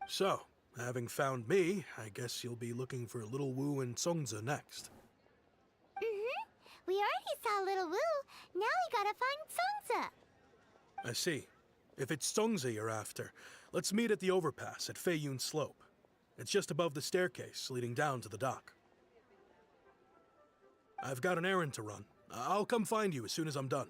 So, having found me, I guess you'll be looking for Little Wu and Songza next. We already saw Little Wu. Now we gotta find Songza. I see. If it's Songza you're after, let's meet at the overpass at Feiyun Slope. It's just above the staircase leading down to the dock. I've got an errand to run. I'll come find you as soon as I'm done.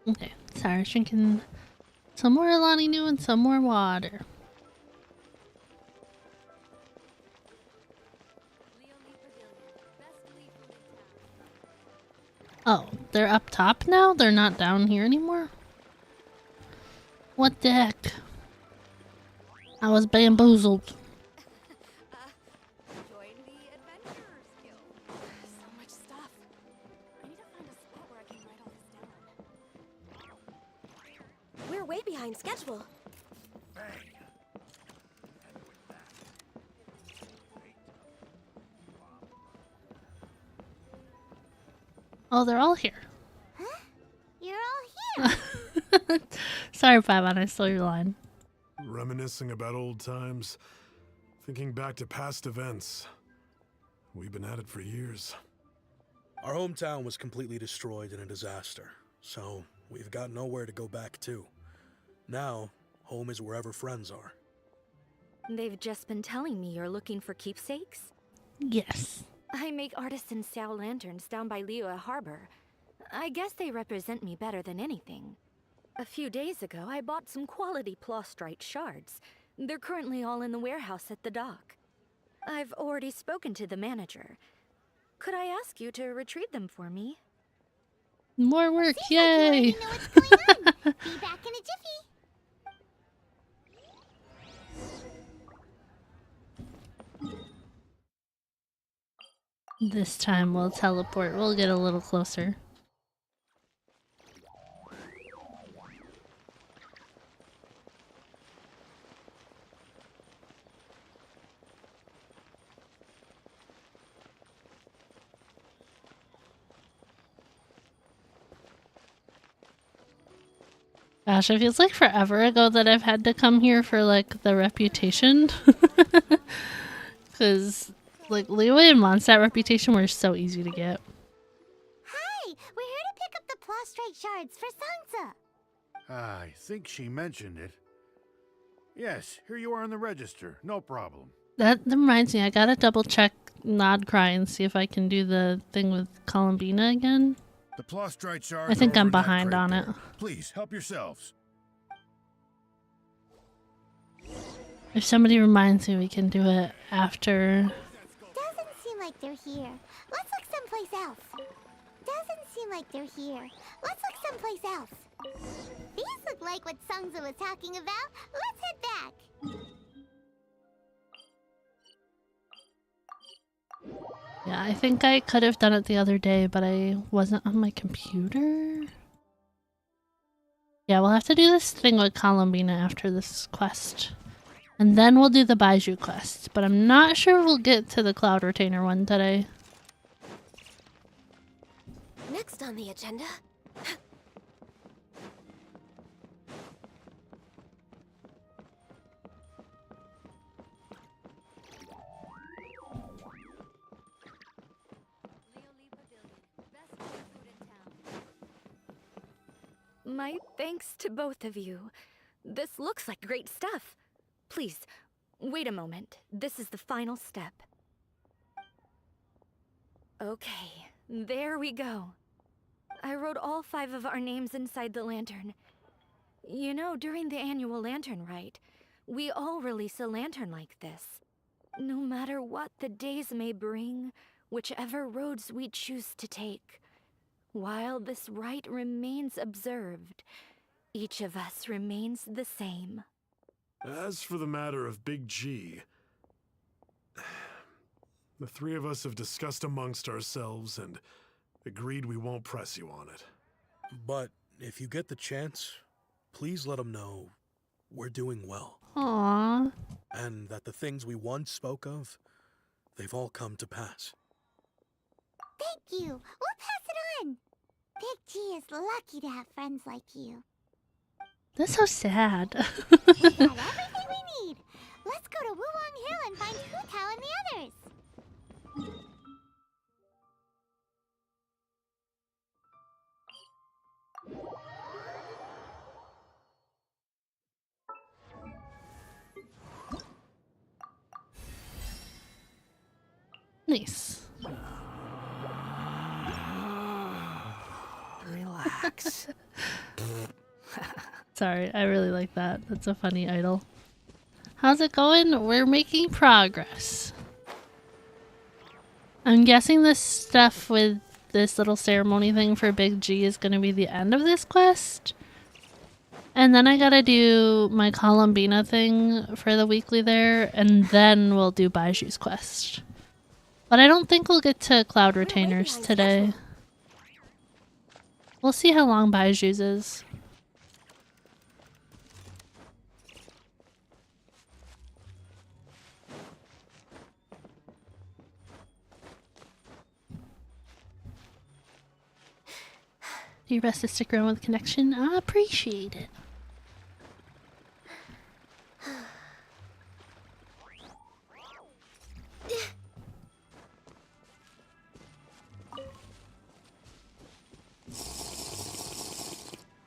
Okay, sorry, drinking some more Alani Nu and some more water. Oh, they're up top now? They're not down here anymore? What the heck? I was bamboozled. Join the Adventurers Guild. So much stuff. I need to find a spot where I can write all this down. We're way behind schedule. Oh, they're all here. Huh? You're all here. Sorry, Paimon, I stole your line. Reminiscing about old times, thinking back to past events. We've been at it for years. Our hometown was completely destroyed in a disaster, so we've got nowhere to go back to. Now, home is wherever friends are. They've just been telling me you're looking for keepsakes? Yes. I make artisan Sao lanterns down by Liyue Harbor. I guess they represent me better than anything. A few days ago, I bought some quality plastrite shards. They're currently all in the warehouse at the dock. I've already spoken to the manager. Could I ask you to retrieve them for me? More work, Seems like you yay! already know what's going on. Be back in a jiffy. This time we'll teleport. We'll get a little closer. Gosh, it feels like forever ago that I've had to come here for like the reputation. Because like Leeway and Mondstadt reputation were so easy to get. Hi, we're here to pick up the prostrate shards for Sansa. I think she mentioned it. Yes, here you are on the register. No problem. That reminds me, I gotta double check Nod Cry and see if I can do the thing with Columbina again. The prostrate shards I think are I'm over in that behind crate on it. there. Please, help yourselves. If somebody reminds me, we can do it after. Doesn't seem like they're here. Let's look someplace else. Doesn't seem like they're here. Let's look someplace else. These look like what Sansa was talking about. Let's head back. Yeah, I think I could have done it the other day, but I wasn't on my computer. Yeah, we'll have to do this thing with Columbina after this quest. And then we'll do the Baiju quest. But I'm not sure we'll get to the Cloud Retainer one today. Next on the agenda. My thanks to both of you. This looks like great stuff. Please, wait a moment. This is the final step. Okay, there we go. I wrote all 5 of our names inside the lantern. You know, during the annual lantern rite, we all release a lantern like this. No matter what the days may bring, whichever roads we choose to take. While this rite remains observed, each of us remains the same. As for the matter of Big G, the 3 of us have discussed amongst ourselves and agreed we won't press you on it. But if you get the chance, please let them know we're doing well. Aww. And that the things we once spoke of, they've all come to pass. Thank you. We'll pass it on. Big G is lucky to have friends like you. That's so sad. We got everything we need. Let's go to Wulong Hill and find Hu Tao and the others. Nice. Relax. Sorry, I really like that. That's a funny idol. How's it going? We're making progress. I'm guessing this stuff with this little ceremony thing for Big G is going to be the end of this quest. And then I gotta do my Columbina thing for the weekly there, and then we'll do Baiju's quest. But I don't think we'll get to Cloud Retainers today. We'll see how long Baiju's is. Do your best to stick around with connection. I appreciate it.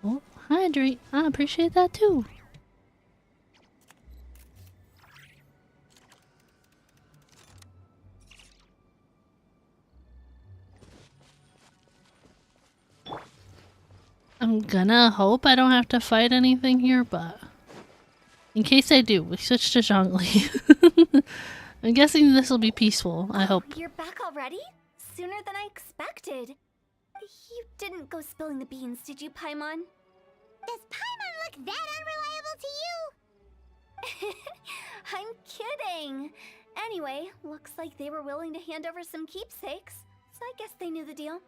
Oh, hydrate. I appreciate that too. I'm gonna hope I don't have to fight anything here, but in case I do, we switch to Zhongli. I'm guessing this will be peaceful, I hope. You're back already? Sooner than I expected. You didn't go spilling the beans, did you, Paimon? Does Paimon look that unreliable to you? I'm kidding. Anyway, looks like they were willing to hand over some keepsakes, so I guess they knew the deal.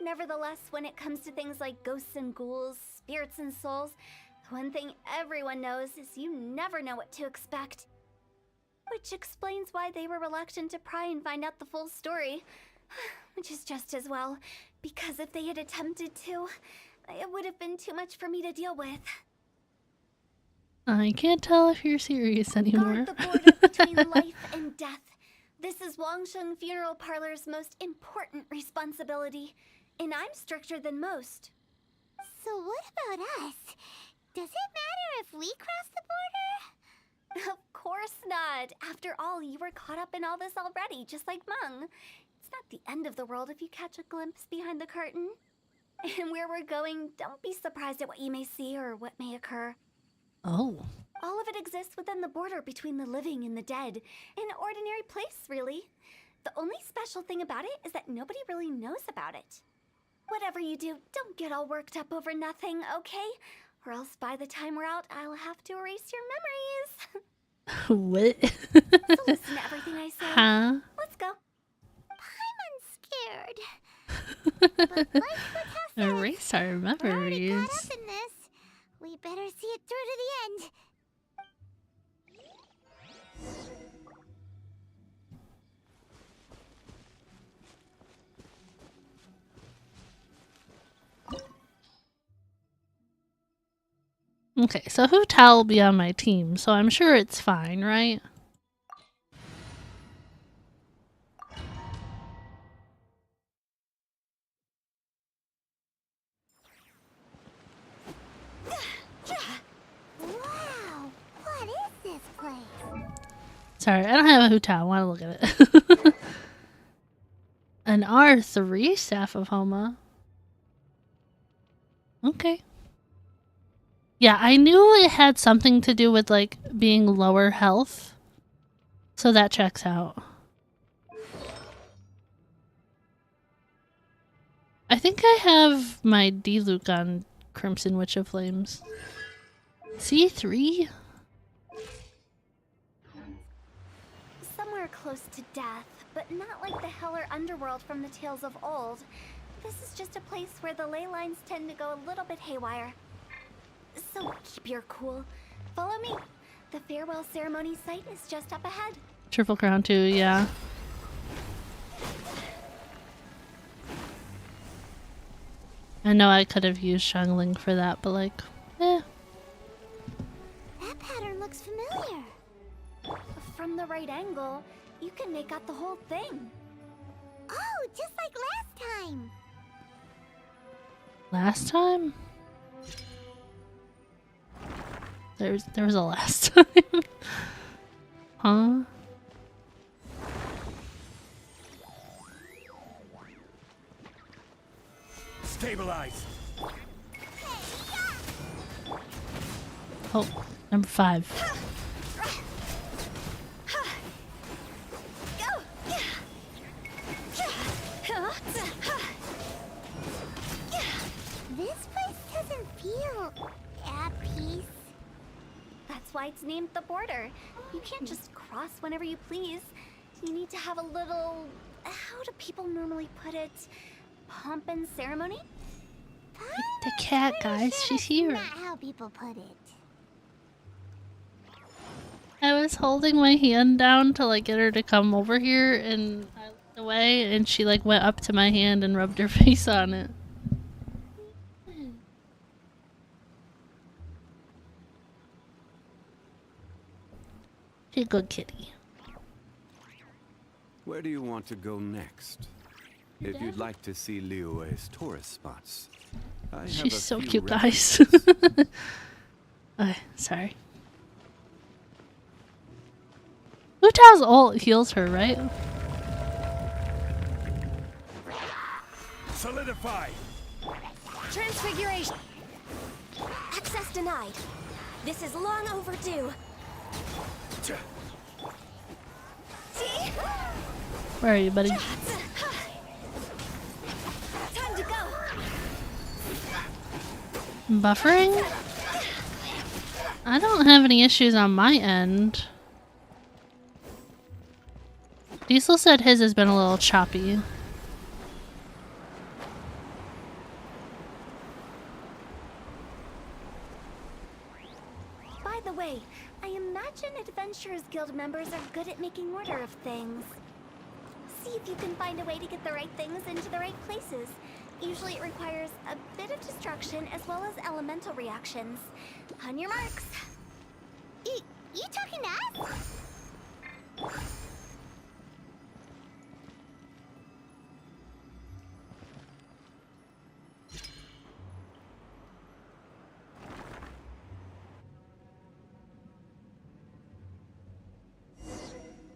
Nevertheless, when it comes to things like ghosts and ghouls, spirits and souls, the one thing everyone knows is you never know what to expect. Which explains why they were reluctant to pry and find out the full story. Which is just as well, because if they had attempted to, It would have been too much for me to deal with. I can't tell if you're serious anymore. Guard the border between life and death. This is Wangsheng Funeral Parlor's most important responsibility, and I'm stricter than most. So what about us? Does it matter if we cross the border? Of course not. After all, you were caught up in all this already, just like Meng. It's not the end of the world if you catch a glimpse behind the curtain. And where we're going, don't be surprised at what you may see or what may occur. Oh. All of it exists within the border between the living and the dead. An ordinary place, really. The only special thing about it is that nobody really knows about it. Whatever you do, don't get all worked up over nothing, okay? Or else by the time we're out, I'll have to erase your memories. What? So listen to everything I say. Huh? Let's go. I'm unscared. But like what Tess said, Erase our we're already memories. caught up in this. We better see it through to the end. Okay, so Hu Tao will be on my team, so I'm sure it's fine, right? Wow, what is this place? Sorry, I don't have a Hu Tao. I want to look at it. An R3 Staff of Homa. Okay. Yeah, I knew it had something to do with, like, being lower health. So that checks out. I think I have my D-Luke on Crimson Witch of Flames. C3? Somewhere close to death, but not like the hell or underworld from the tales of old. This is just a place where the ley lines tend to go a little bit haywire. So keep your cool. Follow me. The farewell ceremony site is just up ahead. Triple Crown 2, yeah. I know I could have used Xiangling for that, but like, eh. That pattern looks familiar. From the right angle, you can make out the whole thing. Oh, just like last time. Last time? There was a last time. Huh? Stabilize. Oh, number 5. This place doesn't feel at peace. That's why it's named the border. You can't just cross whenever you please. You need to have a little... how do people normally put it? Pomp and ceremony? The cat, guys, she's here. Not how people put it. I was holding my hand down to like get her to come over here, and I looked away, and she like went up to my hand and rubbed her face on it. She's a good kitty. Where do you want to go next? If you'd like to see Liyue's tourist spots, I have She's a so few cute, guys. Sorry. Hu Tao's ult heals her, right? Solidify. Transfiguration. Access denied. This is long overdue. See? Where are you, buddy? Time to go. Buffering? I don't have any issues on my end. Diesel said his has been a little choppy. By the way, I imagine Adventurers Guild members are good at making order of things. See if you can find a way to get the right things into the right places. Usually it requires a bit of destruction as well as elemental reactions. On your marks. You talking to us?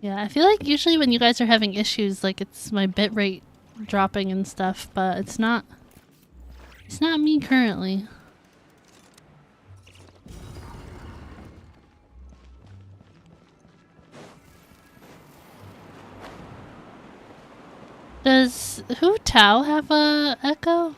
Yeah, I feel like usually when you guys are having issues, like it's my bitrate dropping and stuff, but it's not me currently. Does Hu Tao have a echo?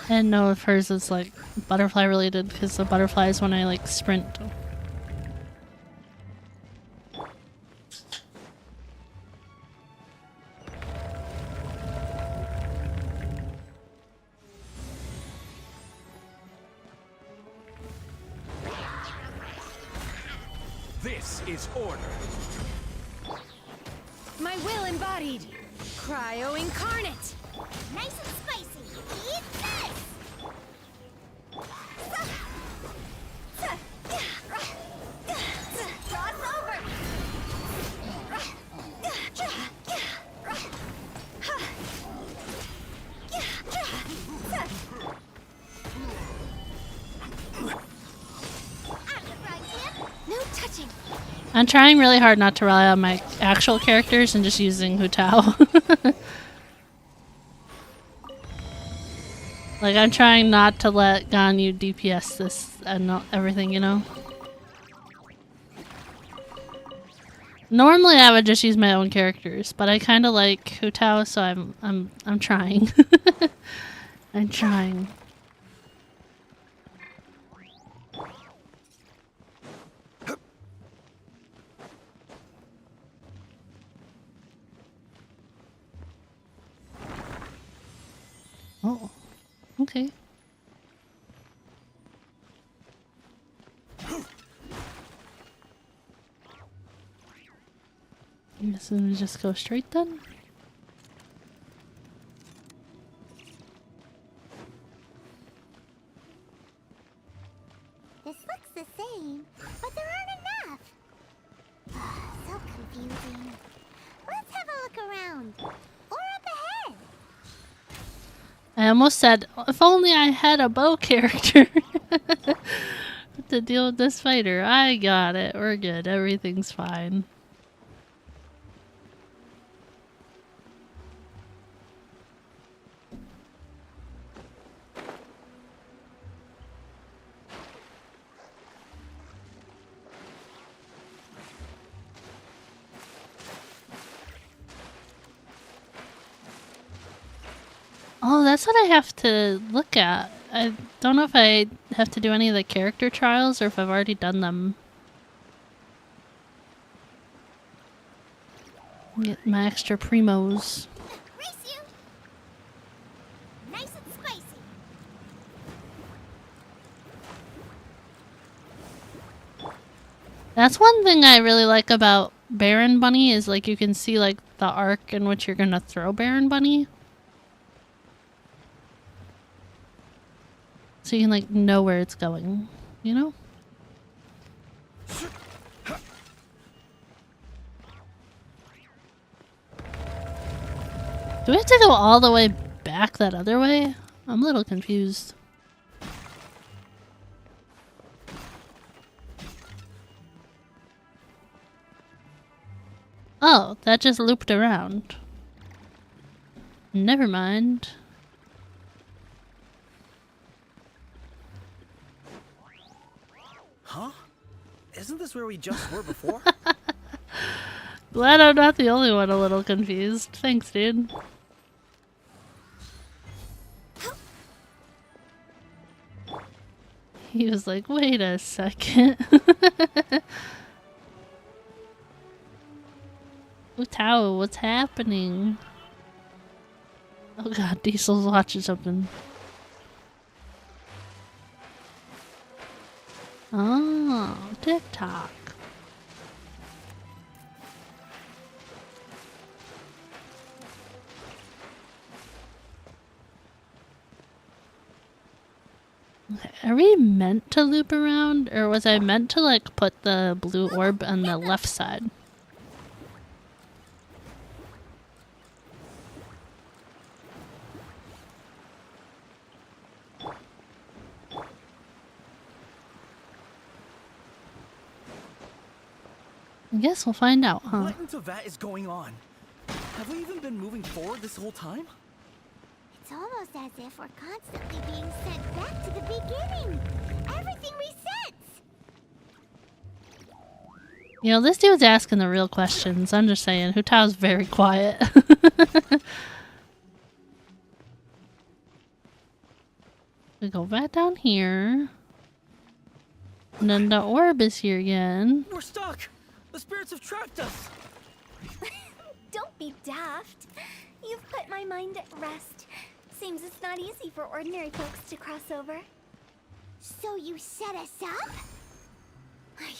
I didn't know if hers is like butterfly related because the butterfly is when I like sprint. This is order. My will embodied. Cryo incarnate. Nice and spicy. Eat this! Cross over. No touching. I'm trying really hard not to rely on my actual characters and just using Hu Tao. Like, I'm trying not to let Ganyu DPS this and everything, you know? Normally I would just use my own characters, but I kind of like Hu Tao, so I'm trying. I'm trying. Oh, okay. I guess we just go straight then. This looks the same, but there aren't enough. So confusing. Let's have a look around. Or up ahead. I almost said, if only I had a bow character to deal with this fighter. I got it. We're good. Everything's fine. Oh, that's what I have to look at. I don't know if I have to do any of the character trials or if I've already done them. Get my extra primos. Race you. Nice and spicy. That's one thing I really like about Baron Bunny is like you can see like the arc in which you're gonna throw Baron Bunny. So you can like know where it's going, you know? Do we have to go all the way back that other way? I'm a little confused. Oh, that just looped around. Never mind. Huh? Isn't this where we just were before? Glad I'm not the only one a little confused. Thanks, dude. He was like, wait a second. Hu Tao, what's happening? Oh god, Diesel's watching something. Oh, TikTok. Okay, are we meant to loop around, or was I meant to like put the blue orb on the left side? I guess we'll find out, huh? What into that is going on? Have we even been moving forward this whole time? It's almost as if we're constantly being sent back to the beginning. Everything resets. You know, this dude's asking the real questions. I'm just saying, Hu Tao's very quiet. We go back down here. And then the orb is here again. We're stuck! The spirits have trapped us! Don't be daft. You've put my mind at rest. Seems it's not easy for ordinary folks to cross over. So you set us up?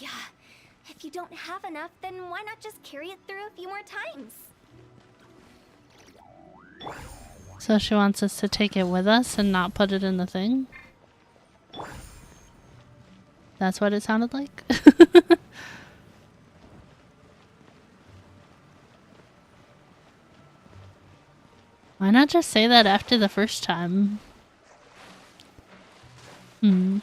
Yeah. If you don't have enough, then why not just carry it through a few more times? So she wants us to take it with us and not put it in the thing? That's what it sounded like? Why not just say that after the first time? Hmm.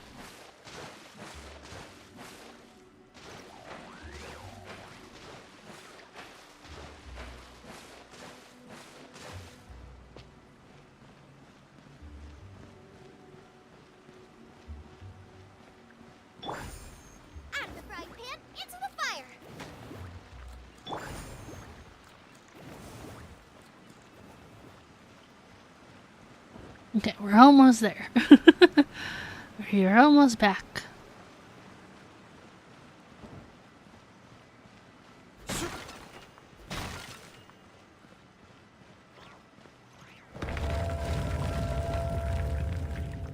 Out of the frying pan, into the fire. Okay, we're almost there. We're almost back.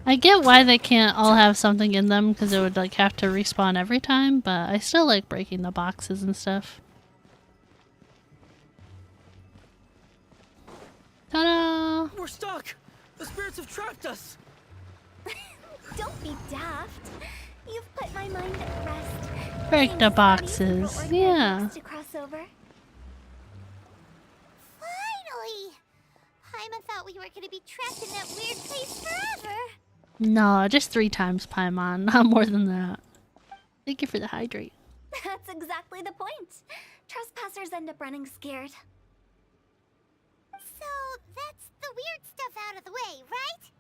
I get why they can't all have something in them, because it would like have to respawn every time, but I still like breaking the boxes and stuff. Ta-da! We're stuck! The spirits have trapped us! Don't be daft. You've put my mind at rest. Break Seems the it's not easy for boxes, ordinary yeah. folks to cross over. Finally! Paimon thought we were gonna be trapped in that weird place forever. No, just 3 times Paimon, not more than that. Thank you for the hydrate. That's exactly the point. Trespassers end up running scared. So that's the weird stuff out of the way, right?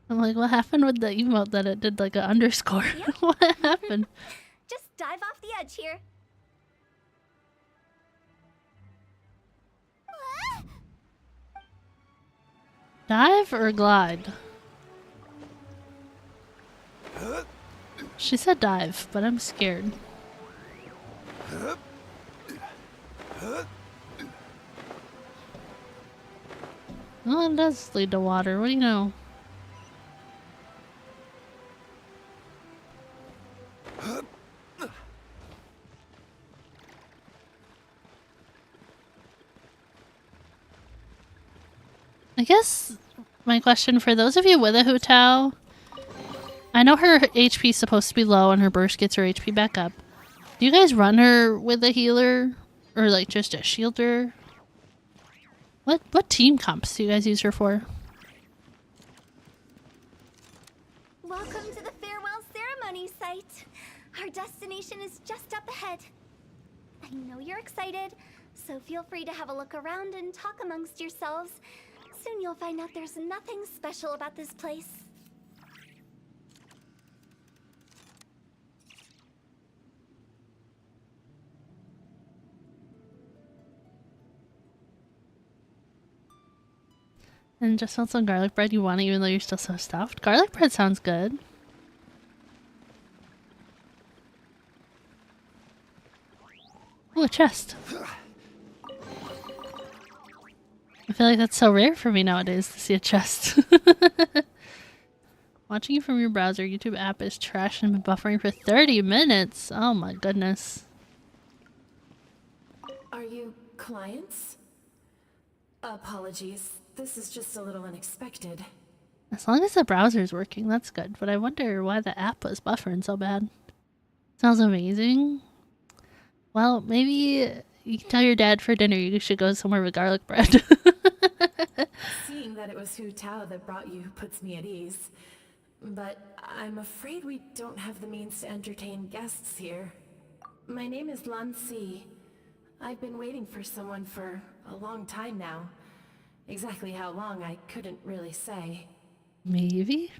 I'm like, what happened with the emote that it did like an underscore? Yep. What happened? Just dive off the edge here. Dive or glide? She said dive, but I'm scared. Oh, it does lead to water. What do you know? I guess my question for those of you with a Hu Tao, I know her HP is supposed to be low and her burst gets her HP back up. Do you guys run her with a healer or like just a shielder? What team comps do you guys use her for? Welcome to the farewell ceremony site. Our destination is just up ahead. I know you're excited, so feel free to have a look around and talk amongst yourselves. Soon you'll find out there's nothing special about this place. And just want some garlic bread you want it even though you're still so stuffed? Garlic bread sounds good. Ooh, a chest. I feel like that's so rare for me nowadays to see a chest. Watching you from your browser, YouTube app is trash and been buffering for 30 minutes. Oh my goodness. Are you clients? Apologies. This is just a little unexpected. As long as the browser's working, that's good. But I wonder why the app was buffering so bad. Sounds amazing. Well, maybe you can tell your dad for dinner you should go somewhere with garlic bread. Seeing that it was Hu Tao that brought you puts me at ease. But I'm afraid we don't have the means to entertain guests here. My name is Lan Si. I've been waiting for someone for a long time now. Exactly how long, I couldn't really say. Maybe.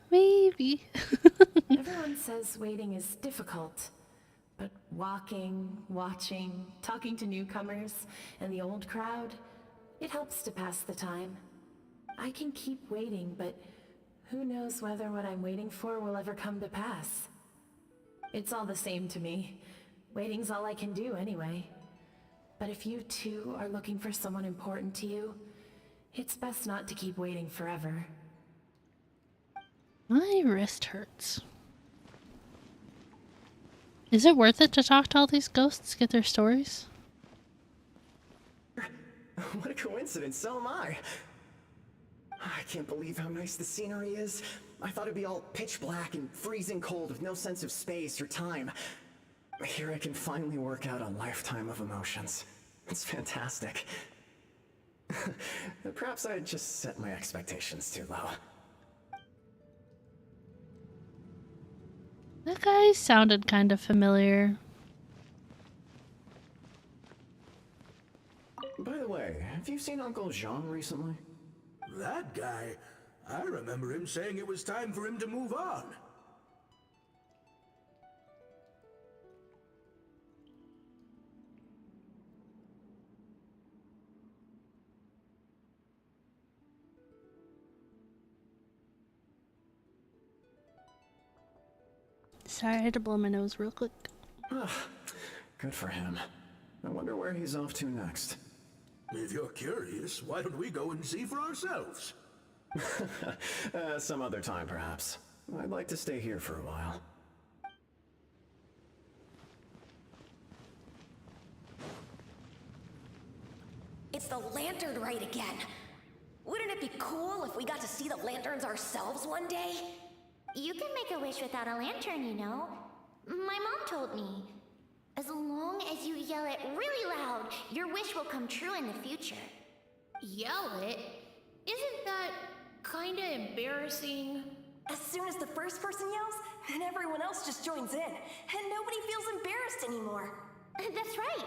Everyone says waiting is difficult. But walking, watching, talking to newcomers, and the old crowd, it helps to pass the time. I can keep waiting, but who knows whether what I'm waiting for will ever come to pass. It's all the same to me. Waiting's all I can do anyway. But if you too are looking for someone important to you, it's best not to keep waiting forever. My wrist hurts. Is it worth it to talk to all these ghosts, get their stories? What a coincidence, so am I. I can't believe how nice the scenery is. I thought it'd be all pitch black and freezing cold with no sense of space or time. Here I can finally work out a lifetime of emotions. It's fantastic. Perhaps I just set my expectations too low. That guy sounded kind of familiar. By the way, have you seen Uncle Jean recently? That guy? I remember him saying it was time for him to move on. Sorry, I had to blow my nose real quick. Good for him. I wonder where he's off to next. If you're curious, why don't we go and see for ourselves? Some other time, perhaps. I'd like to stay here for a while. It's the lantern rite again. Wouldn't it be cool if we got to see the lanterns ourselves one day? You can make a wish without a lantern, you know. My mom told me. As long as you yell it really loud, your wish will come true in the future. Yell it? Isn't that kinda embarrassing? As soon as the first person yells, then everyone else just joins in, and nobody feels embarrassed anymore. That's right.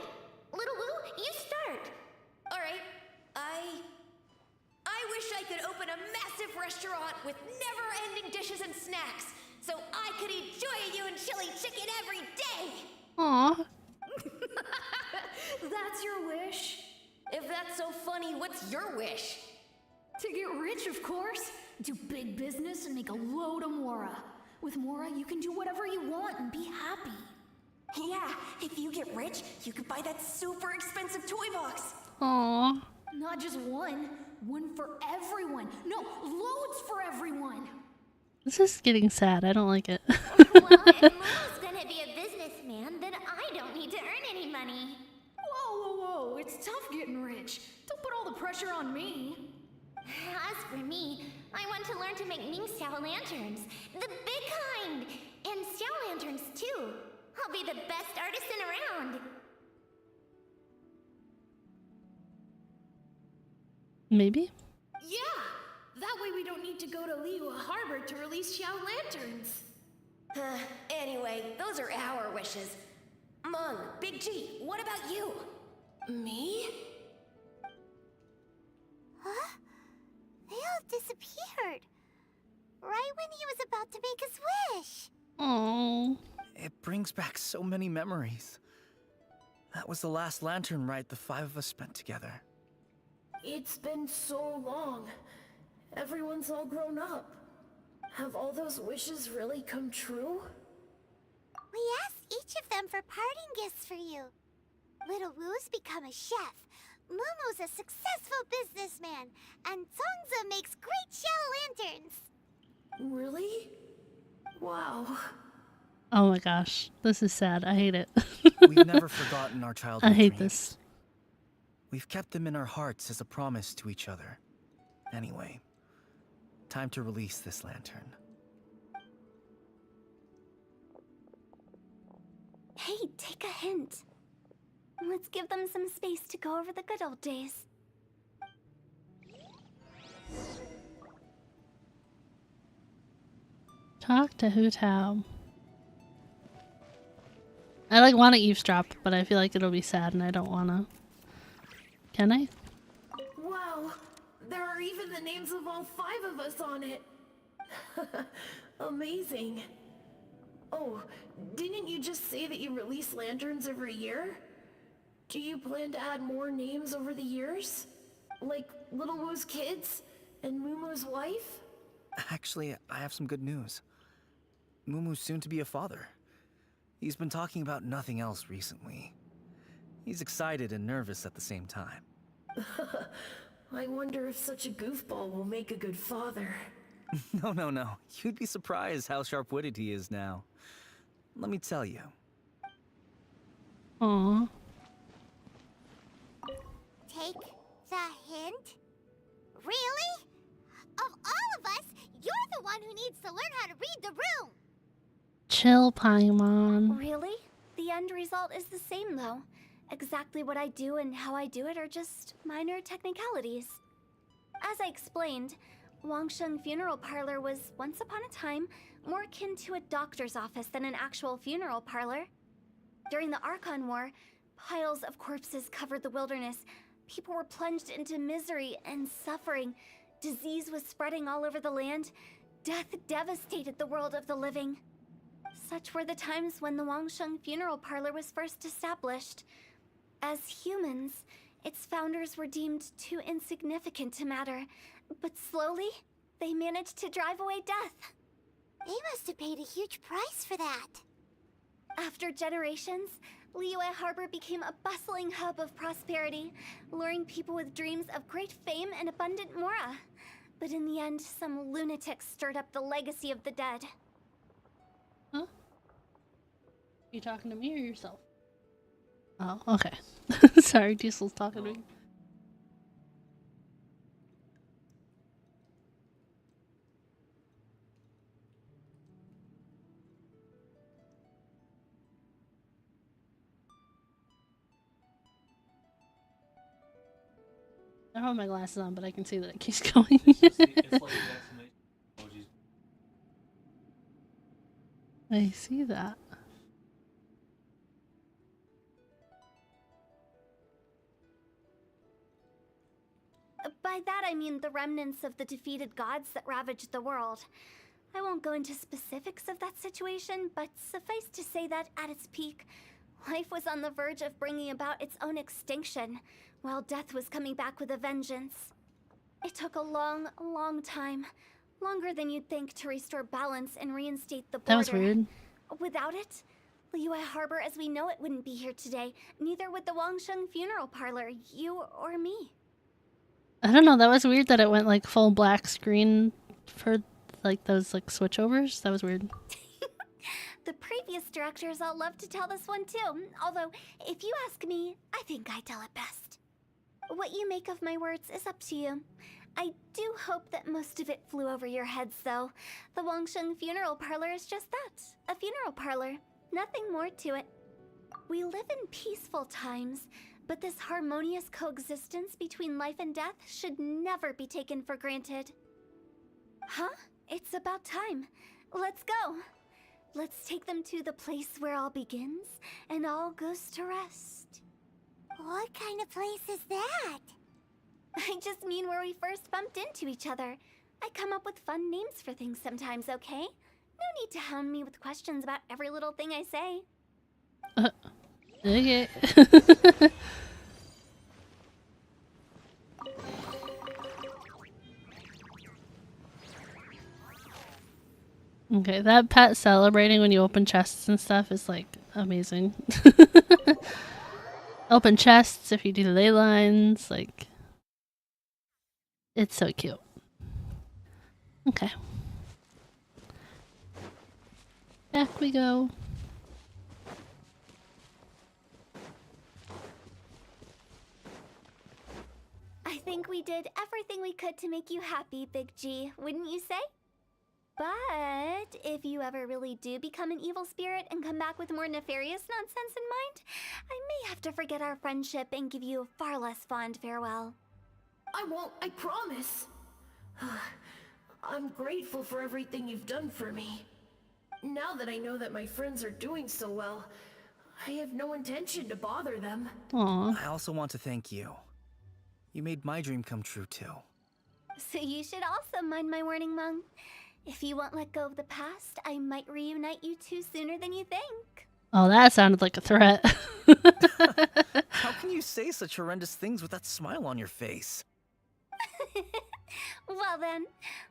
Little Wu, you start. Alright, I wish I could open a massive restaurant with never-ending dishes and snacks, so I could eat Joy and chili chicken every day! Aww. That's your wish? If that's so funny, what's your wish? To get rich, of course. Do big business and make a load of Mora. With Mora, you can do whatever you want and be happy. Yeah, if you get rich, you could buy that super expensive toy box. Aww. Not just one. One for everyone. No, loads for everyone. This is getting sad. I don't like it. Well, if Mo's gonna be a businessman, then I don't need to earn any money. Whoa. It's tough getting rich. Don't put all the pressure on me. As for me, I want to learn to make Ming Xiao lanterns. The big kind! And Xiao lanterns, too. I'll be the best artisan around. Maybe? Yeah! That way we don't need to go to Liyue Harbor to release Xiao lanterns. Anyway, those are our wishes. Mung, Big G, what about you? Me? Huh? They all disappeared. Right when he was about to make his wish. Oh. It brings back so many memories. That was the last lantern rite the 5 of us spent together. It's been so long. Everyone's all grown up. Have all those wishes really come true? We asked each of them for parting gifts for you. Little Wu's become a chef. Momo's a successful businessman, and Zongza makes great shell lanterns. Really? Wow. Oh my gosh, this is sad. I hate it. We've never forgotten our childhood I hate dreams. this. We've kept them in our hearts as a promise to each other. Anyway, time to release this lantern. Hey, take a hint. Let's give them some space to go over the good old days. Talk to Hu Tao. I like want to eavesdrop, but I feel like it'll be sad and I don't want to. Can I? Wow, there are even the names of all 5 of us on it. Amazing. Oh, didn't you just say that you release lanterns every year? Do you plan to add more names over the years? Like Little Woo's kids and Mumu's wife? Actually, I have some good news. Mumu's soon to be a father. He's been talking about nothing else recently. He's excited and nervous at the same time. I wonder if such a goofball will make a good father. No. You'd be surprised how sharp-witted he is now. Let me tell you. Aww. Take the hint? Really? Of all of us, you're the one who needs to learn how to read the room. Chill, Paimon. Really? The end result is the same, though. Exactly what I do and how I do it are just minor technicalities. As I explained, Wangsheng Funeral Parlor was, once upon a time, more akin to a doctor's office than an actual funeral parlor. During the Archon War, piles of corpses covered the wilderness. People were plunged into misery and suffering. Disease was spreading all over the land. Death devastated the world of the living. Such were the times when the Wangsheng Funeral Parlor was first established. As humans, its founders were deemed too insignificant to matter, but slowly, they managed to drive away death. They must have paid a huge price for that. After generations, Liyue Harbor became a bustling hub of prosperity, luring people with dreams of great fame and abundant mora. But in the end, some lunatics stirred up the legacy of the dead. Huh? You talking to me or yourself? Oh, okay. Sorry, Diesel's talking to me. I don't have my glasses on, but I can see that it keeps going. I see that. By that I mean the remnants of the defeated gods that ravaged the world. I won't go into specifics of that situation, but suffice to say that at its peak, life was on the verge of bringing about its own extinction, while death was coming back with a vengeance. It took a long, long time, longer than you'd think, to restore balance and reinstate the border. That was weird. Without it, Liyue Harbor as we know it wouldn't be here today, neither would the Wangsheng Funeral Parlor, you or me. I don't know, that was weird that it went like full black screen for like those like switchovers. That was weird. The previous directors all love to tell this one too, although if you ask me, I think I tell it best. What you make of my words is up to you. I do hope that most of it flew over your heads though. The Wangsheng Funeral Parlor is just that, a funeral parlor. Nothing more to it. We live in peaceful times, but this harmonious coexistence between life and death should never be taken for granted. Huh? It's about time. Let's go. Let's take them to the place where all begins and all goes to rest. What kind of place is that? I just mean where we first bumped into each other. I come up with fun names for things sometimes, okay? No need to hound me with questions about every little thing I say. Okay. Okay, that pet celebrating when you open chests and stuff is like amazing. Open chests if you do ley lines, like it's so cute. Okay. Back we go. I think we did everything we could to make you happy, Big G, wouldn't you say? But if you ever really do become an evil spirit and come back with more nefarious nonsense in mind, I may have to forget our friendship and give you a far less fond farewell. I won't, I promise. I'm grateful for everything you've done for me. Now that I know that my friends are doing so well, I have no intention to bother them. Aww. I also want to thank you. You made my dream come true too. So you should also mind my warning, Mung. If you won't let go of the past, I might reunite you two sooner than you think. Oh, that sounded like a threat. How can you say such horrendous things with that smile on your face? Well then,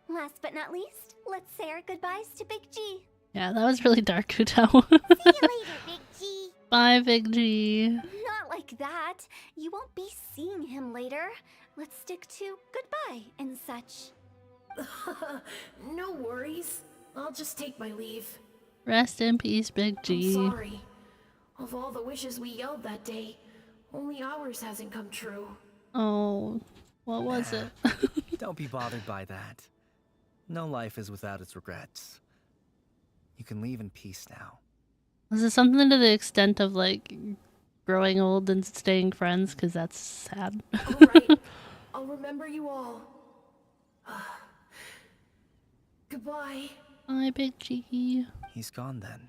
last but not least, let's say our goodbyes to Big G. Yeah, that was really dark, Hutao. See you later, Big G. Bye, Big G. Not like that. You won't be seeing him later. Let's stick to goodbye and such. No worries. I'll just take my leave. Rest in peace, Big G. I'm sorry. Of all the wishes we yelled that day, only ours hasn't come true. Oh, what was it? Don't be bothered by that. No life is without its regrets. You can leave in peace now. Was it something to the extent of like growing old and staying friends? Because that's sad. Alright, I'll remember you all. Goodbye. Bye, Big G. He's gone then.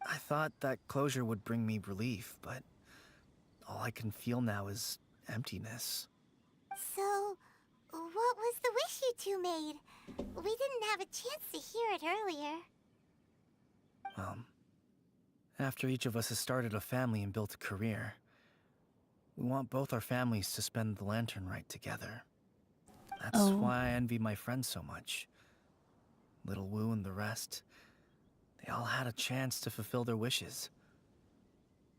I thought that closure would bring me relief, but all I can feel now is emptiness. So, what was the wish you two made? We didn't have a chance to hear it earlier. After each of us has started a family and built a career, we want both our families to spend the lantern rite together. That's why I envy my friends so much. Little Wu and the rest, they all had a chance to fulfill their wishes.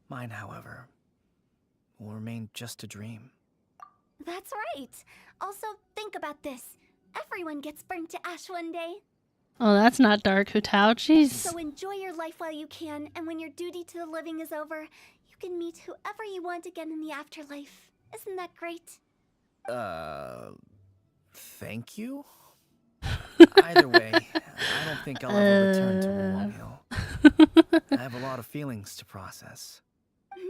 Mine, however, will remain just a dream. That's right. Also, think about this. Everyone gets burnt to ash one day. Oh, that's not dark, Hutao. Jeez. So enjoy your life while you can, and when your duty to the living is over, you can meet whoever you want again in the afterlife. Isn't that great? Thank you? Either way, I don't think I'll ever return to Wulong Hill. I have a lot of feelings to process.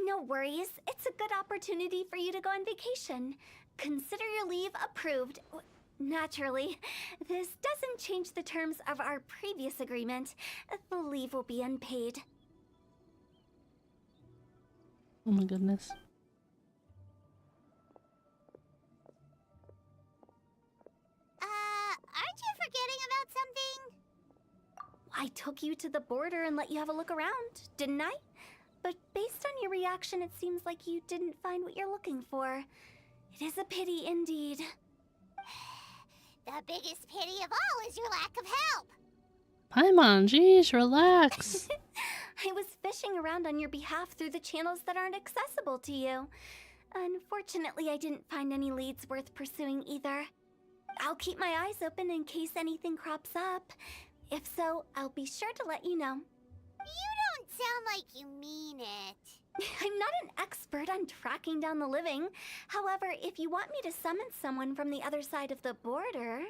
No worries. It's a good opportunity for you to go on vacation. Consider your leave approved. Naturally, this doesn't change the terms of our previous agreement. The leave will be unpaid. Oh my goodness. Aren't you forgetting about something? I took you to the border and let you have a look around, didn't I? But based on your reaction, it seems like you didn't find what you're looking for. It is a pity indeed. The biggest pity of all is your lack of help. Paimon, jeez, relax. I was fishing around on your behalf through the channels that aren't accessible to you. Unfortunately, I didn't find any leads worth pursuing either. I'll keep my eyes open in case anything crops up. If so, I'll be sure to let you know. You don't sound like you mean it. I'm not an expert on tracking down the living. However, if you want me to summon someone from the other side of the border...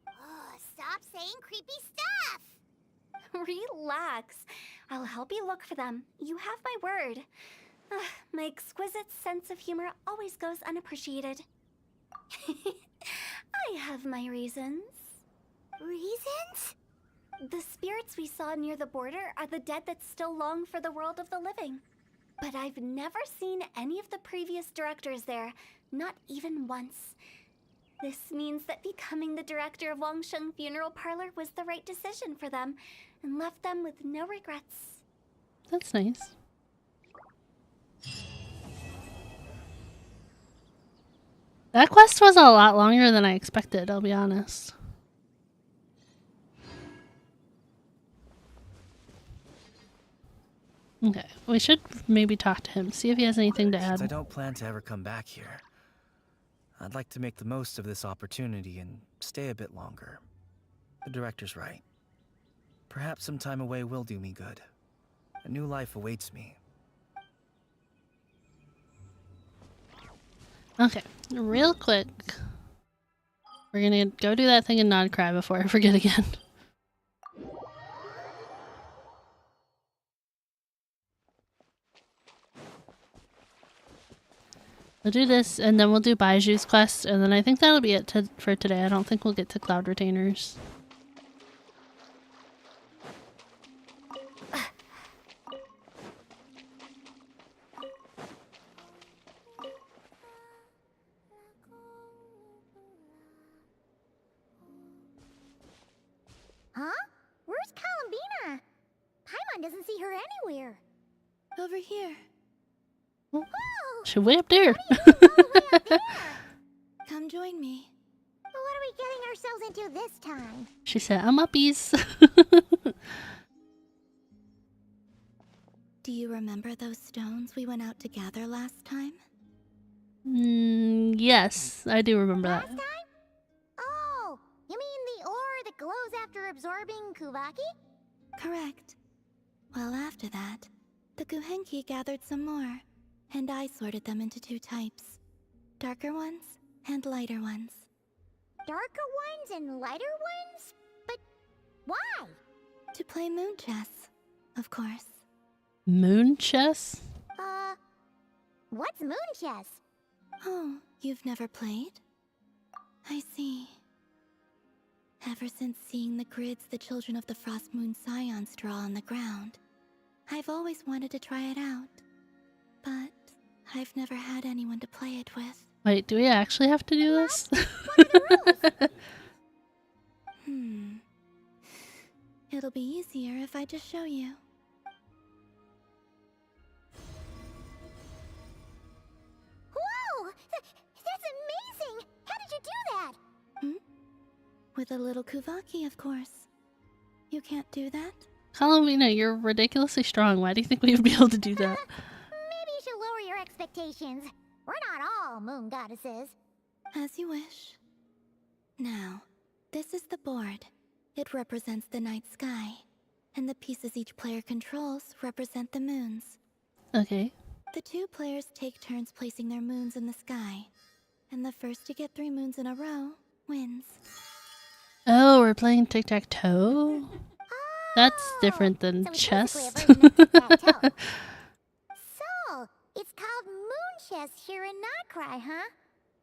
Oh, stop saying creepy stuff! Relax. I'll help you look for them. You have my word. My exquisite sense of humor always goes unappreciated. I have my reasons. Reasons? The spirits we saw near the border are the dead that still long for the world of the living. But I've never seen any of the previous directors there, not even once. This means that becoming the director of Wangsheng Funeral Parlor was the right decision for them, and left them with no regrets. That's nice. That quest was a lot longer than I expected, I'll be honest. Okay, we should maybe talk to him, see if he has anything to Since I add. don't plan to ever come back here, I'd like to make the most of this opportunity and stay a bit longer. The director's right. Perhaps some time away will do me good. A new life awaits me. Okay, real quick. We're gonna go do that thing and not cry before I forget again. We'll do this, and then we'll do Baiju's quest, and then I think that'll be it for today. I don't think we'll get to Cloud Retainers. Huh? Where's Columbina? Paimon doesn't see her anywhere. Over here. Whoa! She's way up there. Come join me. What are we getting ourselves into this time? She said, I'm uppies. Do you remember those stones we went out to gather last time? Yes, I do remember that. Last time? Oh, you mean the ore that glows after absorbing Kuvaki? Correct. Well, after that, the Guhenki gathered some more, and I sorted them into 2 types. Darker ones and lighter ones. Darker ones and lighter ones? But why? To play moon chess, of course. Moon chess? What's moon chess? Oh, you've never played? I see. Ever since seeing the grids the children of the Frost Moon Scions draw on the ground, I've always wanted to try it out. But I've never had anyone to play it with. Wait, do we actually have to do this? It'll be easier if I just show you. Whoa! That's amazing! How did you do that? With a little Kuvaki, of course. You can't do that? Columbina, you're ridiculously strong. Why do you think we would be able to do that? Maybe you should lower your expectations. We're not all moon goddesses. As you wish. Now, this is the board. It represents the night sky, and the pieces each player controls represent the moons. Okay. The 2 players take turns placing their moons in the sky, and the first to get 3 moons in a row wins. Oh, we're playing tic-tac-toe? That's different than chess. So, it's called moon chess here in Notcry, huh?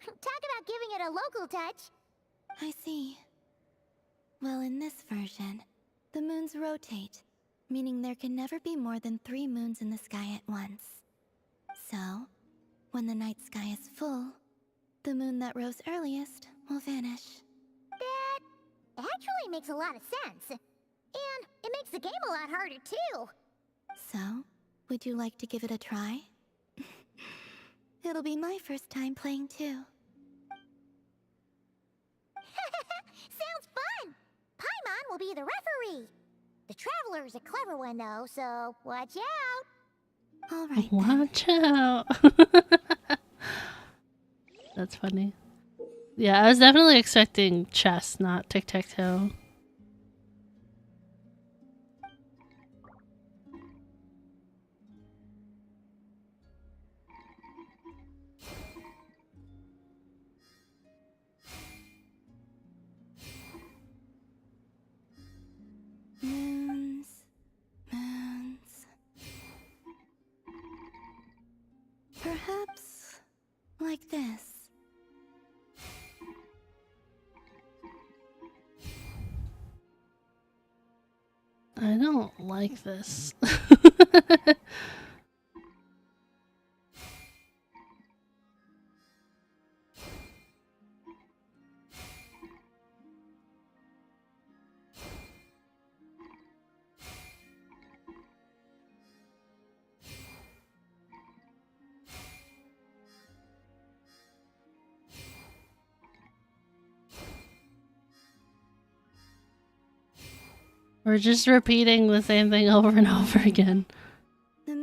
Talk about giving it a local touch. I see. Well, in this version, the moons rotate, meaning there can never be more than 3 moons in the sky at once. So, when the night sky is full, the moon that rose earliest will vanish. That actually makes a lot of sense. And it makes the game a lot harder, too. So, would you like to give it a try? It'll be my first time playing too. Sounds fun! Paimon will be the referee. The Traveler's a clever one, though, so watch out. All right. Watch out. That's funny. Yeah, I was definitely expecting chess, not tic-tac-toe. Moons. Perhaps like this. I don't like this. We're just repeating the same thing over and over again. The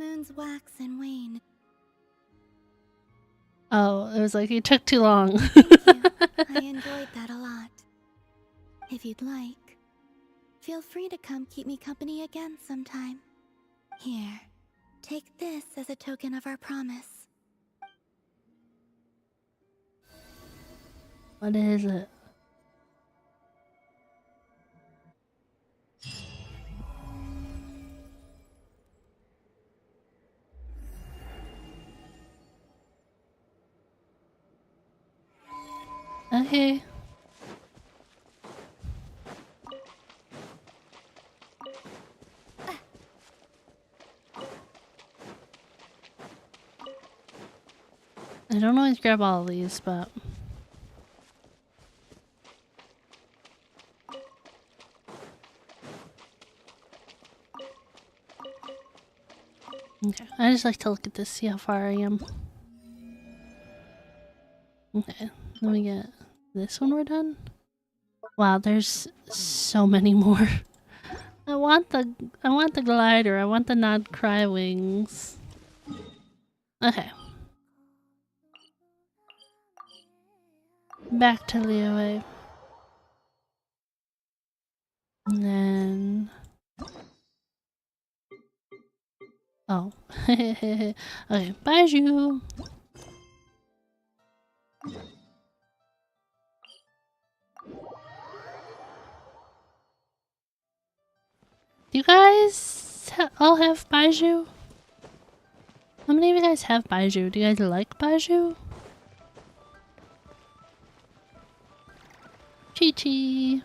Oh, it was like it took too long. I enjoyed that a lot. If you'd like, feel free to come keep me company again sometime. Here, take this as a token of our promise. What is it? Okay. I don't always grab all of these, but... Okay, I just like to look at this, see how far I am. Okay, let me get this when we're done. Wow, there's so many more. I want the glider, I want the not cry wings. Okay. Back to Liyue. And then... Oh. Okay, Baiju! Do you guys all have Baiju? How many of you guys have Baiju? Do you guys like Baiju? Chi-Chi!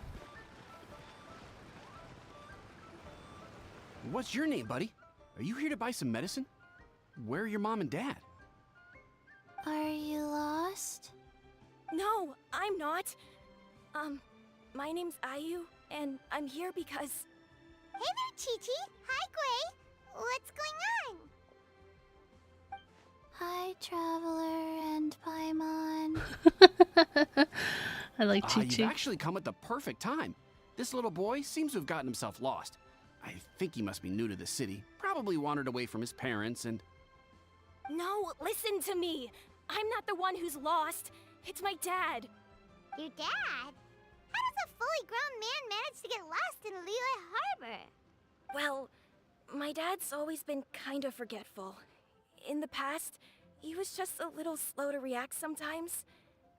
What's your name, buddy? Are you here to buy some medicine? Where are your mom and dad? Are you lost? No, I'm not. My name's Ayu, and I'm here because... Hey there, Chi-Chi! Hi, Gray! What's going on? Hi, Traveler and Paimon. I like Chi-Chi. You've actually come at the perfect time. This little boy seems to have gotten himself lost. I think he must be new to the city. Probably wandered away from his parents and... No, listen to me! I'm not the one who's lost. It's my dad. Your dad? How does a fully grown man manage to get lost in Liyue Harbor? Well, my dad's always been kind of forgetful. In the past, he was just a little slow to react sometimes.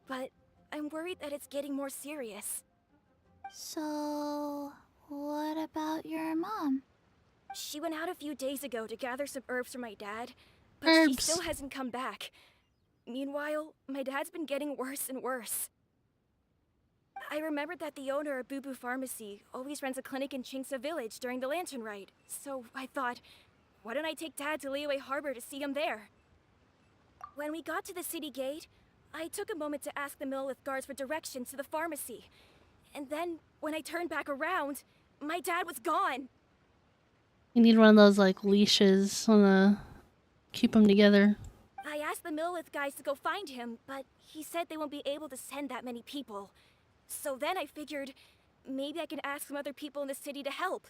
But I'm worried that it's getting more serious. So... what about your mom? She went out a few days ago to gather some herbs for my dad, but she still hasn't come back. Meanwhile, my dad's been getting worse and worse. I remembered that the owner of Boo Boo Pharmacy always runs a clinic in Chingsa Village during the Lantern Ride, so I thought, why don't I take Dad to Liyue Harbor to see him there? When we got to the city gate, I took a moment to ask the Millith guards for directions to the pharmacy. And then, when I turned back around, my dad was gone. You need one of those like leashes on the... keep them together. I asked the Millith guys to go find him, but he said they won't be able to send that many people. So then I figured, maybe I can ask some other people in the city to help.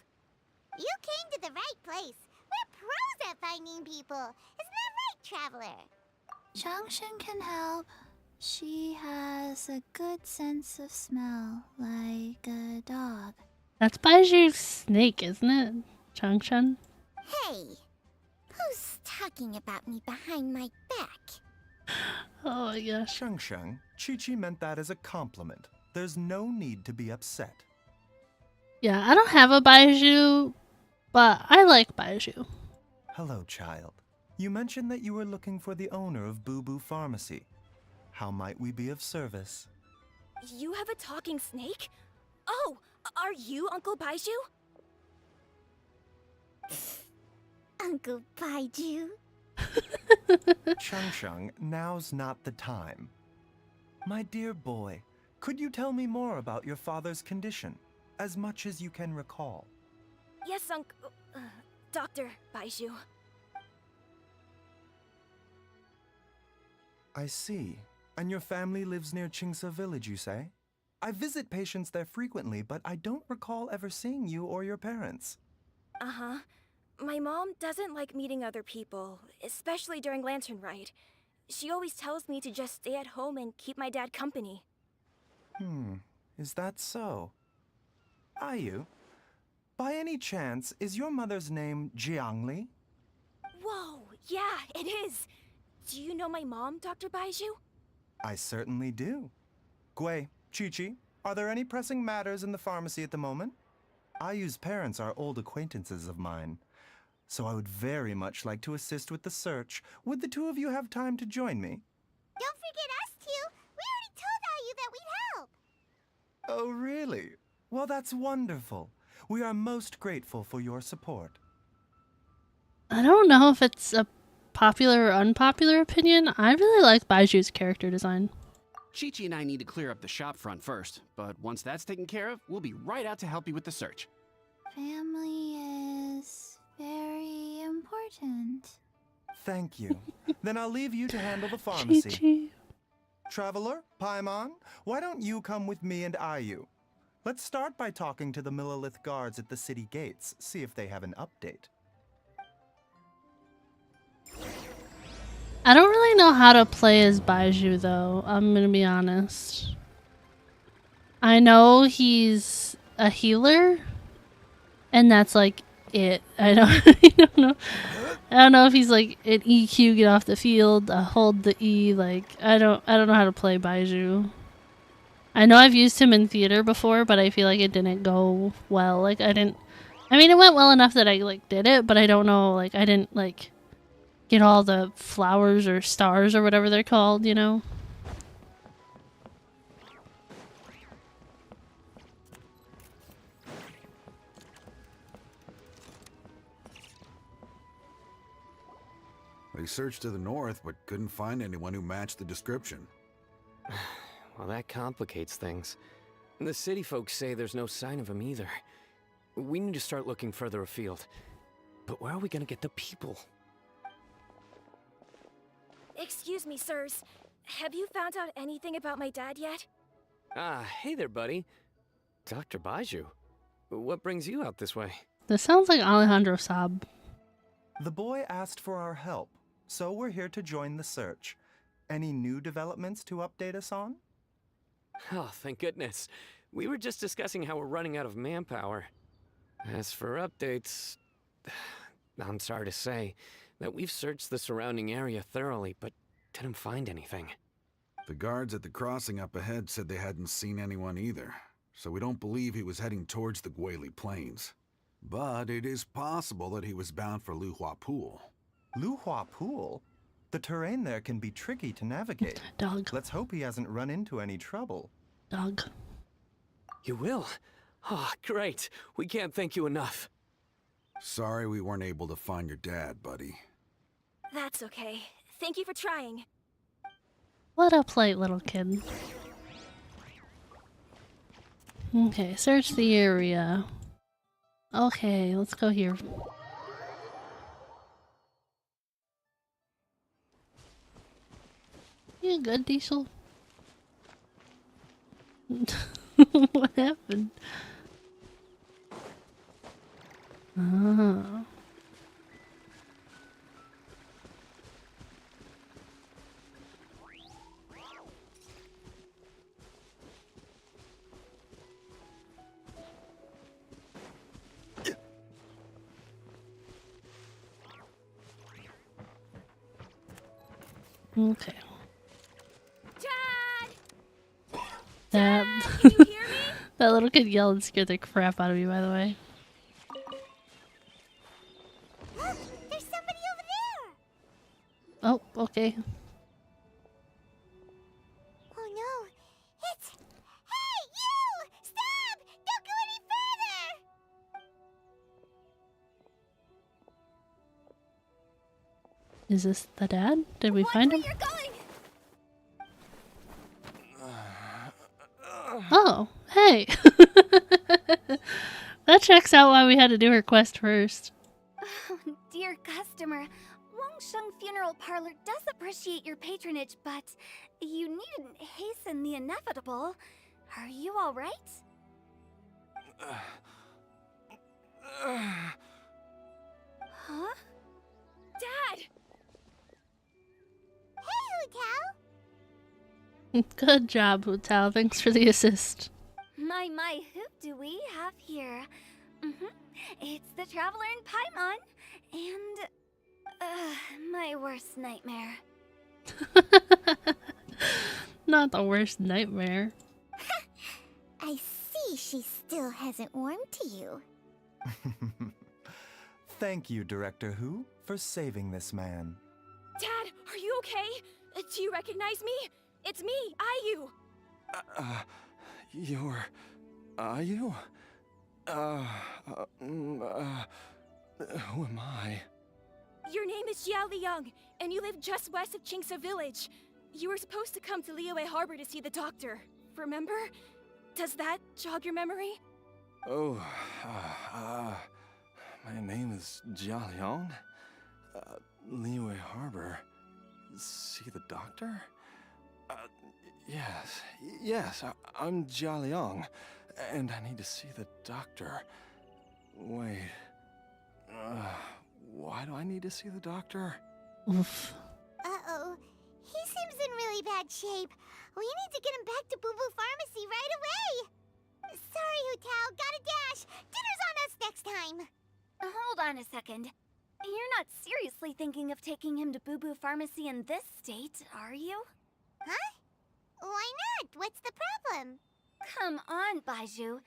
You came to the right place. We're pros at finding people. Isn't that right, Traveler? Changshan can help. She has a good sense of smell, like a dog. That's Baiju's snake, isn't it? Changshan? Hey, who's talking about me behind my back? Oh my gosh. Shang, Chi-Chi meant that as a compliment. There's no need to be upset. Yeah, I don't have a Baiju, but I like Baiju. Hello, child. You mentioned that you were looking for the owner of Boo Boo Pharmacy. How might we be of service? You have a talking snake? Oh, are you Uncle Baiju? Uncle Baiju? Shang, now's not the time. My dear boy, could you tell me more about your father's condition, as much as you can recall? Yes, Dr. Baiju. I see. And your family lives near Chingsa Village, you say? I visit patients there frequently, but I don't recall ever seeing you or your parents. Uh-huh. My mom doesn't like meeting other people, especially during Lantern Ride. She always tells me to just stay at home and keep my dad company. Is that so? Ayu, by any chance, is your mother's name Jiangli? Whoa, yeah, it is. Do you know my mom, Dr. Baiju? I certainly do. Gui, Chi-Chi, are there any pressing matters in the pharmacy at the moment? Ayu's parents are old acquaintances of mine, so I would very much like to assist with the search. Would the two of you have time to join me? Don't forget us two. We already told Ayu that we'd help. Oh, really? Well, that's wonderful. We are most grateful for your support. I don't know if it's a popular or unpopular opinion. I really like Baiju's character design. Chi-Chi and I need to clear up the shop front first, but once that's taken care of, we'll be right out to help you with the search. Family is very important. Thank you. Then I'll leave you to handle the pharmacy. Chi-Chi. Traveler, Paimon, why don't you come with me and Ayu? Let's start by talking to the Millilith guards at the city gates, see if they have an update. I don't really know how to play as Baiju though, I'm gonna be honest. I know he's a healer, and that's like it. I don't know. I don't know if he's like an EQ, get off the field, hold the E, like I don't know how to play Baiju. I know I've used him in theater before, but I feel like it didn't go well. Like I mean it went well enough that I like did it, but I don't know, like I didn't like get all the flowers or stars or whatever they're called, you know? They searched to the north, but couldn't find anyone who matched the description. Well, that complicates things. The city folks say there's no sign of him either. We need to start looking further afield. But where are we gonna get the people? Excuse me, sirs. Have you found out anything about my dad yet? Ah, hey there, buddy. Dr. Baiju. What brings you out this way? This sounds like Alejandro Saab. The boy asked for our help, so we're here to join the search. Any new developments to update us on? Oh, thank goodness. We were just discussing how we're running out of manpower. As for updates, I'm sorry to say that we've searched the surrounding area thoroughly, but didn't find anything. The guards at the crossing up ahead said they hadn't seen anyone either, so we don't believe he was heading towards the Guili Plains. But it is possible that he was bound for Luhua Pool. Luhua Pool? The terrain there can be tricky to navigate. Dog. Let's hope he hasn't run into any trouble. Dog. You will? Oh, great. We can't thank you enough. Sorry we weren't able to find your dad, buddy. That's okay. Thank you for trying. What a polite little kid. Okay, search the area. Okay, let's go here. You good, Diesel? What happened? Ah. Okay. Dad! That little kid yelled and scared the crap out of me, by the way. Look, there's somebody over there. Oh, okay. Oh no, it's... Hey, you! Stop! Don't go any further! Is this the dad? Did we find him? You're going! Oh, hey. That checks out why we had to do her quest first. Oh, dear customer, Wangsheng Funeral Parlor does appreciate your patronage, but you needn't hasten the inevitable. Are you all right? Huh? Dad! Hey, Hu Tao? Good job, Hotel. Thanks for the assist. My, who do we have here? It's the Traveler in Paimon, and my worst nightmare. Not the worst nightmare. I see she still hasn't warmed to you. Thank you, Director Who, for saving this man. Dad, are you okay? Do you recognize me? It's me, Ayu. You're... Ayu? Who am I? Your name is Jiao Liang, and you live just west of Qingse Village. You were supposed to come to Liyue Harbor to see the doctor. Remember? Does that jog your memory? Oh, my name is Jia Liang. Liyue Harbor. See the doctor? Yes, I'm Jia Liang, and I need to see the doctor. Wait, why do I need to see the doctor? Oof. Uh-oh. He seems in really bad shape. We need to get him back to Boo Boo Pharmacy right away. Sorry, Hu Tao. Gotta dash. Dinner's on us next time. Hold on a second. You're not seriously thinking of taking him to Boo Boo Pharmacy in this state, are you? Huh? Why not? What's the problem? Come on, Baizhu.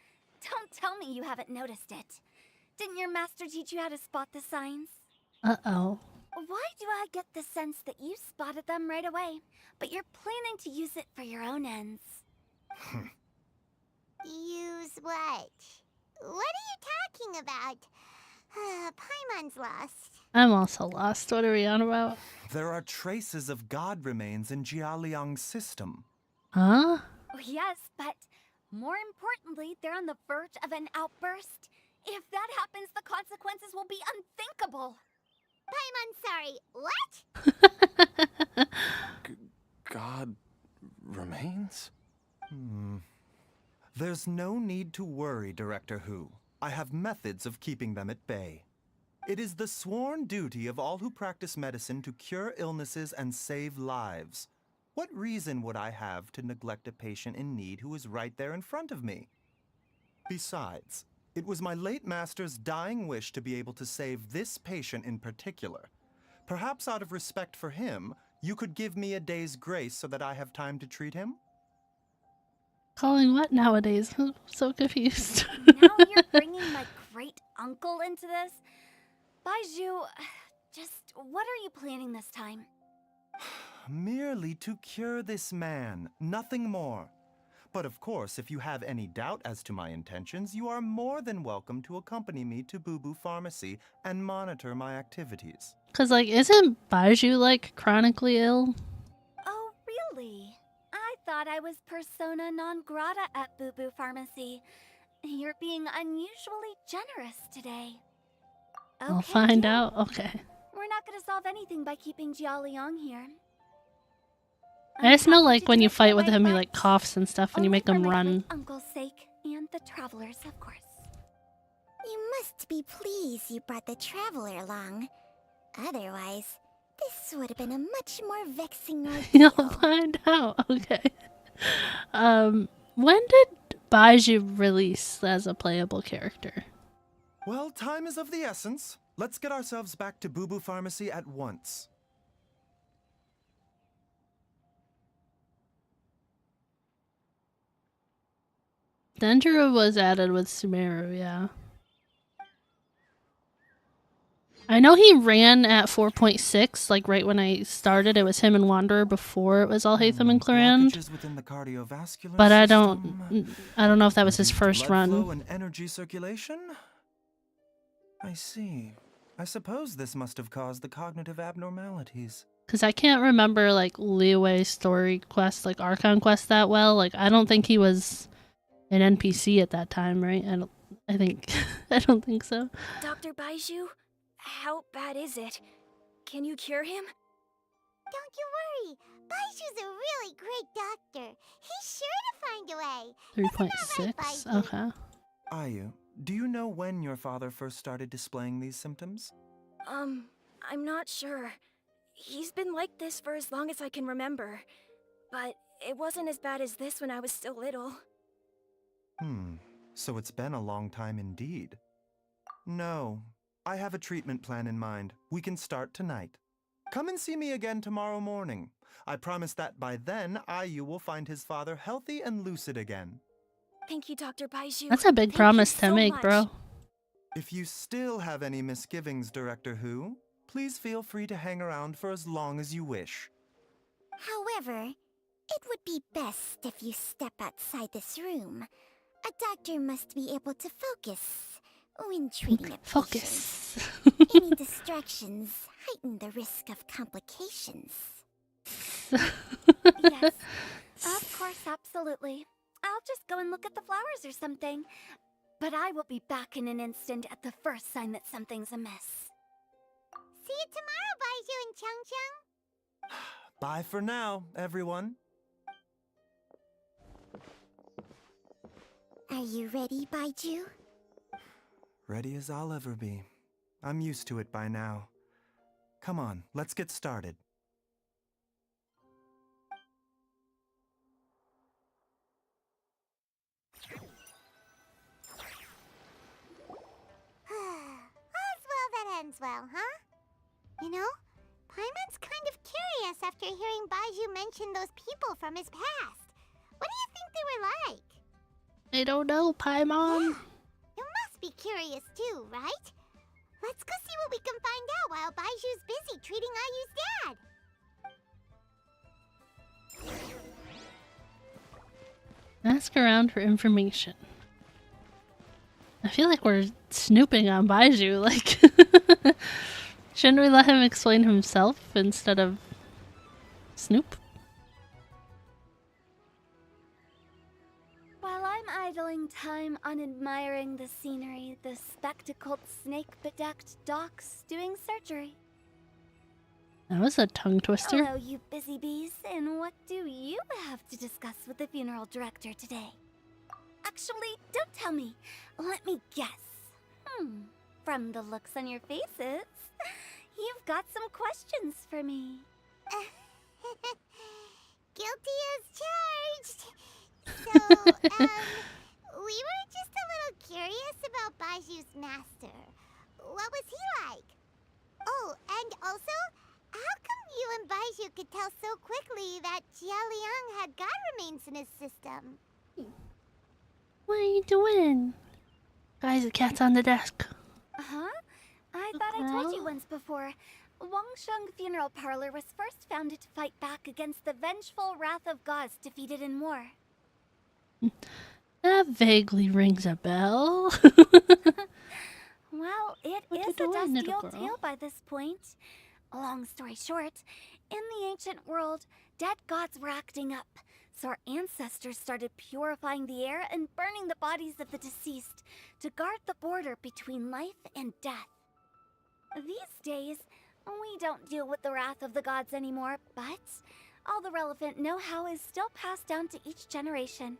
Don't tell me you haven't noticed it. Didn't your master teach you how to spot the signs? Uh-oh. Why do I get the sense that you spotted them right away, but you're planning to use it for your own ends? Use what? What are you talking about? Paimon's lost. I'm also lost. What are we on about? There are traces of god remains in Jia Liang's system. Huh? Oh, yes, but more importantly, they're on the verge of an outburst. If that happens, the consequences will be unthinkable. Paimon, sorry. What? God remains? There's no need to worry, Director Who. I have methods of keeping them at bay. It is the sworn duty of all who practice medicine to cure illnesses and save lives. What reason would I have to neglect a patient in need who is right there in front of me? Besides, it was my late master's dying wish to be able to save this patient in particular. Perhaps out of respect for him, you could give me a day's grace so that I have time to treat him? Calling what nowadays? I'm so confused. Now you're bringing my great uncle into this? Baizhu, just what are you planning this time? Merely to cure this man, nothing more. But of course, if you have any doubt as to my intentions, you are more than welcome to accompany me to Boo Boo Pharmacy and monitor my activities. Cause like, isn't Baizhu like chronically ill? Oh, really? I thought I was persona non grata at Boo Boo Pharmacy. You're being unusually generous today. Okay, I'll find out. Okay. We're not gonna solve anything by keeping Jia Liang here. I just know like when you fight with him, he like coughs and stuff and you make him run. Uncle's sake and the travelers, of course. You must be pleased you brought the Traveler along. Otherwise, this would have been a much more vexing ordeal. You'll find out. Okay. When did Baizhu release as a playable character? Well, time is of the essence. Let's get ourselves back to Boo Boo Pharmacy at once. Denjiro was added with Sumeru, yeah. I know he ran at 4.6, like right when I started. It was him and Wanderer before it was all Hatham and Clarand. But I don't know if that was his first Blood flow run. and energy circulation? I see. I suppose this must have caused the cognitive abnormalities. Because I can't remember like Liyue's story quest, like Archon quest that well. Like I don't think he was an NPC at that time, right? I don't think so. Dr. Baizhu, how bad is it? Can you cure him? Don't you worry. Baizhu's a really great doctor. He's sure to find a way. 3.6. Okay. Ayu, do you know when your father first started displaying these symptoms? I'm not sure. He's been like this for as long as I can remember. But it wasn't as bad as this when I was still little. So it's been a long time indeed. No, I have a treatment plan in mind. We can start tonight. Come and see me again tomorrow morning. I promise that by then, Ayu will find his father healthy and lucid again. Thank you, Dr. Baiju. That's a big promise to make, bro. If you still have any misgivings, Director Who, please feel free to hang around for as long as you wish. However, it would be best if you step outside this room. A doctor must be able to focus when treating a Focus. patient. Any distractions heighten the risk of complications. Yes, of course, absolutely. I'll just go and look at the flowers or something. But I will be back in an instant at the first sign that something's amiss. See you tomorrow, Baiju and Chung Chung. Bye for now, everyone. Are you ready, Baiju? Ready as I'll ever be. I'm used to it by now. Come on, let's get started. All's well that ends well, huh? You know, Paimon's kind of curious after hearing Baiju mention those people from his past. What do you think they were like? I don't know, Paimon. You must be curious too, right? Let's go see what we can find out while Baiju's busy treating Ayu's dad. Ask around for information. I feel like we're snooping on Baiju, like... Shouldn't we let him explain himself instead of Snoop? While I'm idling time on admiring the scenery, the spectacled snake-bedecked doc's doing surgery. That was a tongue twister. Hello, you busy bees, and what do you have to discuss with the funeral director today? Actually, don't tell me. Let me guess. From the looks on your faces, you've got some questions for me. Guilty as charged. So, we were just a little curious about Baiju's master. What was he like? Oh, and also, how come you and Baiju could tell so quickly that Jia Liang had god remains in his system? What are you doing? Guys, the cat's on the desk. Uh-huh. I thought I told you once before. Wangsheng Funeral Parlor was first founded to fight back against the vengeful wrath of gods defeated in war. That vaguely rings a bell. Well, it What is you a doing, dusty little old girl? tale by this point. Long story short, in the ancient world, dead gods were acting up, so our ancestors started purifying the air and burning the bodies of the deceased to guard the border between life and death. These days, we don't deal with the wrath of the gods anymore, but all the relevant know-how is still passed down to each generation,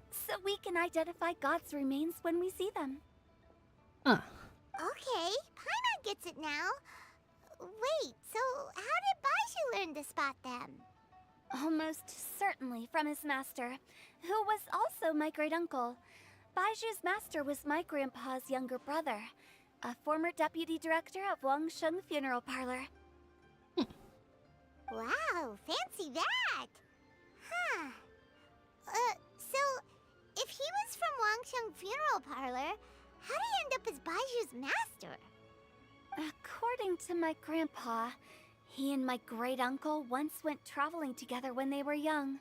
so we can identify gods' remains when we see them. Okay, Paimon gets it now. Wait, so how did Baiju learn to spot them? Almost certainly from his master, who was also my great-uncle. Baiju's master was my grandpa's younger brother, a former deputy director of Wangsheng Funeral Parlor. Wow, fancy that! Huh. So, if he was from Wangsheng Funeral Parlor, how did he end up as Baiju's master? According to my grandpa, he and my great-uncle once went traveling together when they were young.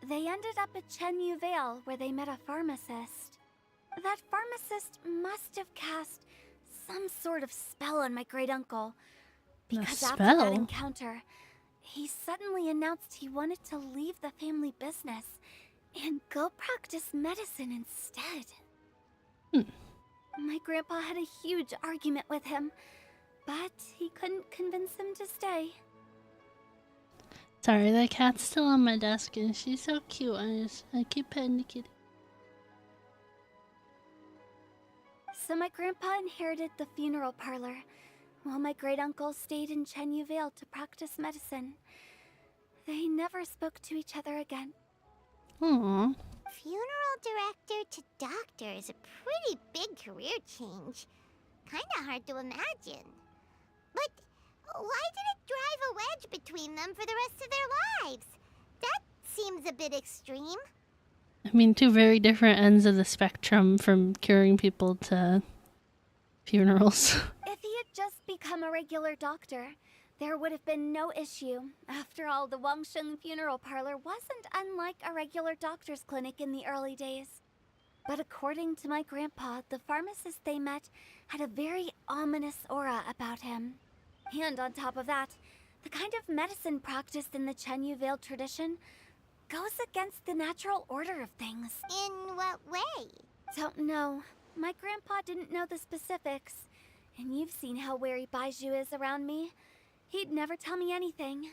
They ended up at Chenyu Vale, where they met a pharmacist. That pharmacist must have cast some sort of spell on my great-uncle. Because after that encounter, he suddenly announced he wanted to leave the family business and go practice medicine instead. My grandpa had a huge argument with him, but he couldn't convince him to stay. Sorry, that cat's still on my desk and she's so cute. I keep petting the kitty. So my grandpa inherited the funeral parlor, while my great-uncle stayed in Chenyu Vale to practice medicine. They never spoke to each other again. Aww. Funeral director to doctor is a pretty big career change. Kinda hard to imagine. But why did it drive a wedge between them for the rest of their lives? That seems a bit extreme. I mean, two very different ends of the spectrum from curing people to funerals. If he had just become a regular doctor, there would have been no issue. After all, the Wangsheng Funeral Parlor wasn't unlike a regular doctor's clinic in the early days. But according to my grandpa, the pharmacist they met had a very ominous aura about him. And on top of that, the kind of medicine practiced in the Chenyu Vale tradition goes against the natural order of things. In what way? Don't know. My grandpa didn't know the specifics. And you've seen how wary Baizhu is around me. He'd never tell me anything.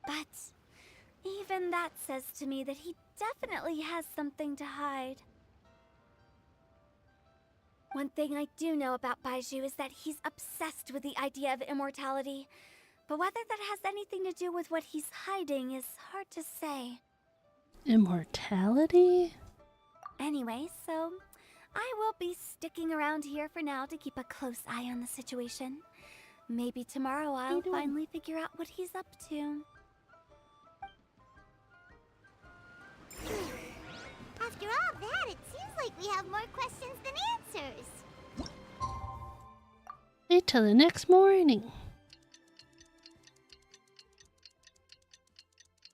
But even that says to me that he definitely has something to hide. One thing I do know about Baizhu is that he's obsessed with the idea of immortality. But whether that has anything to do with what he's hiding is hard to say. Immortality? Anyway, so I will be sticking around here for now to keep a close eye on the situation. Maybe tomorrow I'll finally figure out what he's up to. After all that, it seems like we have more questions than answers. Wait till the next morning.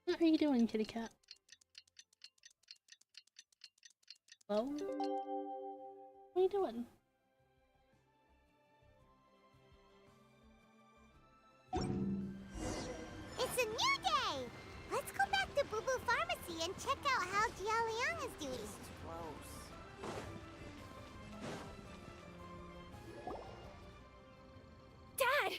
What are you doing, kitty cat? Hello? What are you doing? It's a new day! Let's go back to Boo Boo Pharmacy and check out how Jia Liang is doing. Dad!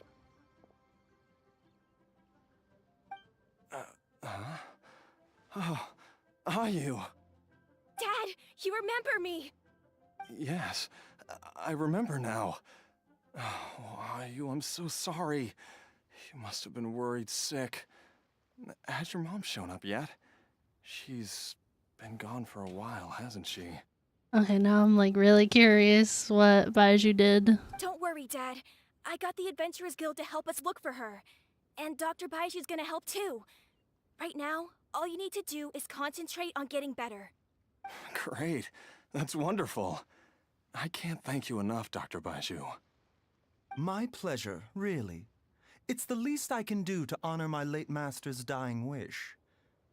Oh, are you? Dad, you remember me! Yes, I remember now. Oh, are you? I'm so sorry. You must have been worried sick. Has your mom shown up yet? She's been gone for a while, hasn't she? Okay, now I'm like really curious what Baizhu did. Don't worry, Dad. I got the Adventurers Guild to help us look for her. And Dr. Baizhu's gonna help too. Right now, all you need to do is concentrate on getting better. Great. That's wonderful. I can't thank you enough, Dr. Baizhu. My pleasure, really. It's the least I can do to honor my late master's dying wish.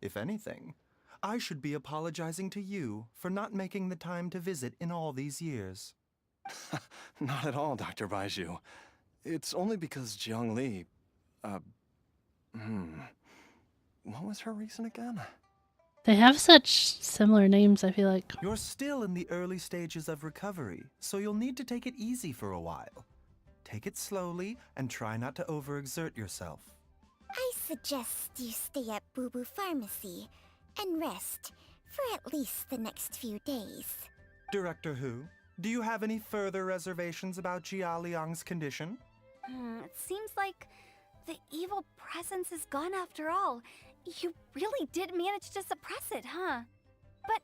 If anything, I should be apologizing to you for not making the time to visit in all these years. Not at all, Dr. Baizhu. It's only because Jiang Li... What was her reason again? They have such similar names, I feel like. You're still in the early stages of recovery, so you'll need to take it easy for a while. Take it slowly and try not to overexert yourself. I suggest you stay at Boo Boo Pharmacy and rest for at least the next few days. Director Hu, do you have any further reservations about Jia Liang's condition? It seems like the evil presence is gone after all. You really did manage to suppress it, huh? But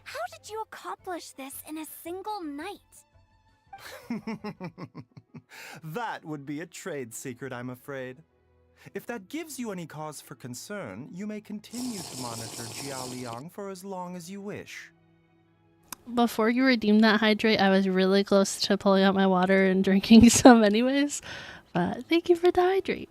how did you accomplish this in a single night? That would be a trade secret, I'm afraid. If that gives you any cause for concern, you may continue to monitor Jia Liang for as long as you wish. Before you redeemed that hydrate, I was really close to pulling out my water and drinking some anyways. But thank you for the hydrate.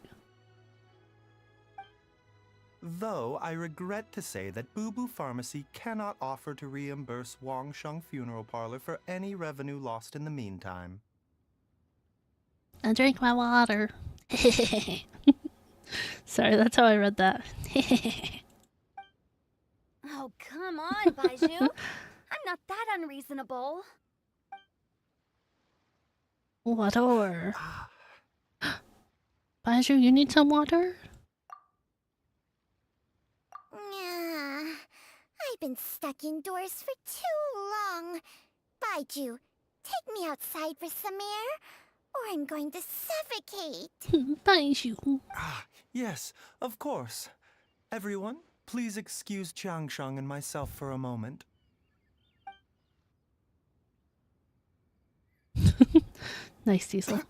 Though I regret to say that Boo Boo Pharmacy cannot offer to reimburse Wangsheng Funeral Parlor for any revenue lost in the meantime. I drank my water. Sorry, that's how I read that. Oh, come on, Baizhu. I'm not that unreasonable. Water. Baizhu, you need some water? I've been stuck indoors for too long. Baizhu, Take me outside for some air, or I'm going to suffocate. Baizhu. Ah, yes, of course. Everyone, please excuse Changsheng and myself for a moment. Nice, Cecil.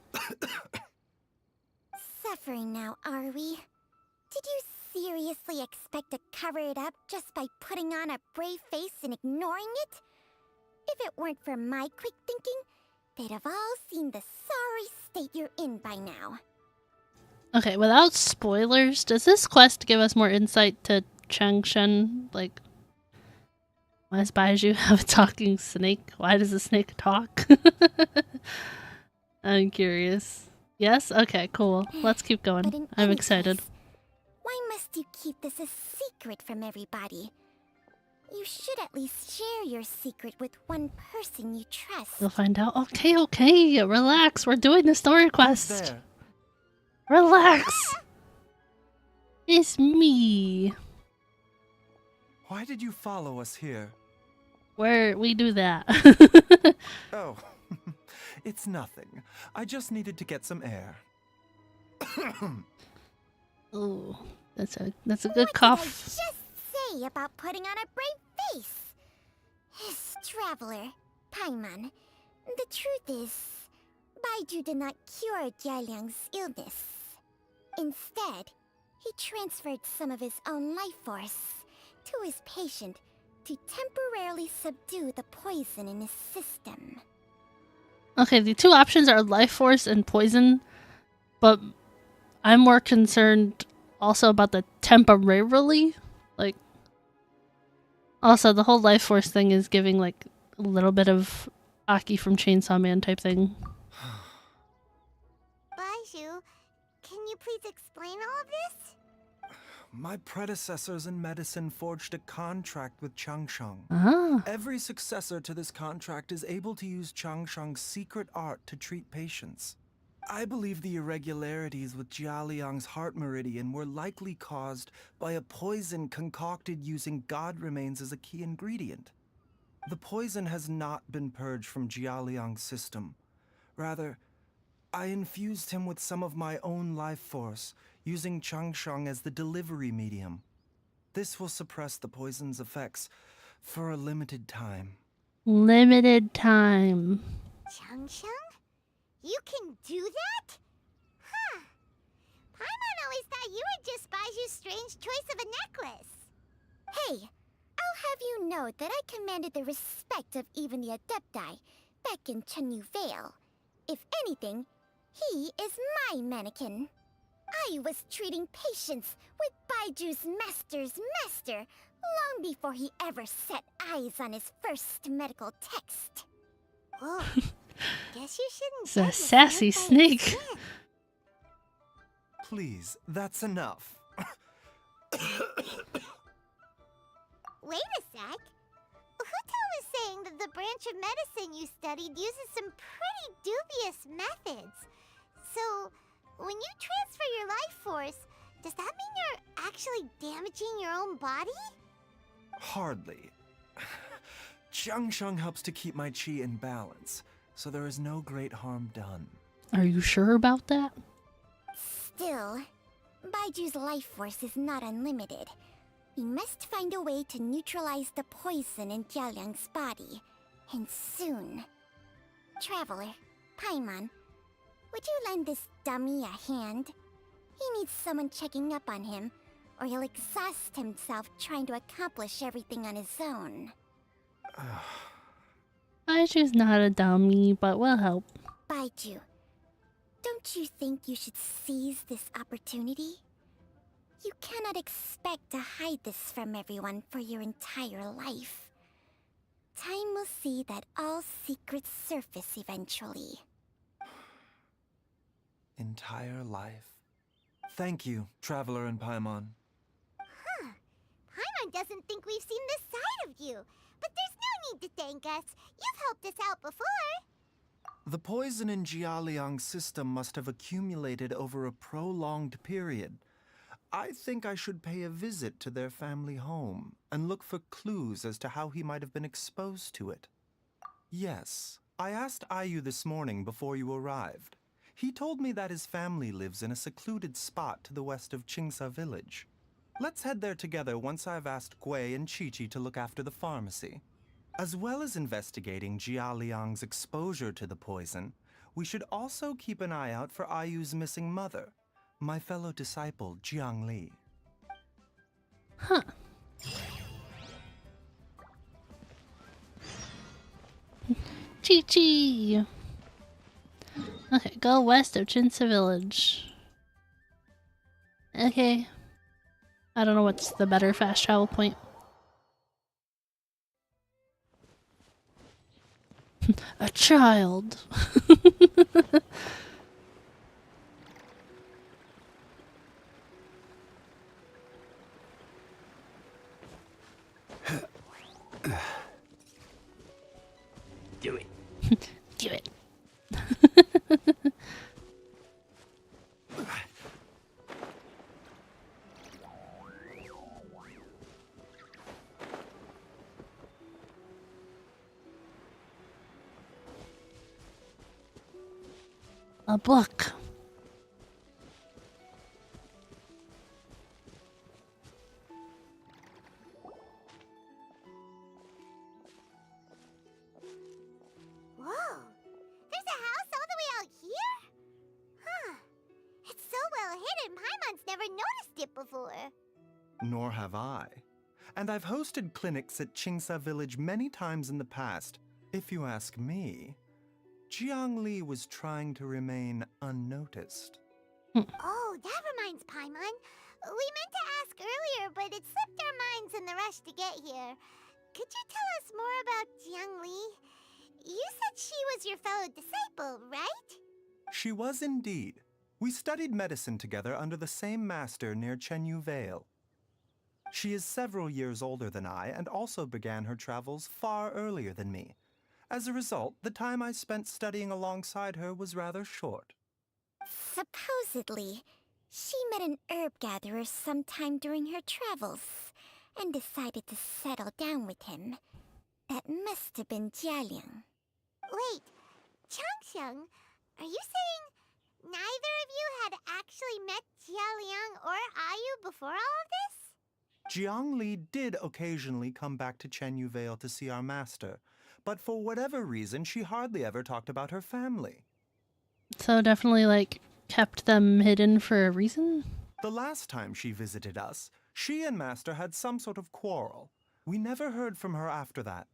Suffering now, are we? Did you seriously expect to cover it up just by putting on a brave face and ignoring it? If it weren't for my quick thinking, they'd have all seen the sorry state you're in by now. Okay, without spoilers, does this quest give us more insight to Changshen? Like, why does Baizhu have a talking snake? Why does the snake talk? I'm curious. Yes? Okay, cool. Let's keep going. I'm excited. Why must you keep this a secret from everybody? You should at least share your secret with one person you trust. We'll find out. Okay, okay. Relax. We're doing the story quest. There. Relax. It's me. Why did you follow us here? Where we do that. Oh, it's nothing. I just needed to get some air. Oh, that's a good cough. What did I just say about putting on a brave face? Yes, Traveler, Paimon, the truth is, Baizhu did not cure Jialiang's illness. Instead, he transferred some of his own life force to his patient to temporarily subdue the poison in his system. Okay, the two options are life force and poison, but I'm more concerned also about the temporarily. Like, also the whole life force thing is giving like a little bit of Aki from Chainsaw Man type thing. Baizhu, can you please explain all of this? My predecessors in medicine forged a contract with Changsheng. Ah. Every successor to this contract is able to use Changsheng's secret art to treat patients. I believe the irregularities with Jialiang's heart meridian were likely caused by a poison concocted using god remains as a key ingredient. The poison has not been purged from Jialiang's system. Rather, I infused him with some of my own life force, using Changsheng as the delivery medium. This will suppress the poison's effects for a limited time. Limited time. Changsheng? You can do that? Huh. Paimon always thought you were just Baizhu's strange choice of a necklace. Hey, I'll have you know that I commanded the respect of even the Adepti back in Chenyu Vale. If anything, he is my mannequin. I was treating patients with Baiju's master's master long before he ever set eyes on his first medical text. Whoa. Guess you shouldn't. It's a sassy snake. Please, that's enough. Wait a sec. Huto was saying that the branch of medicine you studied uses some pretty dubious methods. So, when you transfer your life force, does that mean you're actually damaging your own body? Hardly. Changsheng helps to keep my chi in balance, so there is no great harm done. Are you sure about that? Still, Baiju's life force is not unlimited. We must find a way to neutralize the poison in Jialiang's body, and soon. Traveler, Paimon, would you lend this dummy a hand? He needs someone checking up on him, or he'll exhaust himself trying to accomplish everything on his own. Baiju's not a dummy, but we'll help. Baizhu, don't you think you should seize this opportunity? You cannot expect to hide this from everyone for your entire life. Time will see that all secrets surface eventually. Entire life. Thank you, Traveler and Paimon. Huh. Paimon doesn't think we've seen this side of you. But there's no need to thank us. You've helped us out before. The poison in Jialiang's system must have accumulated over a prolonged period. I think I should pay a visit to their family home and look for clues as to how he might have been exposed to it. Yes, I asked Ayu this morning before you arrived. He told me that his family lives in a secluded spot to the west of Qingsa village. Let's head there together once I've asked Gui and Qiqi to look after the pharmacy. As well as investigating Jia Liang's exposure to the poison, we should also keep an eye out for Ayu's missing mother, my fellow disciple Jiang Li. Huh. Chi-chi! Okay, go west of Qingsa village. Okay. I don't know what's the better fast travel point. A child. Do it. Do it. A book. Whoa! There's a house all the way out here? Huh. It's so well hidden, Paimon's never noticed it before. Nor have I. And I've hosted clinics at Qingsa village many times in the past. If you ask me, Jiang Li was trying to remain unnoticed. Oh, that reminds Paimon. We meant to ask earlier, but it slipped our minds in the rush to get here. Could you tell us more about Jiang Li? You said she was your fellow disciple, right? She was indeed. We studied medicine together under the same master near Chenyu Vale. She is several years older than I and also began her travels far earlier than me. As a result, the time I spent studying alongside her was rather short. Supposedly, she met an herb gatherer sometime during her travels and decided to settle down with him. That must have been Jialiang. Wait, Changxiang, are you saying neither of you had actually met Jialiang or Ayu before all of this? Jiang Li did occasionally come back to Chenyu Vale to see our master, but for whatever reason, she hardly ever talked about her family. So definitely, like, kept them hidden for a reason? The last time she visited us, she and Master had some sort of quarrel. We never heard from her after that.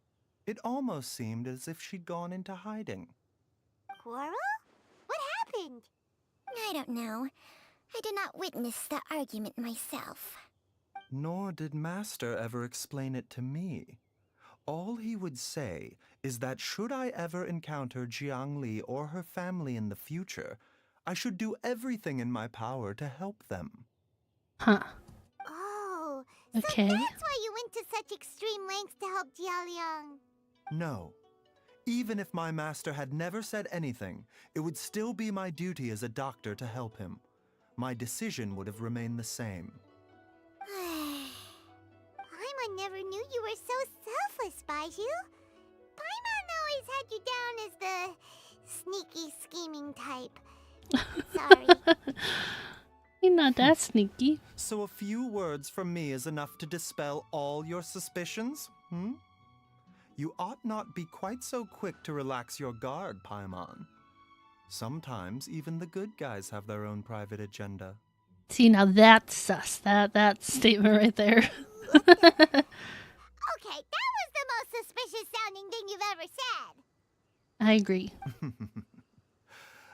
It almost seemed as if she'd gone into hiding. Quarrel? What happened? I don't know. I did not witness the argument myself. Nor did Master ever explain it to me. All he would say is that should I ever encounter Jiang Li or her family in the future, I should do everything in my power to help them. Huh. Oh, okay. So that's why you went to such extreme lengths to help Jialiang. No. Even if my master had never said anything, it would still be my duty as a doctor to help him. My decision would have remained the same. Paimon never knew you were so selfless, Baiju. Paimon always had you down as the sneaky, scheming type. Sorry. You're not that sneaky. So a few words from me is enough to dispel all your suspicions, You ought not be quite so quick to relax your guard, Paimon. Sometimes even the good guys have their own private agenda. See, now that's sus. That statement right there. Okay, that was the most suspicious sounding thing you've ever said. I agree.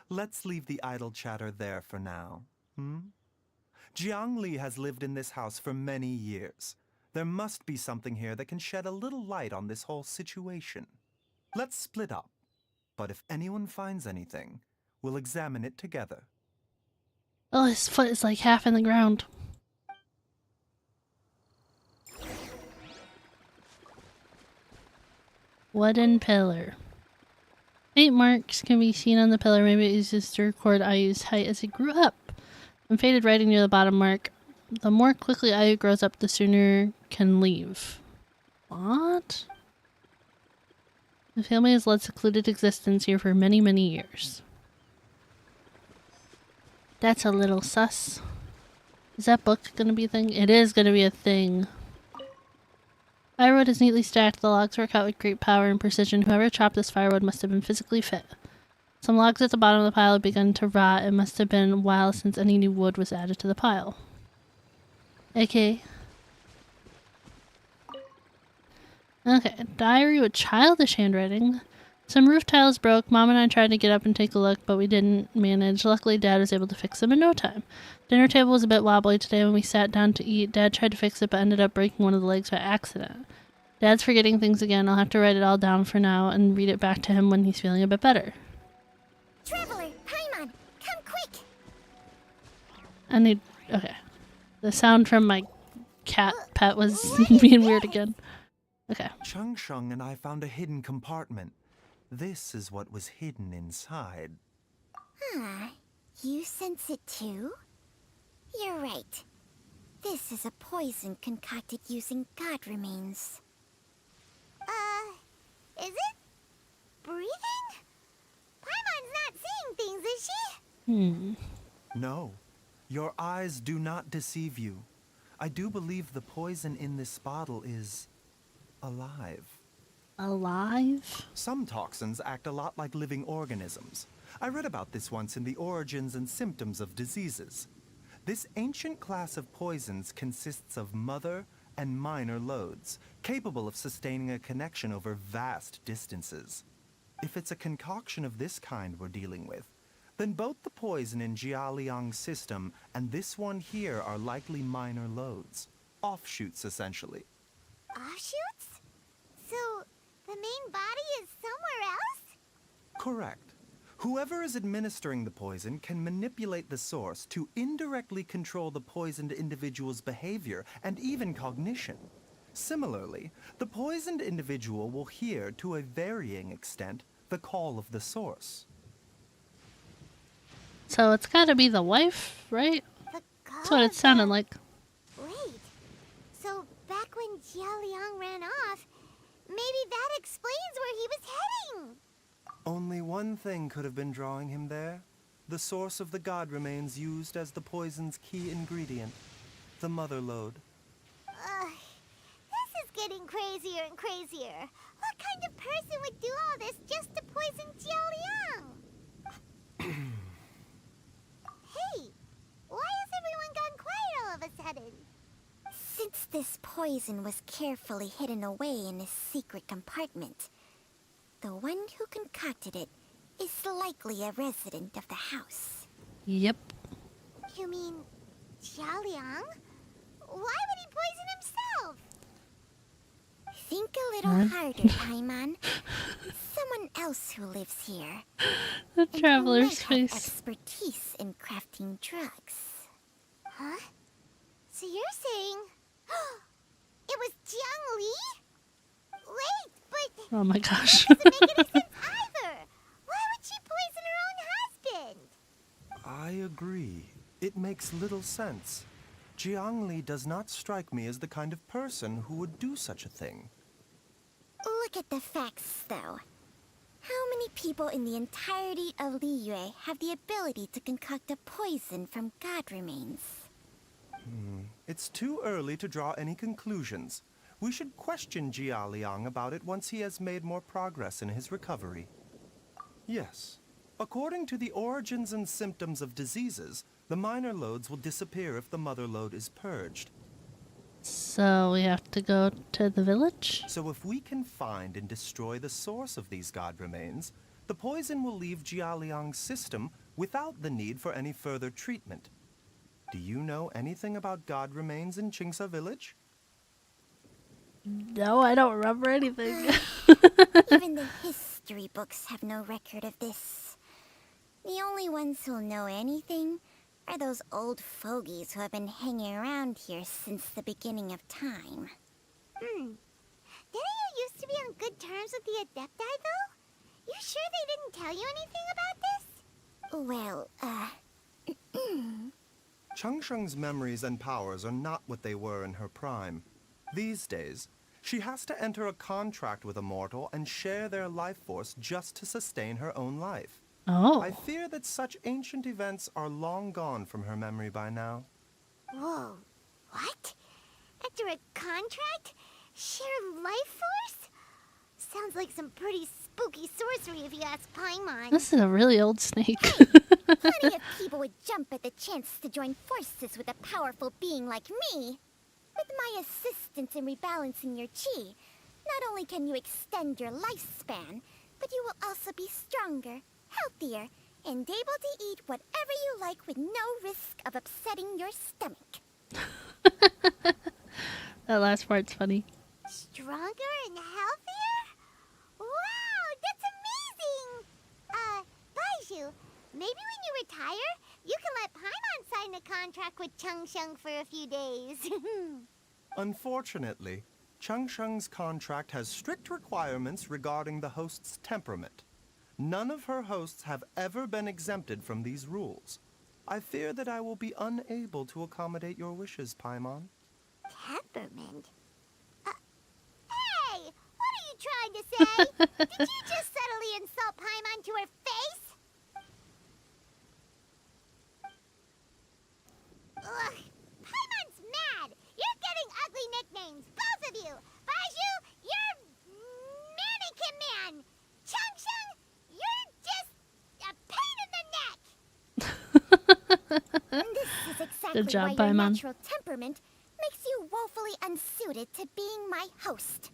Let's leave the idle chatter there for now, Jiang Li has lived in this house for many years. There must be something here that can shed a little light on this whole situation. Let's split up. But if anyone finds anything, we'll examine it together. Oh, his foot is like half in the ground. Wooden pillar. 8 marks can be seen on the pillar. Maybe it was used to record Ayu's height as he grew up. And faded writing near the bottom mark. The more quickly Ayu grows up, the sooner can leave. What? The family has led secluded existence here for many, many years. That's a little sus. Is that book gonna be a thing? It is gonna be a thing. Firewood is neatly stacked. The logs were cut with great power and precision. Whoever chopped this firewood must have been physically fit. Some logs at the bottom of the pile have begun to rot. It must have been a while since any new wood was added to the pile. Okay. Okay, diary with childish handwriting. Some roof tiles broke. Mom and I tried to get up and take a look, but we didn't manage. Luckily, Dad was able to fix them in no time. Dinner table was a bit wobbly today when we sat down to eat. Dad tried to fix it, but ended up breaking one of the legs by accident. Dad's forgetting things again. I'll have to write it all down for now and read it back to him when he's feeling a bit better. Traveler, Paimon, come quick! I need... Okay. The sound from my cat pet was being weird again. Okay. Chung Shung and I found a hidden compartment. This is what was hidden inside. You sense it too? You're right. This is a poison concocted using god remains. Is it? Breathing? Paimon's not seeing things, is she? No. Your eyes do not deceive you. I do believe the poison in this bottle is alive. Alive? Some toxins act a lot like living organisms. I read about this once in the Origins and Symptoms of Diseases. This ancient class of poisons consists of mother and minor loads, capable of sustaining a connection over vast distances. If it's a concoction of this kind we're dealing with, then both the poison in Jialiang's system and this one here are likely minor loads. Offshoots, essentially. Offshoots? So, the main body is somewhere else? Correct. Whoever is administering the poison can manipulate the source to indirectly control the poisoned individual's behavior and even cognition. Similarly, the poisoned individual will hear, to a varying extent, the call of the source. So it's gotta be the wife, right? That's what it sounded like. Wait, so back when Jialiang ran off, maybe that explains where he was heading! Only one thing could have been drawing him there. The source of the god remains used as the poison's key ingredient, the mother load. This is getting crazier and crazier. What kind of person would do all this just to poison Jialiang? Hey, why has everyone gone quiet all of a sudden? Since this poison was carefully hidden away in a secret compartment, the one who concocted it is likely a resident of the house. Yep. You mean Jialiang? Why would he poison himself? Think a little harder, Paimon. Someone else who lives here. The traveler's and who might have face. expertise in crafting drugs. Huh? So you're saying it was Jiang Li? Wait, but Oh my gosh. that doesn't make any sense either. Why would she poison her own husband? I agree. It makes little sense. Jiang Li does not strike me as the kind of person who would do such a thing. Look at the facts, though. How many people in the entirety of Liyue have the ability to concoct a poison from god remains? It's too early to draw any conclusions. We should question Jia Liang about it once he has made more progress in his recovery. Yes. According to the Origins and Symptoms of Diseases, the minor loads will disappear if the mother load is purged. So we have to go to the village? So if we can find and destroy the source of these god remains, the poison will leave Jialiang's system without the need for any further treatment. Do you know anything about god remains in Qingsa village? No, I don't remember anything. Even the history books have no record of this. The only ones who'll know anything are those old fogies who have been hanging around here since the beginning of time. Didn't you used to be on good terms with the Adepti, though? You sure they didn't tell you anything about this? Changsheng's memories and powers are not what they were in her prime. These days, She has to enter a contract with a mortal and share their life force just to sustain her own life. Oh. I fear that such ancient events are long gone from her memory by now. Whoa. What? Enter a contract? Share life force? Sounds like some pretty spooky sorcery if you ask Paimon. This is a really old snake. Plenty of people would jump at the chance to join forces with a powerful being like me. With my assistance in rebalancing your chi, not only can you extend your lifespan, but you will also be stronger, healthier, and able to eat whatever you like with no risk of upsetting your stomach. That last part's funny. Stronger and healthier? Wow, that's amazing! Baiju, maybe when you retire, you can let Paimon sign a contract with Changsheng for a few days. Unfortunately, Changsheng's contract has strict requirements regarding the host's temperament. None of her hosts have ever been exempted from these rules. I fear that I will be unable to accommodate your wishes, Paimon. Temperament? Hey! What are you trying to say? Did you just subtly insult Paimon to her face? Ugh! Paimon's mad! You're getting ugly nicknames, both of you! Baiju, you're Mannequin Man! Changsheng, you're just a pain in the neck! This is exactly Good job, why your Paimon. natural temperament makes you woefully unsuited to being my host.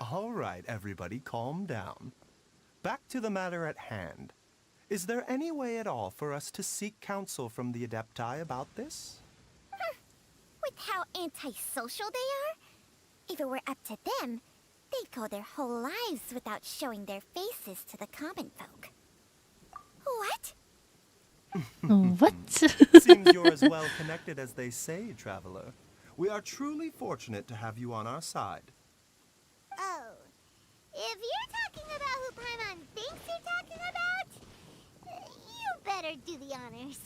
All right, everybody, calm down. Back to the matter at hand. Is there any way at all for us to seek counsel from the Adepti about this? With how antisocial they are? If it were up to them, they'd go their whole lives without showing their faces to the common folk. What? What? Seems you're as well connected as they say, Traveler. We are truly fortunate to have you on our side. Oh. If you're talking about who Paimon thinks you're talking about, you better do the honors.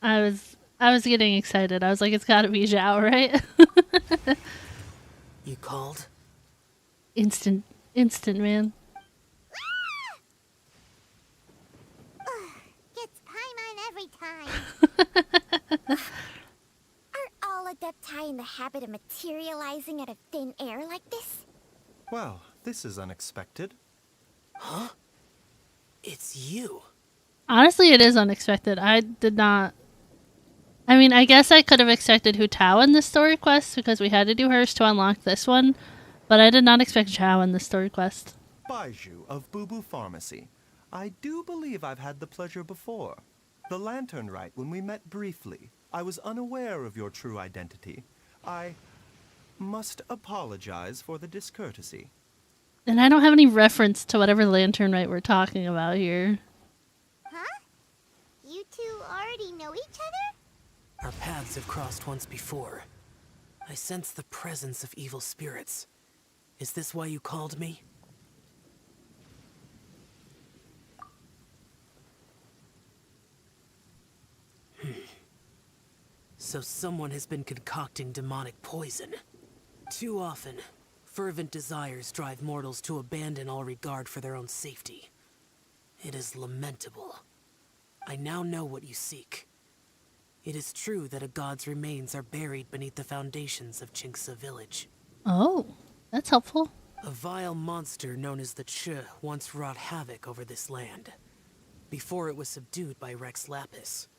I was getting excited. I was like, it's gotta be Zhao, right? You called? Instant, man. Gets Paimon every time. Are all Adepti in the habit of materializing out of thin air like this? Well, this is unexpected. Huh? It's you. Honestly, it is unexpected. I did not... I mean, I guess I could have expected Hu Tao in this story quest because we had to do hers to unlock this one, but I did not expect Zhao in this story quest. Baiju of Boo Boo Pharmacy. I do believe I've had the pleasure before. The Lantern Rite, when we met briefly, I was unaware of your true identity. I must apologize for the discourtesy. And I don't have any reference to whatever Lantern Rite we're talking about here. Huh? You two already know each other? Our paths have crossed once before. I sense the presence of evil spirits. Is this why you called me? So someone has been concocting demonic poison. Too often, fervent desires drive mortals to abandon all regard for their own safety. It is lamentable. I now know what you seek. It is true that a god's remains are buried beneath the foundations of Qingce village. Oh, that's helpful. A vile monster known as the Che once wrought havoc over this land, before it was subdued by Rex Lapis.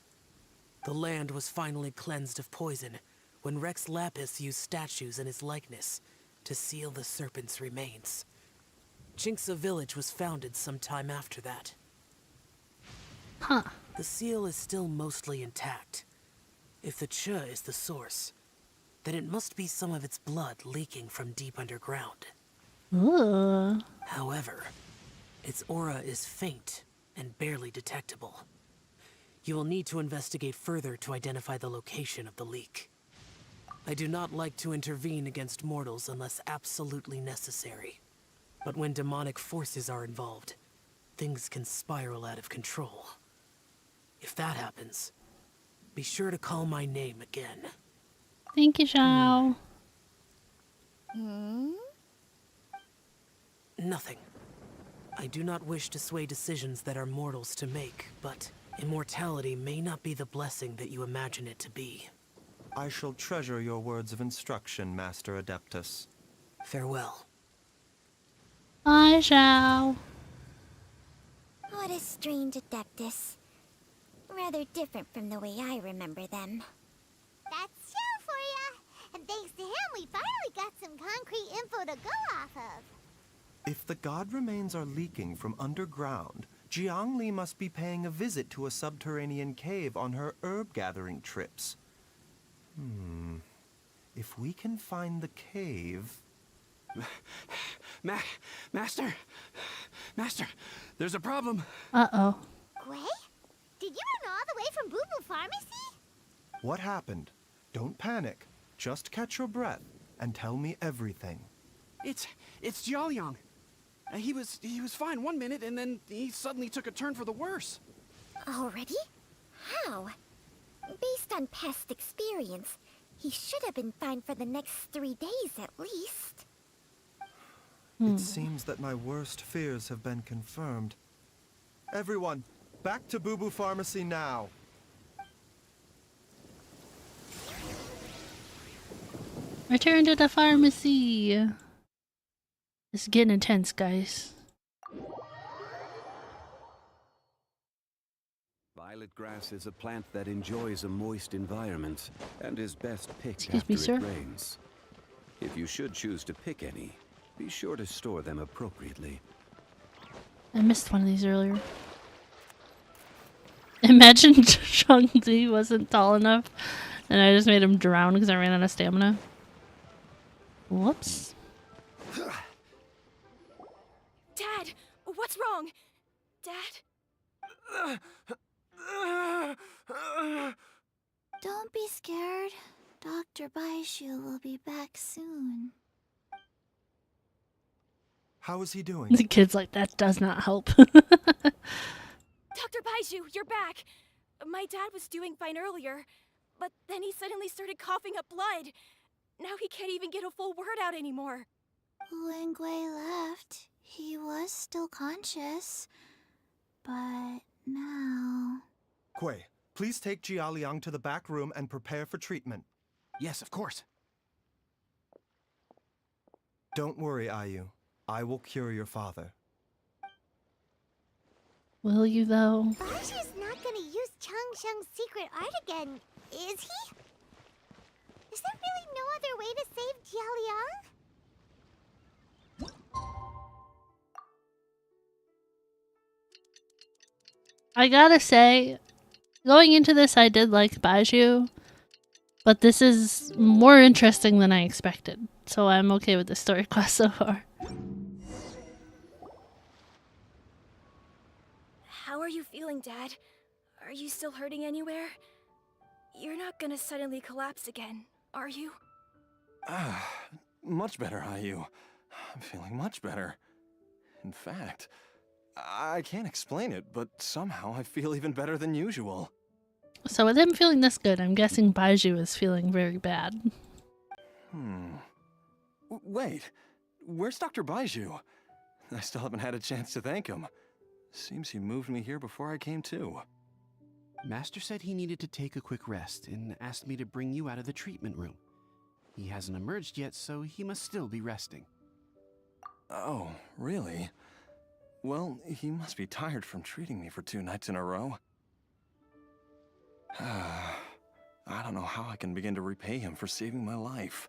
The land was finally cleansed of poison when Rex Lapis used statues in his likeness to seal the serpent's remains. Qingce village was founded some time after that. Huh. The seal is still mostly intact. If the Che is the source, then it must be some of its blood leaking from deep underground. Ooh. However, its aura is faint and barely detectable. You will need to investigate further to identify the location of the leak. I do not like to intervene against mortals unless absolutely necessary. But when demonic forces are involved, things can spiral out of control. If that happens, be sure to call my name again. Thank you, Xiao. Nothing. I do not wish to sway decisions that are mortals to make, but immortality may not be the blessing that you imagine it to be. I shall treasure your words of instruction, Master Adeptus. Farewell. Bye, Xiao. What a strange Adeptus. Rather different from the way I remember them. That's Xiao for ya! And thanks to him, we finally got some concrete info to go off of. If the god remains are leaking from underground, Jiangli must be paying a visit to a subterranean cave on her herb-gathering trips. If we can find the cave... Master, there's a problem. Uh-oh. Gwei? Did you run all the way from Boo Boo Pharmacy? What happened? Don't panic. Just catch your breath and tell me everything. It's Jiaoliang. He was fine one minute, and then he suddenly took a turn for the worse. Already? How? Based on past experience, he should have been fine for the next 3 days at least. It seems that my worst fears have been confirmed. Everyone, back to Boo Boo Pharmacy now. Return to the pharmacy. It's getting intense, guys. Violet grass is a plant that enjoys a moist environment and is best picked Excuse me, after sir? it rains. If you should choose to pick any, be sure to store them appropriately. I missed one of these earlier. Imagine Shang-Chi wasn't tall enough and I just made him drown because I ran out of stamina. Whoops. Dad, what's wrong? Dad? Don't be scared. Dr. Baishu will be back soon. How is he doing? The kid's like, that does not help. Dr. Baishu, you're back! My dad was doing fine earlier, but then he suddenly started coughing up blood. Now he can't even get a full word out anymore. When Gwei left, he was still conscious. But now... Gwei, please take Jiaoliang to the back room and prepare for treatment. Yes, of course. Don't worry, Ayu. I will cure your father. Will you, though? Baishu's not gonna use Changsheng's secret art again, is he? Is there really no other way to save Jiaoliang? I gotta say, going into this, I did like Baishu, but this is more interesting than I expected, so I'm okay with the story class so far. How are you feeling, Dad? Are you still hurting anywhere? You're not gonna suddenly collapse again, are you? Much better, Ayu. I'm feeling much better. In fact, I can't explain it, but somehow I feel even better than usual. So with him feeling this good, I'm guessing Baishu is feeling very bad. Wait, where's Dr. Baishu? I still haven't had a chance to thank him. Seems he moved me here before I came to. Master said he needed to take a quick rest and asked me to bring you out of the treatment room. He hasn't emerged yet, so he must still be resting. Oh, really? Well, he must be tired from treating me for 2 nights in a row. I don't know how I can begin to repay him for saving my life.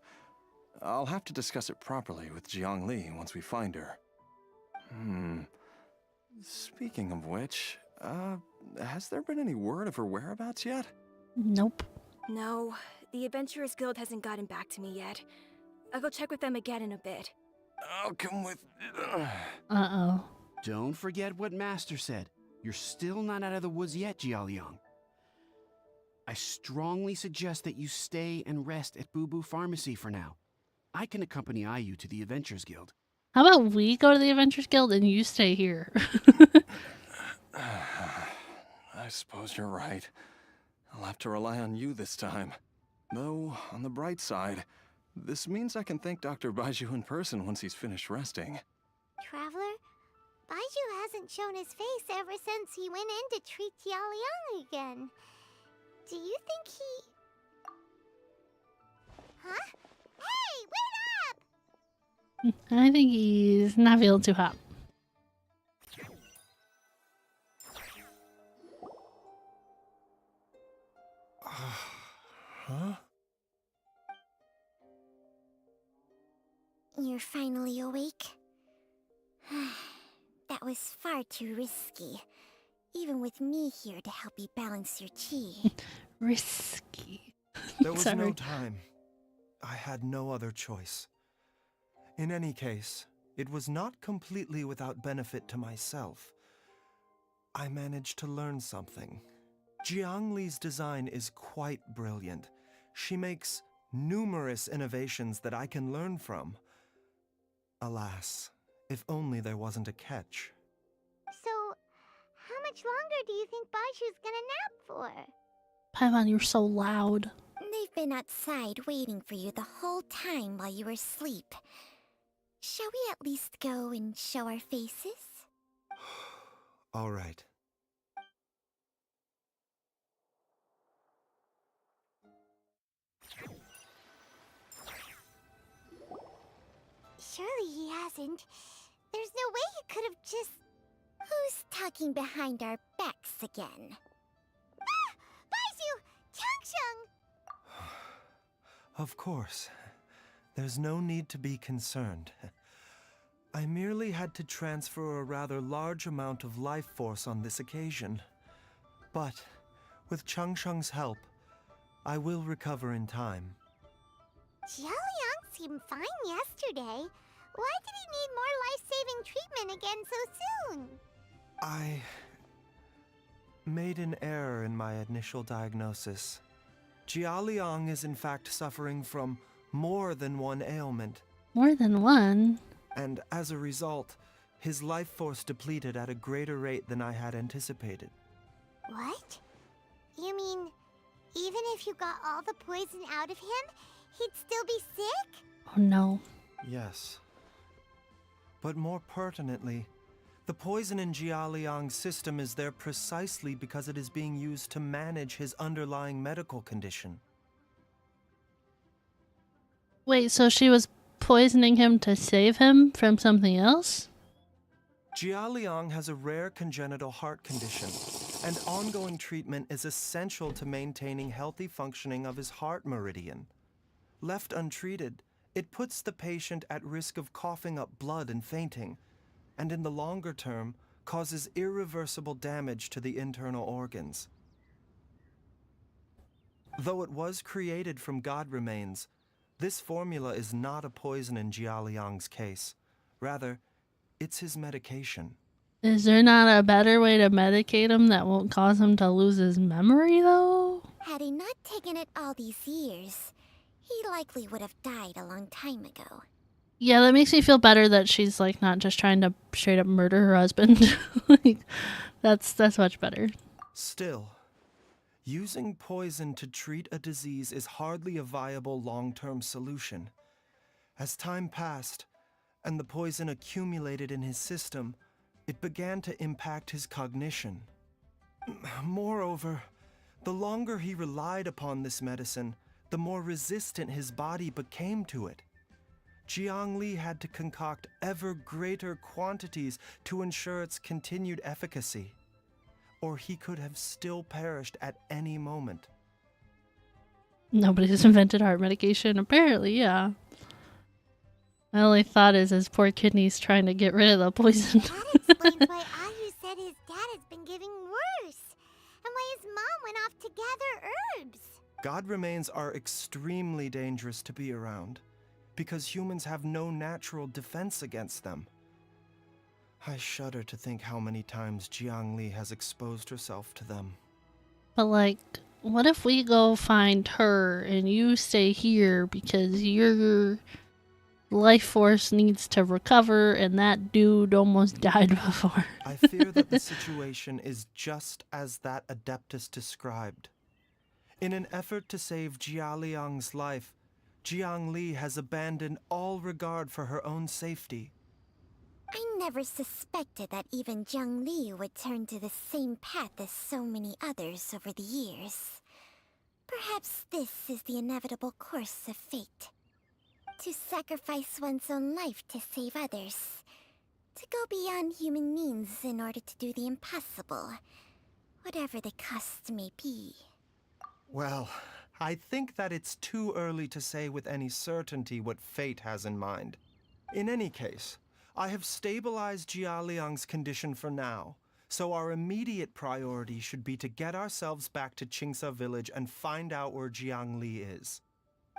I'll have to discuss it properly with Jiangli once we find her. Speaking of which, has there been any word of her whereabouts yet? Nope. No, the Adventurers Guild hasn't gotten back to me yet. I'll go check with them again in a bit. I'll come with... Uh-oh. Don't forget what Master said. You're still not out of the woods yet, Jiaoliang. I strongly suggest that you stay and rest at Boo Boo Pharmacy for now. I can accompany Ayu to the Adventurers Guild. How about we go to the Adventures Guild and you stay here? I suppose you're right. I'll have to rely on you this time. Though, on the bright side, this means I can thank Dr. Baiju in person once he's finished resting. Traveler, Baiju hasn't shown his face ever since he went in to treat Jialiang again. Do you think he... Huh? Hey, wait up! I think he's not feeling too hot. Huh? You're finally awake? That was far too risky. Even with me here to help you balance your chi. Risky. There was no Sorry. time. I had no other choice. In any case, it was not completely without benefit to myself. I managed to learn something. Jiangli's design is quite brilliant. She makes numerous innovations that I can learn from. Alas, if only there wasn't a catch. So, how much longer do you think Baiju's gonna nap for? Paimon, you're so loud. They've been outside waiting for you the whole time while you were asleep. Shall we at least go and show our faces? All right. Surely he hasn't. There's no way he could have just... Who's talking behind our backs again? Ah! Baiju! Changsheng! Of course. There's no need to be concerned. I merely had to transfer a rather large amount of life force on this occasion. But, with Changsheng's help, I will recover in time. Jialiang seemed fine yesterday. Why did he need more life-saving treatment again so soon? I made an error in my initial diagnosis. Jialiang is in fact suffering from more than one ailment. More than one? And as a result, his life force depleted at a greater rate than I had anticipated. What? You mean, even if you got all the poison out of him, he'd still be sick? Oh no. Yes. But more pertinently, the poison in Jialiang's system is there precisely because it is being used to manage his underlying medical condition. Wait, so she was poisoning him to save him from something else? Jialiang has a rare congenital heart condition, and ongoing treatment is essential to maintaining healthy functioning of his heart meridian. Left untreated, it puts the patient at risk of coughing up blood and fainting, and in the longer term, causes irreversible damage to the internal organs. Though it was created from god remains, this formula is not a poison in Jialiang's case. Rather, it's his medication. Is there not a better way to medicate him that won't cause him to lose his memory, though? Had he not taken it all these years, he likely would have died a long time ago. Yeah, that makes me feel better that she's, like, not just trying to straight up murder her husband. Like, that's much better. Still, using poison to treat a disease is hardly a viable long-term solution. As time passed, and the poison accumulated in his system, it began to impact his cognition. Moreover, the longer he relied upon this medicine, the more resistant his body became to it. Jiangli had to concoct ever greater quantities to ensure its continued efficacy, or he could have still perished at any moment. Nobody's invented heart medication, apparently, yeah. My only thought is his poor kidneys trying to get rid of the poison. That explains why Ayu said his dad has been getting worse, and why his mom went off to gather herbs. God remains are extremely dangerous to be around, because humans have no natural defense against them. I shudder to think how many times Jiangli has exposed herself to them. But, like, what if we go find her and you stay here because your life force needs to recover and that dude almost died before? I fear that the situation is just as that Adeptus described. In an effort to save Jialiang's life, Jiang Li has abandoned all regard for her own safety. I never suspected that even Jiang Li would turn to the same path as so many others over the years. Perhaps this is the inevitable course of fate. To sacrifice one's own life to save others. To go beyond human means in order to do the impossible. Whatever the cost may be. Well, I think that it's too early to say with any certainty what fate has in mind. In any case, I have stabilized Jialiang's condition for now, so our immediate priority should be to get ourselves back to Qingsa village and find out where Jiang Li is.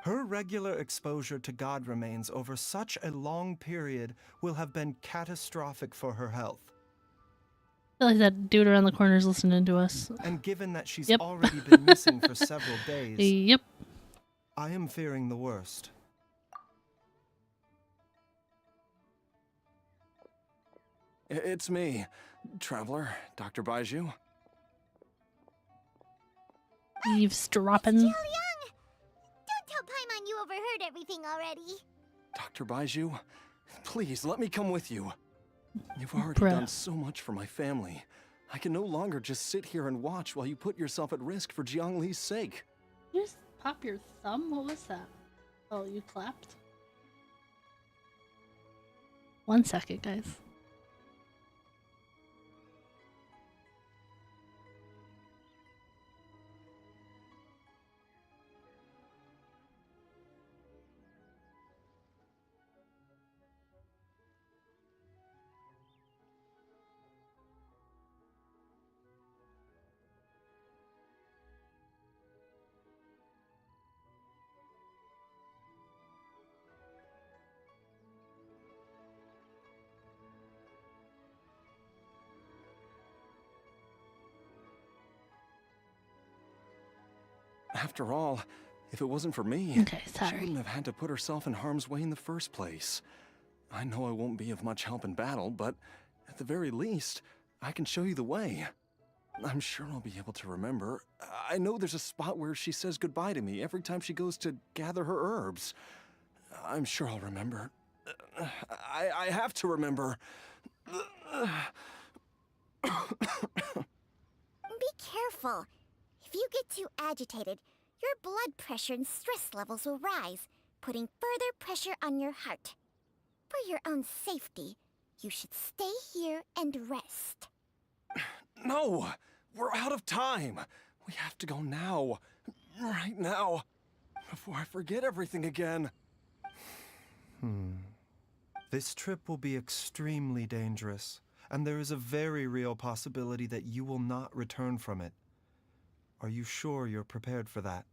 Her regular exposure to god remains over such a long period will have been catastrophic for her health. I feel like that dude around the corner is listening to us. And given that she's already been missing for several days, yep, I am fearing the worst. It's me, Traveler, Dr. Baiju. Eavesdropping. Don't tell Paimon you overheard everything already. Dr. Baiju, please let me come with you. You've already done so much for my family. I can no longer just sit here and watch while you put yourself at risk for Jiang Li's sake. You just pop your thumb? What was that? Oh, you clapped? 1 second, guys. After all, if it wasn't for me, she wouldn't have had to put herself in harm's way in the first place. I know I won't be of much help in battle, but at the very least, I can show you the way. I'm sure I'll be able to remember. I know there's a spot where she says goodbye to me every time she goes to gather her herbs. I'm sure I'll remember. I have to remember. Be careful. If you get too agitated, your blood pressure and stress levels will rise, putting further pressure on your heart. For your own safety, you should stay here and rest. No! We're out of time! We have to go now. Right now. Before I forget everything again. This trip will be extremely dangerous, and there is a very real possibility that you will not return from it. Are you sure you're prepared for that?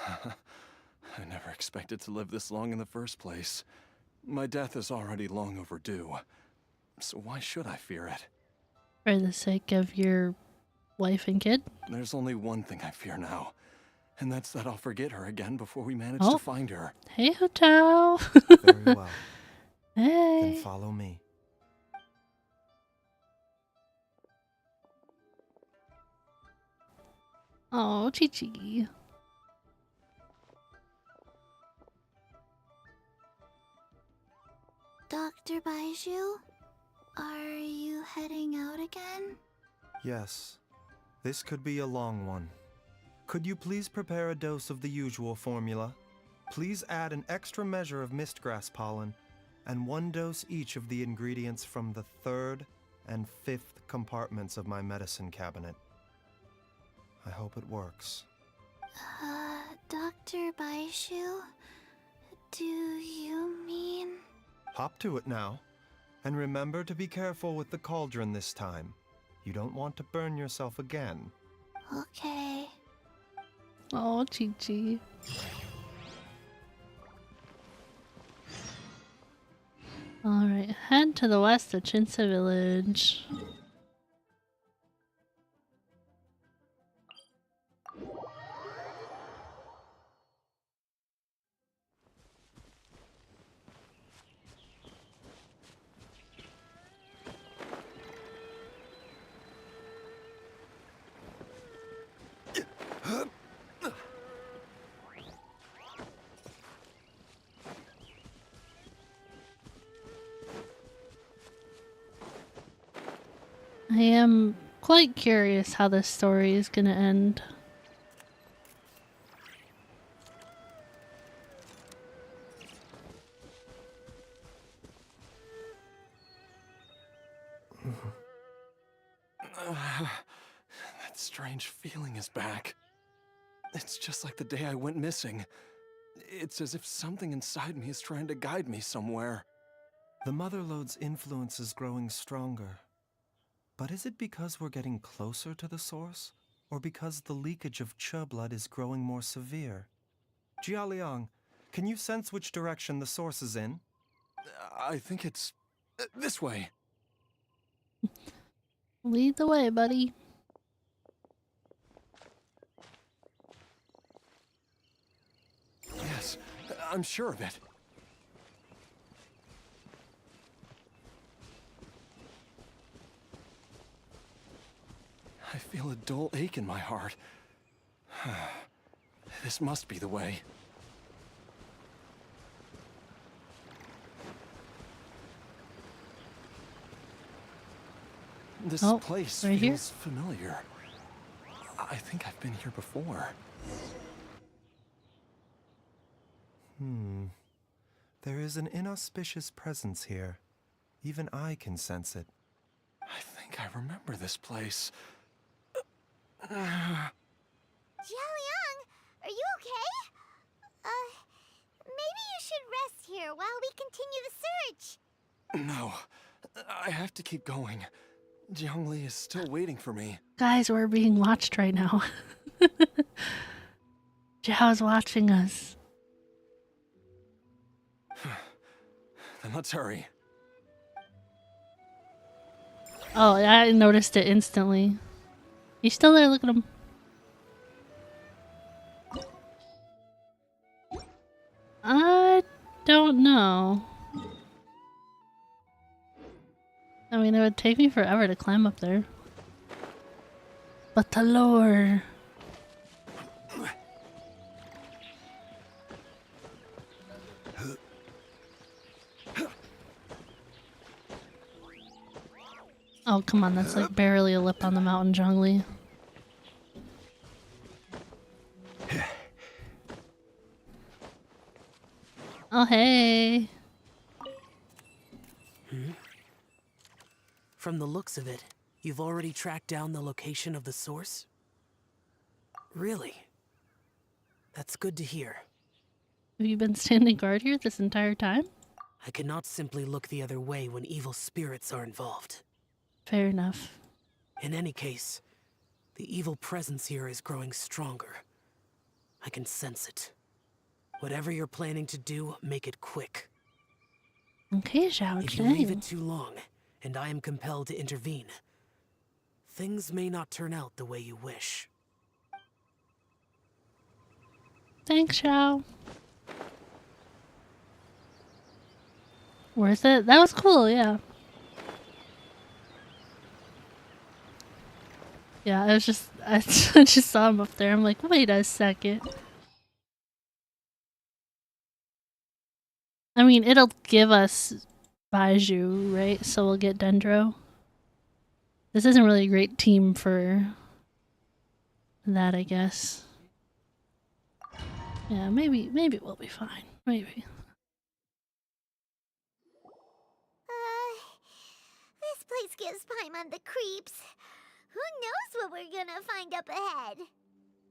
I never expected to live this long in the first place. My death is already long overdue. So why should I fear it? For the sake of your wife and kid? There's only one thing I fear now. And that's that I'll forget her again before we manage to find her. Hey, Hotel. Very well. Hey. Then follow me. Oh, Chi-Chi. Dr. Baiju, are you heading out again? Yes. This could be a long one. Could you please prepare a dose of the usual formula? Please add an extra measure of mistgrass pollen, and 1 dose each of the ingredients from the 3rd and 5th compartments of my medicine cabinet. I hope it works. Dr. Baiju, do you mean... Hop to it now, and remember to be careful with the cauldron this time. You don't want to burn yourself again. Okay. Oh, Chi-Chi. Alright, head to the west of Qingsa village. I am quite curious how this story is gonna end. That strange feeling is back. It's just like the day I went missing. It's as if something inside me is trying to guide me somewhere. The Motherlode's influence is growing stronger. But is it because we're getting closer to the source? Or because the leakage of Che blood is growing more severe? Jialiang, can you sense which direction the source is in? I think it's this way. Lead the way, buddy. Yes, I'm sure of it. I feel a dull ache in my heart. This must be the way. This place right here? feels familiar. I think I've been here before. There is an inauspicious presence here. Even I can sense it. I think I remember this place. Jialiang, are you okay? Maybe you should rest here while we continue the search. No, I have to keep going. Jiangli is still waiting for me. Guys, we're being watched right now. Jiao's watching us. Then let's hurry. Oh, I noticed it instantly. He's still there, look at him. I don't know. I mean, it would take me forever to climb up there. But the lore. Oh, come on, that's like barely a lip on the mountain, Zhongli. Oh, hey. From the looks of it, you've already tracked down the location of the source? Really? That's good to hear. Have you been standing guard here this entire time? I cannot simply look the other way when evil spirits are involved. Fair enough. In any case, the evil presence here is growing stronger. I can sense it. Whatever you're planning to do, make it quick. Okay, Zhao. If you leave it too long, and I am compelled to intervene, things may not turn out the way you wish. Thanks, Zhao. Worth it? That was cool, yeah. Yeah, I just saw him up there. I'm like, wait a second. I mean, it'll give us Baiju, right? So we'll get Dendro. This isn't really a great team for that, I guess. Yeah, maybe we'll be fine. Maybe. This place gives Paimon the creeps. Who knows what we're gonna find up ahead?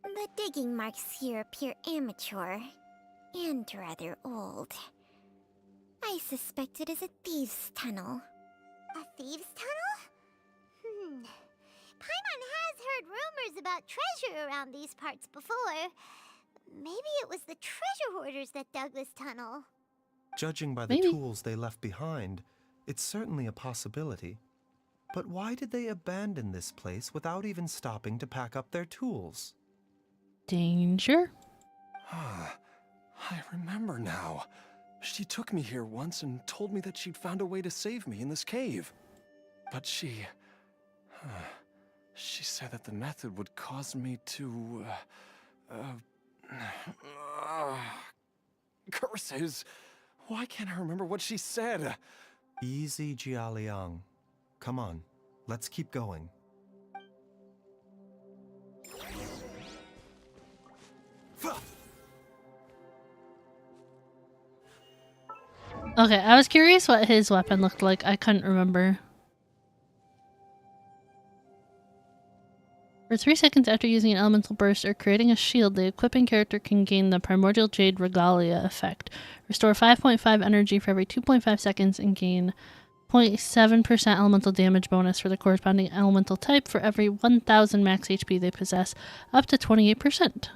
The digging marks here appear amateur and rather old. I suspect it is a thieves' tunnel. A thieves' tunnel? Paimon has heard rumors about treasure around these parts before. Maybe it was the treasure hoarders that dug this tunnel. Judging by the tools they left behind, it's certainly a possibility. But why did they abandon this place without even stopping to pack up their tools? Danger? I remember now. She took me here once and told me that she'd found a way to save me in this cave. But she said that the method would cause me to, curses. Why can't I remember what she said? Easy, Jialiang. Come on, Let's keep going. Okay, I was curious what his weapon looked like. I couldn't remember. For 3 seconds after using an elemental burst or creating a shield, the equipping character can gain the Primordial Jade Regalia effect. Restore 5.5 energy for every 2.5 seconds and gain 0.7% elemental damage bonus for the corresponding elemental type for every 1000 max HP they possess, up to 28%.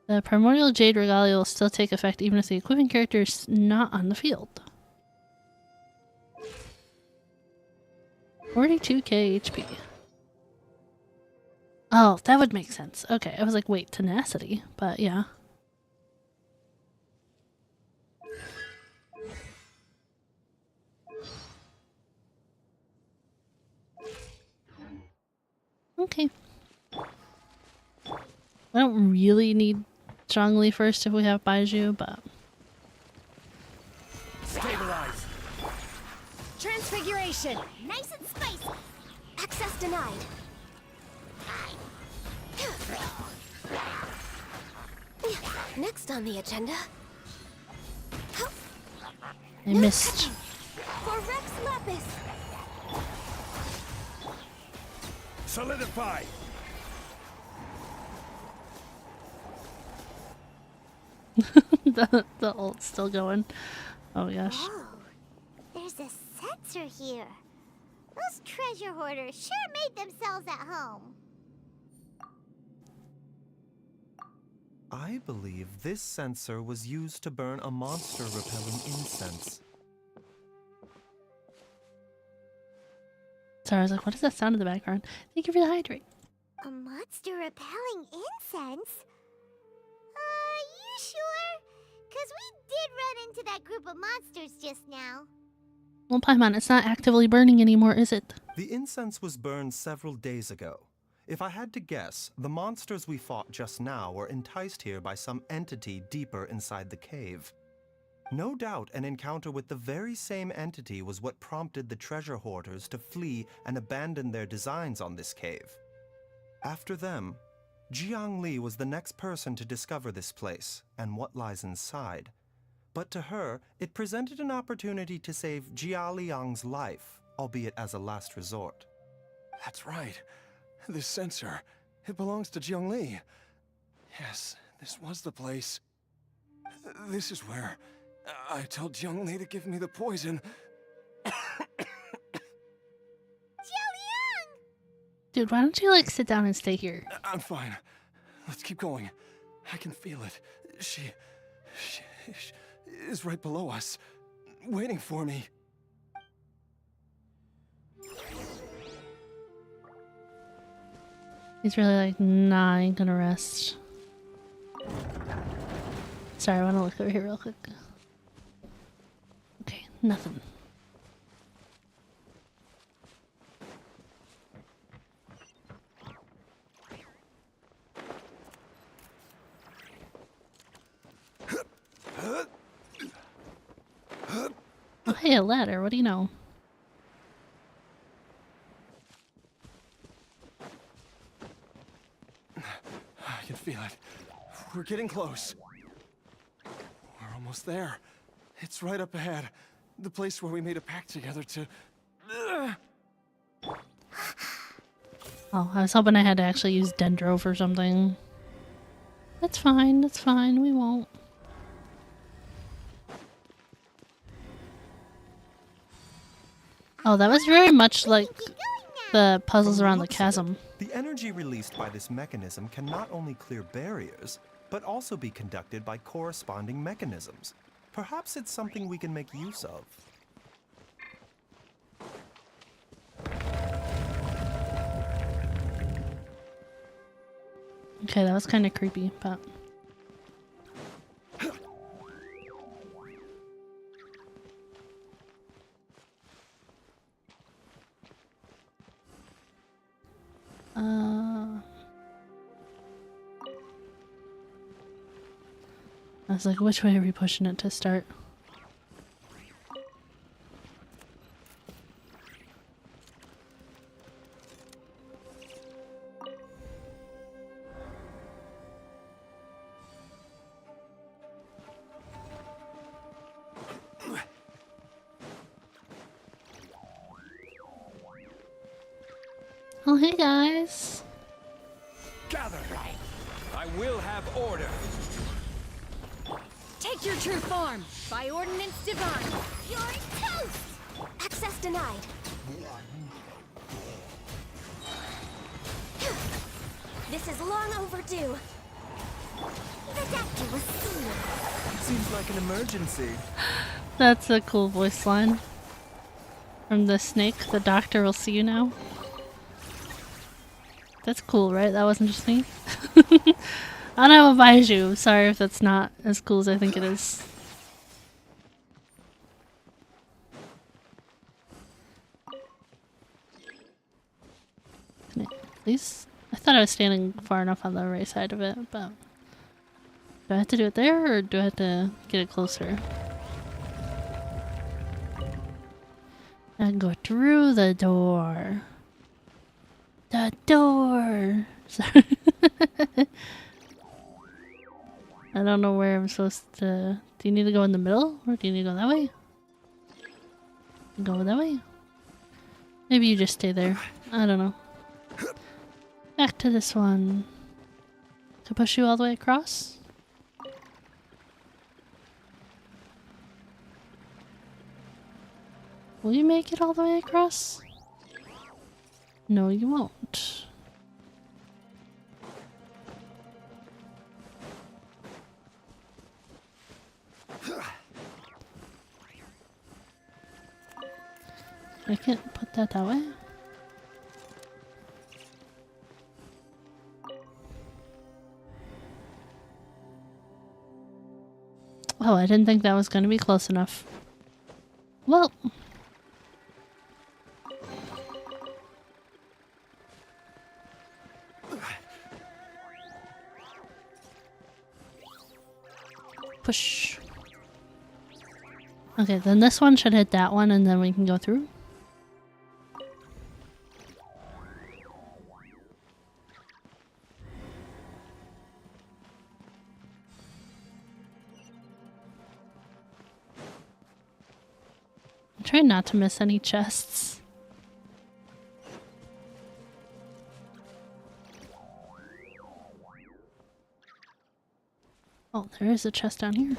The Primordial Jade Regalia will still take effect even if the equipping character is not on the field. 42k HP. Oh, that would make sense. Okay, I was like, wait, tenacity, but yeah. Okay. I don't really need Zhongli first if we have Baiju, but... Stabilize. Transfiguration. Nice and spicy. Access denied. Next on the agenda. I missed. For Rex Lapis. Solidify. the ult's still going. Oh gosh. Whoa, there's a sensor here. Those treasure hoarders sure made themselves at home. I believe this sensor was used to burn a monster repelling incense. Sorry, I was like, what is that sound in the background? Thank you for the hydrate. A monster repelling incense? You sure? Because we did run into that group of monsters just now. Well, Paimon, it's not actively burning anymore, is it? The incense was burned several days ago. If I had to guess, the monsters we fought just now were enticed here by some entity deeper inside the cave. No doubt an encounter with the very same entity was what prompted the treasure hoarders to flee and abandon their designs on this cave. After them, Jiangli was the next person to discover this place and what lies inside. But to her, it presented an opportunity to save Jia Liang's life, albeit as a last resort. That's right. This sensor, it belongs to Jiangli. Yes, this was the place. This is where I told Jiangli to give me the poison. Dude, why don't you like sit down and stay here? I'm fine. Let's keep going. I can feel it. She is right below us, waiting for me. He's really like, nah, I ain't gonna rest. Sorry, I wanna look over here real quick. Okay, nothing. Oh, hey, a ladder. What do you know? I can feel it. We're getting close. We're almost there. It's right up ahead. The place where we made a pact together to... Oh, I was hoping I had to actually use Dendro for something. That's fine, we won't. Oh, that was very much like the puzzles around the chasm. The energy released by this mechanism can not only clear barriers, but also be conducted by corresponding mechanisms. Perhaps it's something we can make use of. Okay, that was kind of creepy, but... I was like, which way are we pushing it to start? hey guys. Gather! I will have order. Take your true form, by ordinance divine. You're toast! Access denied. This is long overdue. The doctor will see you. It seems like an emergency. That's a cool voice line. From the snake, the doctor will see you now. That's cool, right? That wasn't just me. Animewow, sorry if that's not as cool as I think it is. Please? I thought I was standing far enough on the right side of it, but... Do I have to do it there, or do I have to get it closer? I can go through the door. The door! Sorry. I don't know where I'm supposed to... Do you need to go in the middle? Or do you need to go that way? Go that way? Maybe you just stay there. I don't know. Back to this one. To push you all the way across? Will you make it all the way across? No, you won't. I can't put that way. Oh, I didn't think that was going to be close enough. Well. Push. Okay, then this one should hit that one and then we can go through. I'm trying not to miss any chests. Oh, there is a chest down here.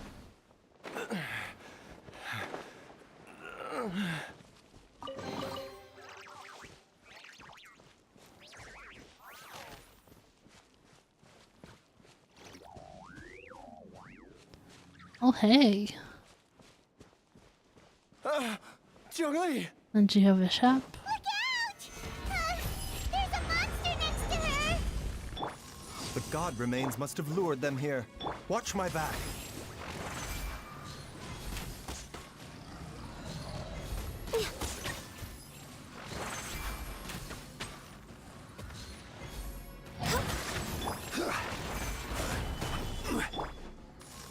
Oh, hey. Zhongli! And Jehovah Shop. There's a monster next to her! The god remains must have lured them here. Watch my back.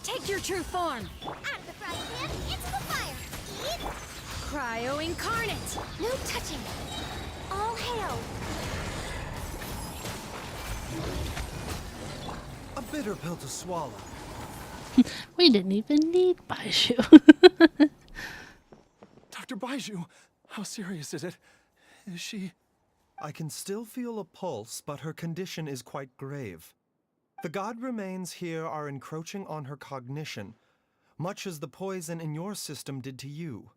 Take your true form. Out of the frying pan, into the fire! Eat! Cryo incarnate. No touching. All hail. A bitter pill to swallow. We didn't even need Baiju. Dr. Baiju, how serious is it? Is she... I can still feel a pulse, but her condition is quite grave. The god remains here are encroaching on her cognition, much as the poison in your system did to you.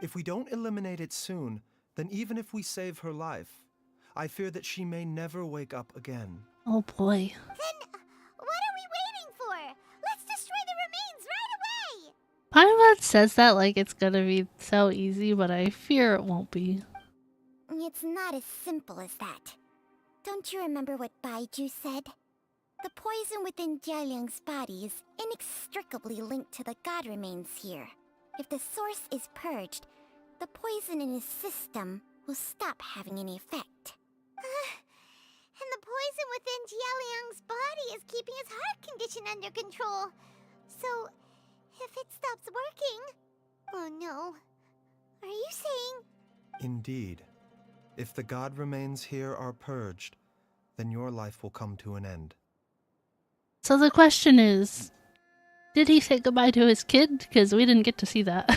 If we don't eliminate it soon, then even if we save her life, I fear that she may never wake up again. Oh boy. Then, what are we waiting for? Let's destroy the remains right away! Paimon says that like it's gonna be so easy, but I fear it won't be. It's not as simple as that. Don't you remember what Baiju said? The poison within Jialiang's body is inextricably linked to the god remains here. If the source is purged, the poison in his system will stop having any effect. And the poison within Jialiang's body is keeping his heart condition under control. So, if it stops working... Oh no. Are you saying... Indeed. If the god remains here are purged, then your life will come to an end. So the question is, did he say goodbye to his kid? Because we didn't get to see that.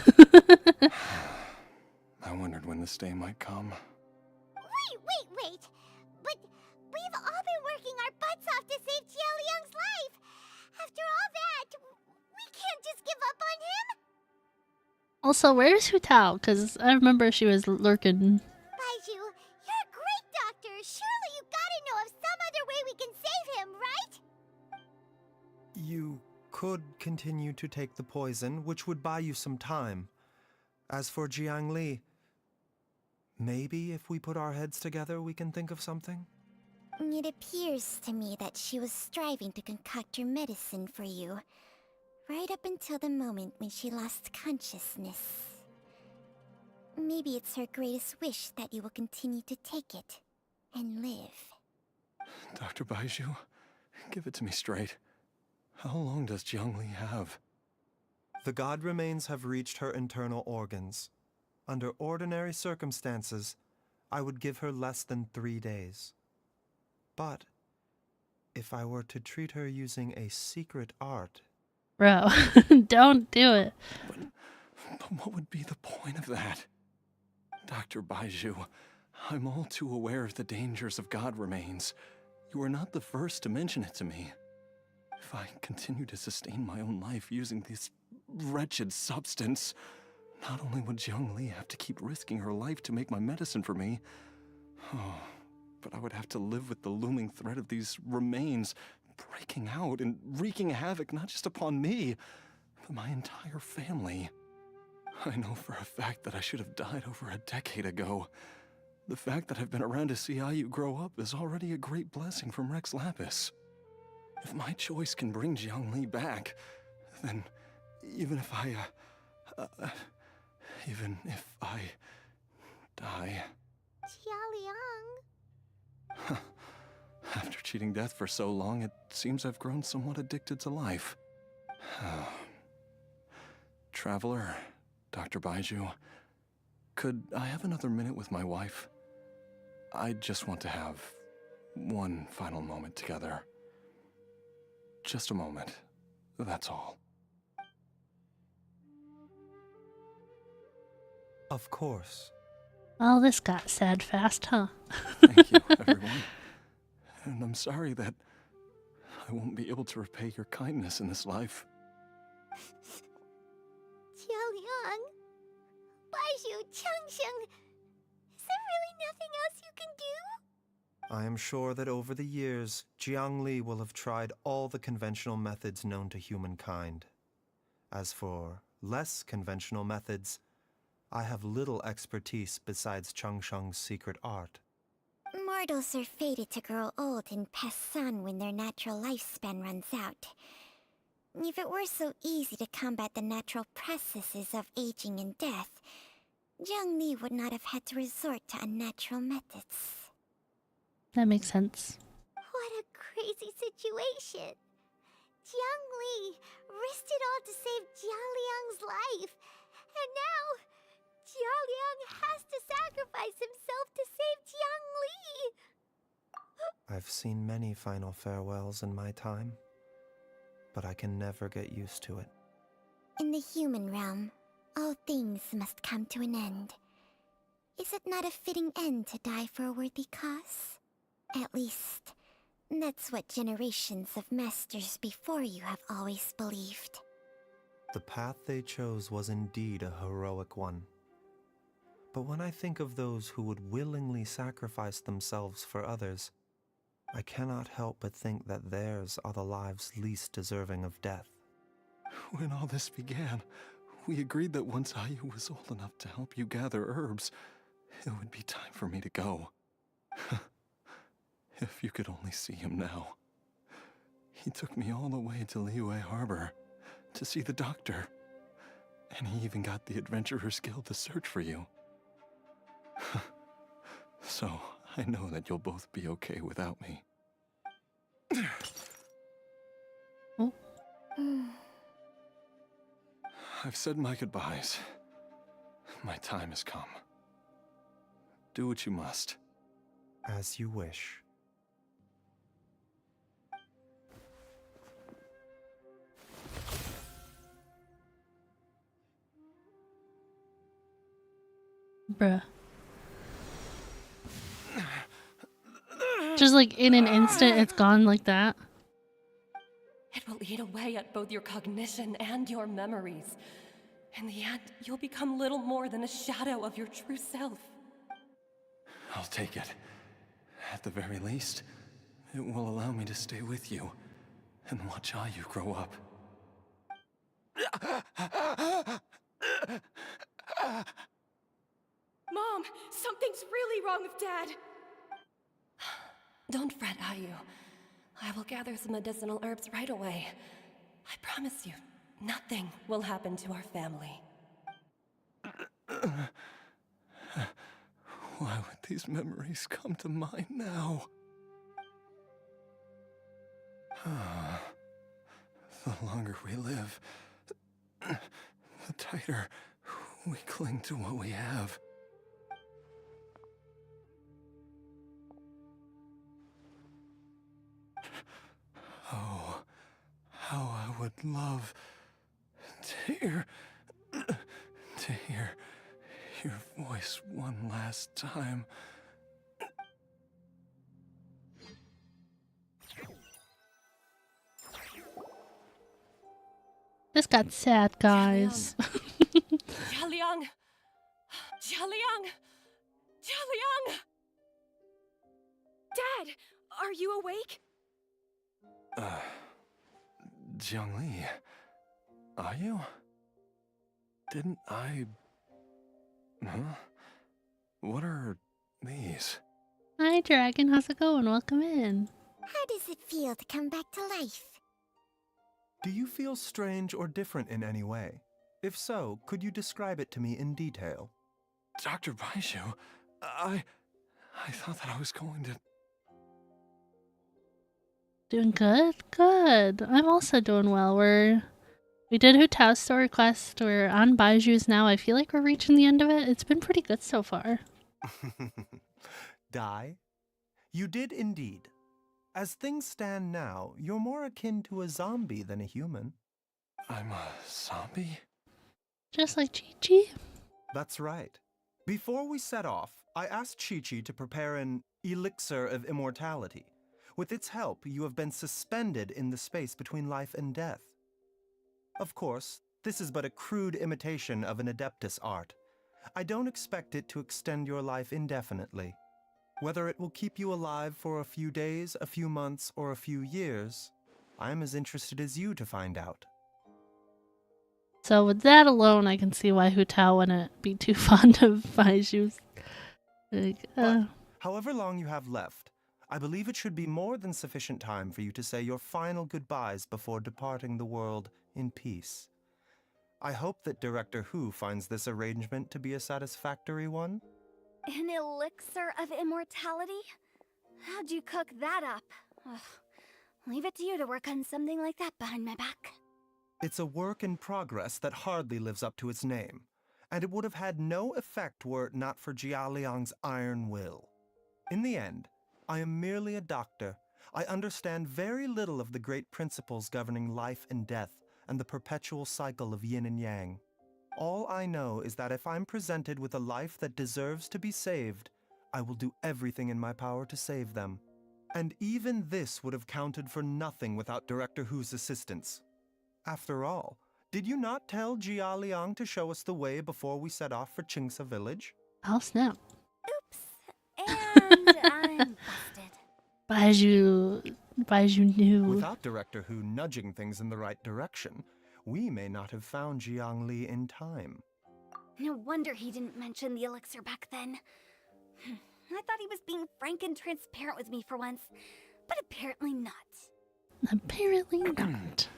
I wondered when this day might come. Wait! Also, where's Hu Tao? Because I remember she was lurking. Baiju, you're a great doctor. Surely you gotta know of some other way we can save him, right? You could continue to take the poison, which would buy you some time. As for Jiangli, maybe if we put our heads together, we can think of something? It appears to me that she was striving to concoct her medicine for you, right up until the moment when she lost consciousness. Maybe it's her greatest wish that you will continue to take it and live. Dr. Baiju, give it to me straight. How long does Jiangli have? The god remains have reached her internal organs. Under ordinary circumstances, I would give her less than 3 days. But if I were to treat her using a secret art... Bro, don't do it. But what would be the point of that? Dr. Baiju, I'm all too aware of the dangers of god remains. You are not the first to mention it to me. If I continue to sustain my own life using this wretched substance, not only would Jiangli have to keep risking her life to make my medicine for me, but I would have to live with the looming threat of these remains breaking out and wreaking havoc not just upon me, but my entire family. I know for a fact that I should have died over a decade ago. The fact that I've been around to see IU grow up is already a great blessing from Rex Lapis. If my choice can bring Jiangli back, then even if I die... Jialiang. After cheating death for so long, it seems I've grown somewhat addicted to life. Traveler, Dr. Baiju, could I have another minute with my wife? I just want to have one final moment together. Just a moment, that's all. Of course. Well, this got sad fast, huh? Thank you, everyone. And I'm sorry that I won't be able to repay your kindness in this life. Jialiang. Baiju, Changsheng. Is there really nothing else you can do? I am sure that over the years, Jiangli will have tried all the conventional methods known to humankind. As for less conventional methods, I have little expertise besides Changsheng's secret art. Mortals are fated to grow old and pass on when their natural lifespan runs out. If it were so easy to combat the natural processes of aging and death, Jiangli would not have had to resort to unnatural methods. That makes sense. What a crazy situation! Jiangli risked it all to save Jialiang's life, and now Jialiang has to sacrifice himself to save Jiangli! I've seen many final farewells in my time, but I can never get used to it. In the human realm, all things must come to an end. Is it not a fitting end to die for a worthy cause? At least, that's what generations of masters before you have always believed. The path they chose was indeed a heroic one. But when I think of those who would willingly sacrifice themselves for others, I cannot help but think that theirs are the lives least deserving of death. When all this began, we agreed that once IU was old enough to help you gather herbs, it would be time for me to go. If you could only see him now. He took me all the way to Liyue Harbor to see the doctor. And he even got the Adventurers Guild to search for you. So, I know that you'll both be okay without me. I've said my goodbyes. My time has come. Do what you must. As you wish. Bruh. Just like in an instant, it's gone like that. It will eat away at both your cognition and your memories. In the end, you'll become little more than a shadow of your true self. I'll take it. At the very least, it will allow me to stay with you and watch how you grow up. Mom, something's really wrong with Dad. Don't fret, Ayu. I will gather some medicinal herbs right away. I promise you, nothing will happen to our family. Why would these memories come to mind now? The longer we live, the tighter we cling to what we have. Oh, how I would love to hear your voice one last time. This got sad, guys. Jialiang! Jialiang! Jialiang! Dad, are you awake? Jiangli, are you? Didn't I... Huh? What are these? Hi, Dragon. How's it going? Welcome in. How does it feel to come back to life? Do you feel strange or different in any way? If so, could you describe it to me in detail? Dr. Baishu, I thought that I was going to... Doing good? Good. I'm also doing well. We did Hutao's story quest. We're on Baiju's now. I feel like we're reaching the end of it. It's been pretty good so far. Dai? You did indeed. As things stand now, you're more akin to a zombie than a human. I'm a zombie? Just like Chi-Chi? That's right. Before we set off, I asked Chi-Chi to prepare an elixir of immortality. With its help, you have been suspended in the space between life and death. Of course, this is but a crude imitation of an Adeptus art. I don't expect it to extend your life indefinitely. Whether it will keep you alive for a few days, a few months, or a few years, I am as interested as you to find out. So with that alone, I can see why Hutao wouldn't be too fond of Baiju's. However long you have left, I believe it should be more than sufficient time for you to say your final goodbyes before departing the world in peace. I hope that Director Hu finds this arrangement to be a satisfactory one. An elixir of immortality? How'd you cook that up? Ugh. Leave it to you to work on something like that behind my back. It's a work in progress that hardly lives up to its name, and it would have had no effect were it not for Jialiang's iron will. In the end, I am merely a doctor. I understand very little of the great principles governing life and death and the perpetual cycle of yin and yang. All I know is that if I'm presented with a life that deserves to be saved, I will do everything in my power to save them. And even this would have counted for nothing without Director Hu's assistance. After all, did you not tell Jialiang to show us the way before we set off for Qingsa village? Oh snap. And I'm busted. Baiju knew. Without Director Hu nudging things in the right direction, we may not have found Jiangli in time. No wonder he didn't mention the elixir back then. I thought he was being frank and transparent with me for once, but apparently not. Apparently not.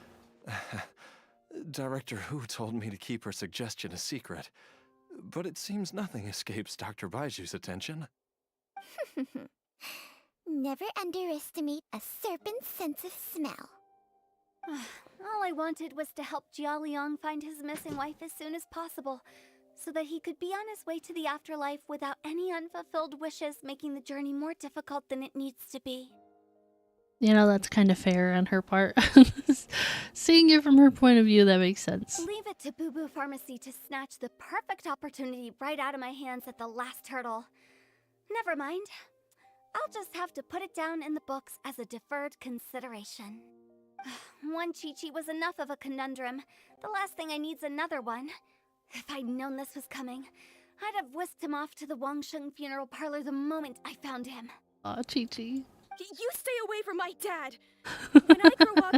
Director Hu told me to keep her suggestion a secret, but it seems nothing escapes Dr. Baiju's attention. Never underestimate a serpent's sense of smell. All I wanted was to help Jialiang find his missing wife as soon as possible, so that he could be on his way to the afterlife without any unfulfilled wishes making the journey more difficult than it needs to be. You know, that's kind of fair on her part. Seeing it from her point of view, that makes sense. Leave it to Boo Boo Pharmacy to snatch the perfect opportunity right out of my hands at the last hurdle. Never mind. I'll just have to put it down in the books as a deferred consideration. One Chi-Chi was enough of a conundrum. The last thing I need's another one. If I'd known this was coming, I'd have whisked him off to the Wangsheng funeral parlor the moment I found him. Aw, Chi-Chi. You stay away from my dad! When I grow up,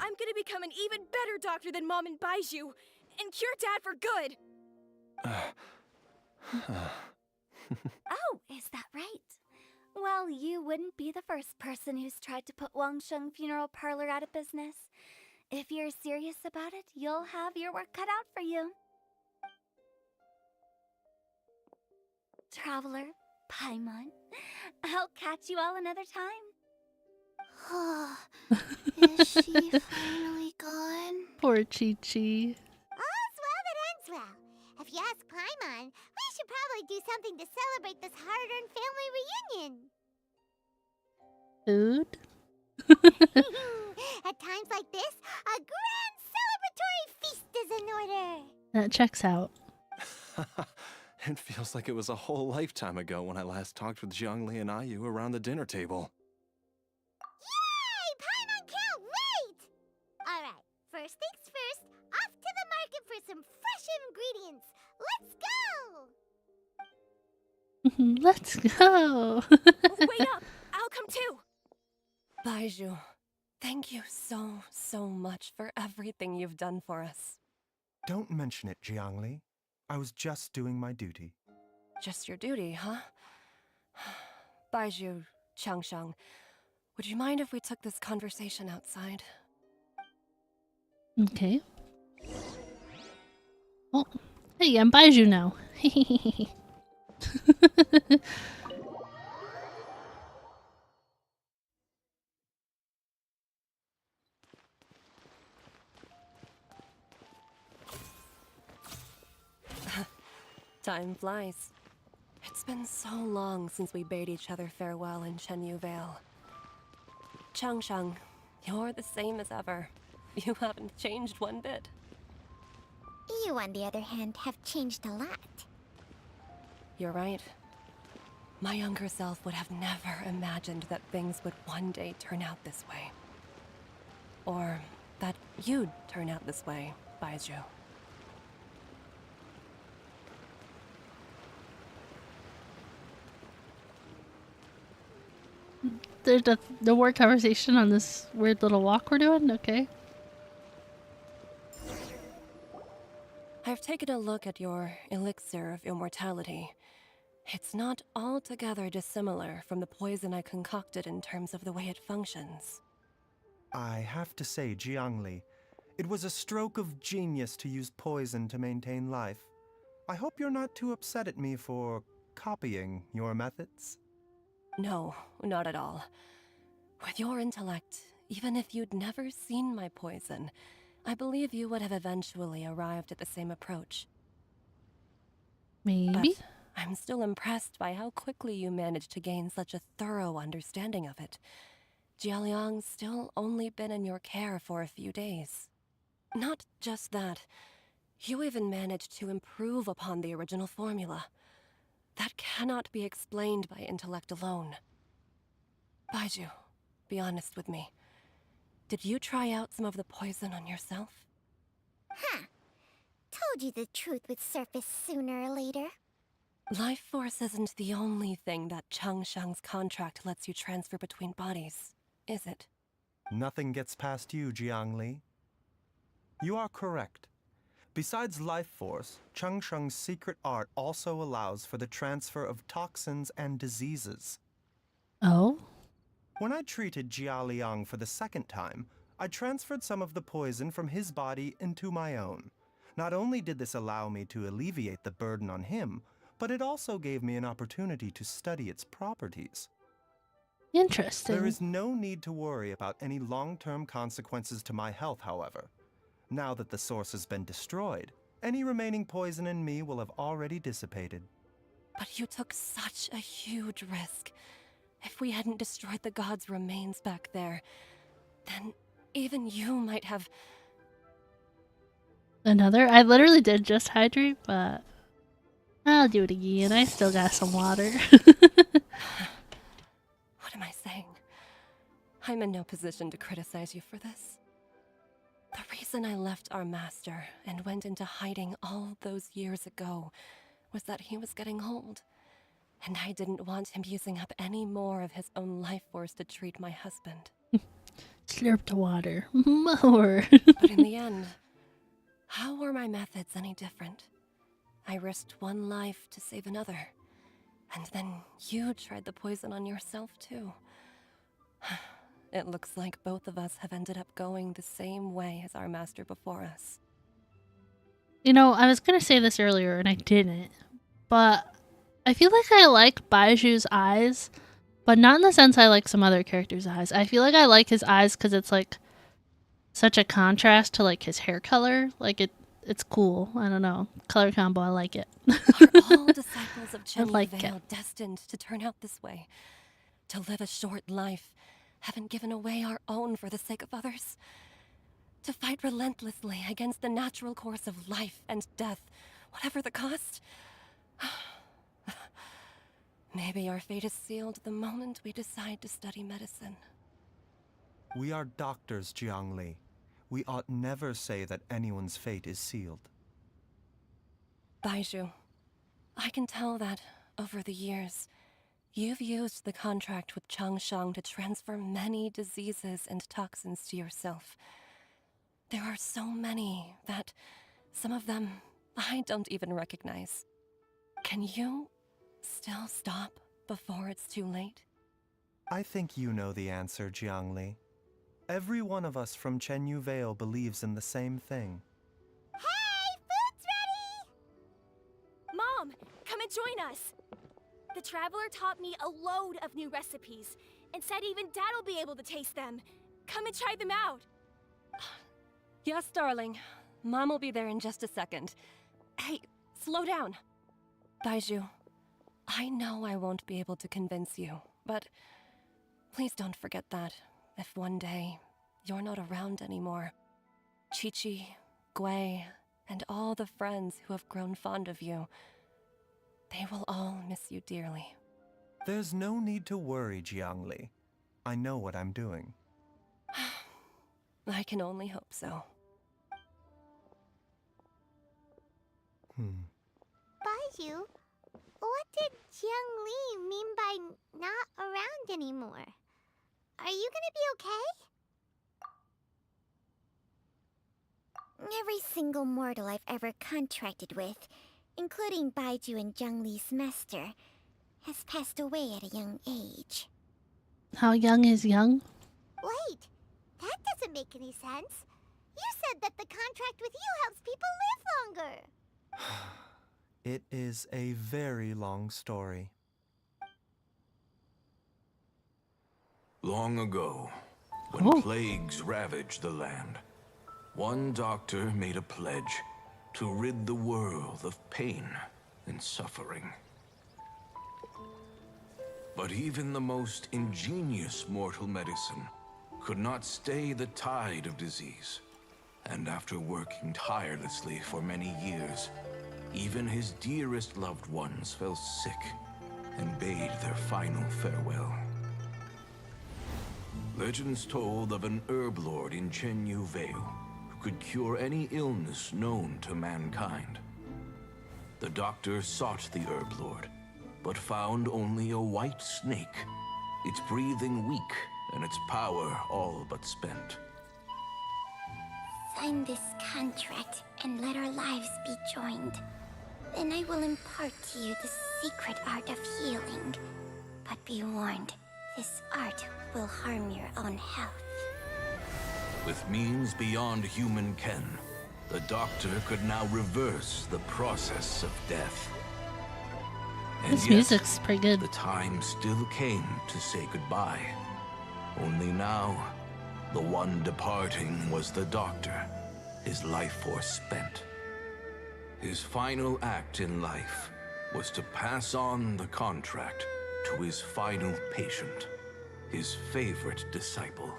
I'm gonna become an even better doctor than Mom and Baiju, and cure Dad for good! Oh, is that right? Well, you wouldn't be the first person who's tried to put Wangsheng funeral parlor out of business. If you're serious about it, you'll have your work cut out for you. Traveler, Paimon, I'll catch you all another time. Is she finally gone? Poor Chi-Chi. All's well that ends well. If you ask Paimon, we should probably do something to celebrate this hard-earned family reunion. Food? At times like this, a grand celebratory feast is in order. That checks out. It feels like it was a whole lifetime ago when I last talked with Zhongli and Ayu around the dinner table. Yay! Paimon can't wait! Alright, first things first, off to the market for some fresh ingredients. Let's go! Let's go! Wait up! I'll come too! Baiju, thank you so much for everything you've done for us. Don't mention it, Jiangli. I was just doing my duty. Just your duty, huh? Baiju, Changsheng, would you mind if we took this conversation outside? Okay. Oh, hey, I'm Baiju now. Time flies. It's been so long since we bade each other farewell in Chenyu Vale. Changsheng, you're the same as ever. You haven't changed one bit. You, on the other hand, have changed a lot. You're right. My younger self would have never imagined that things would one day turn out this way. Or that you'd turn out this way, Baiju. There's no more conversation on this weird little walk we're doing? Okay. I've taken a look at your elixir of immortality. It's not altogether dissimilar from the poison I concocted in terms of the way it functions. I have to say, Jiangli, it was a stroke of genius to use poison to maintain life. I hope you're not too upset at me for copying your methods. No, not at all. With your intellect, even if you'd never seen my poison, I believe you would have eventually arrived at the same approach. Maybe? But I'm still impressed by how quickly you managed to gain such a thorough understanding of it. Jialiang's still only been in your care for a few days. Not just that, you even managed to improve upon the original formula. That cannot be explained by intellect alone. Baiju, be honest with me. Did you try out some of the poison on yourself? Huh. Told you the truth would surface sooner or later. Life force isn't the only thing that Changsheng's contract lets you transfer between bodies, is it? Nothing gets past you, Jiangli. You are correct. Besides life force, Changsheng's secret art also allows for the transfer of toxins and diseases. Oh? When I treated Jialiang for the second time, I transferred some of the poison from his body into my own. Not only did this allow me to alleviate the burden on him, but it also gave me an opportunity to study its properties. Interesting. There is no need to worry about any long-term consequences to my health, however. Now that the source has been destroyed, any remaining poison in me will have already dissipated. But you took such a huge risk. If we hadn't destroyed the god's remains back there, then even you might have... Another? I literally did just hydrate, but I'll do it again. I still got some water. What am I saying? I'm in no position to criticize you for this. The reason reason I left our master and went into hiding all those years ago was that he was getting old, and I didn't want him using up any more of his own life force to treat my husband. Slurp the water. More. But in the end, how were my methods any different? I risked one life to save another, and then you tried the poison on yourself too. It looks like both of us have ended up going the same way as our master before us. You know, I was gonna say this earlier and I didn't, but I feel like I like Baiju's eyes, but not in the sense I like some other characters' eyes. I feel like I like his eyes because it's like such a contrast to like his hair color. Like it's cool. I don't know. Color combo, I like it. Are all disciples of Chen like Yuvale destined to turn out this way? To live a short life, haven't given away our own for the sake of others? To fight relentlessly against the natural course of life and death, whatever the cost? Maybe our fate is sealed the moment we decide to study medicine. We are doctors, Jiangli. We ought never say that anyone's fate is sealed. Baizhu, I can tell that, over the years, you've used the contract with Changsheng to transfer many diseases and toxins to yourself. There are so many that, some of them, I don't even recognize. Can you still stop before it's too late? I think you know the answer, Jiangli. Every one of us from Chen Yuvale believes in the same thing. Hey, food's ready! Mom, come and join us! The Traveler taught me a load of new recipes, and said even Dad'll be able to taste them. Come and try them out! Yes, darling. Mom will be there in just a second. Hey, slow down. Baizhu, I know I won't be able to convince you, but please don't forget that if one day you're not around anymore, Qiqi, Gui, and all the friends who have grown fond of you, they will all miss you dearly. There's no need to worry, Jiangli. I know what I'm doing. I can only hope so. Baizhu, what did Jiang Li mean by not around anymore? Are you gonna be okay? Every single mortal I've ever contracted with, including Baizhu and Jiang Li's master, has passed away at a young age. How young is young? Wait, that doesn't make any sense. You said that the contract with you helps people live longer. It is a very long story. Long ago, when plagues ravaged the land, one doctor made a pledge to rid the world of pain and suffering. But even the most ingenious mortal medicine could not stay the tide of disease. And after working tirelessly for many years, even his dearest loved ones fell sick and bade their final farewell. Legends told of an herb lord in Chen Yuvale who could cure any illness known to mankind. The doctor sought the herb lord, but found only a white snake, its breathing weak and its power all but spent. Sign this contract and let our lives be joined. Then I will impart to you the secret art of healing. But be warned, this art will harm your own health. With means beyond human ken, the doctor could now reverse the process of death. And This yet, music's pretty good. the time still came to say goodbye. Only now, the one departing was the doctor, his life force spent. His final act in life was to pass on the contract to his final patient, his favorite disciple.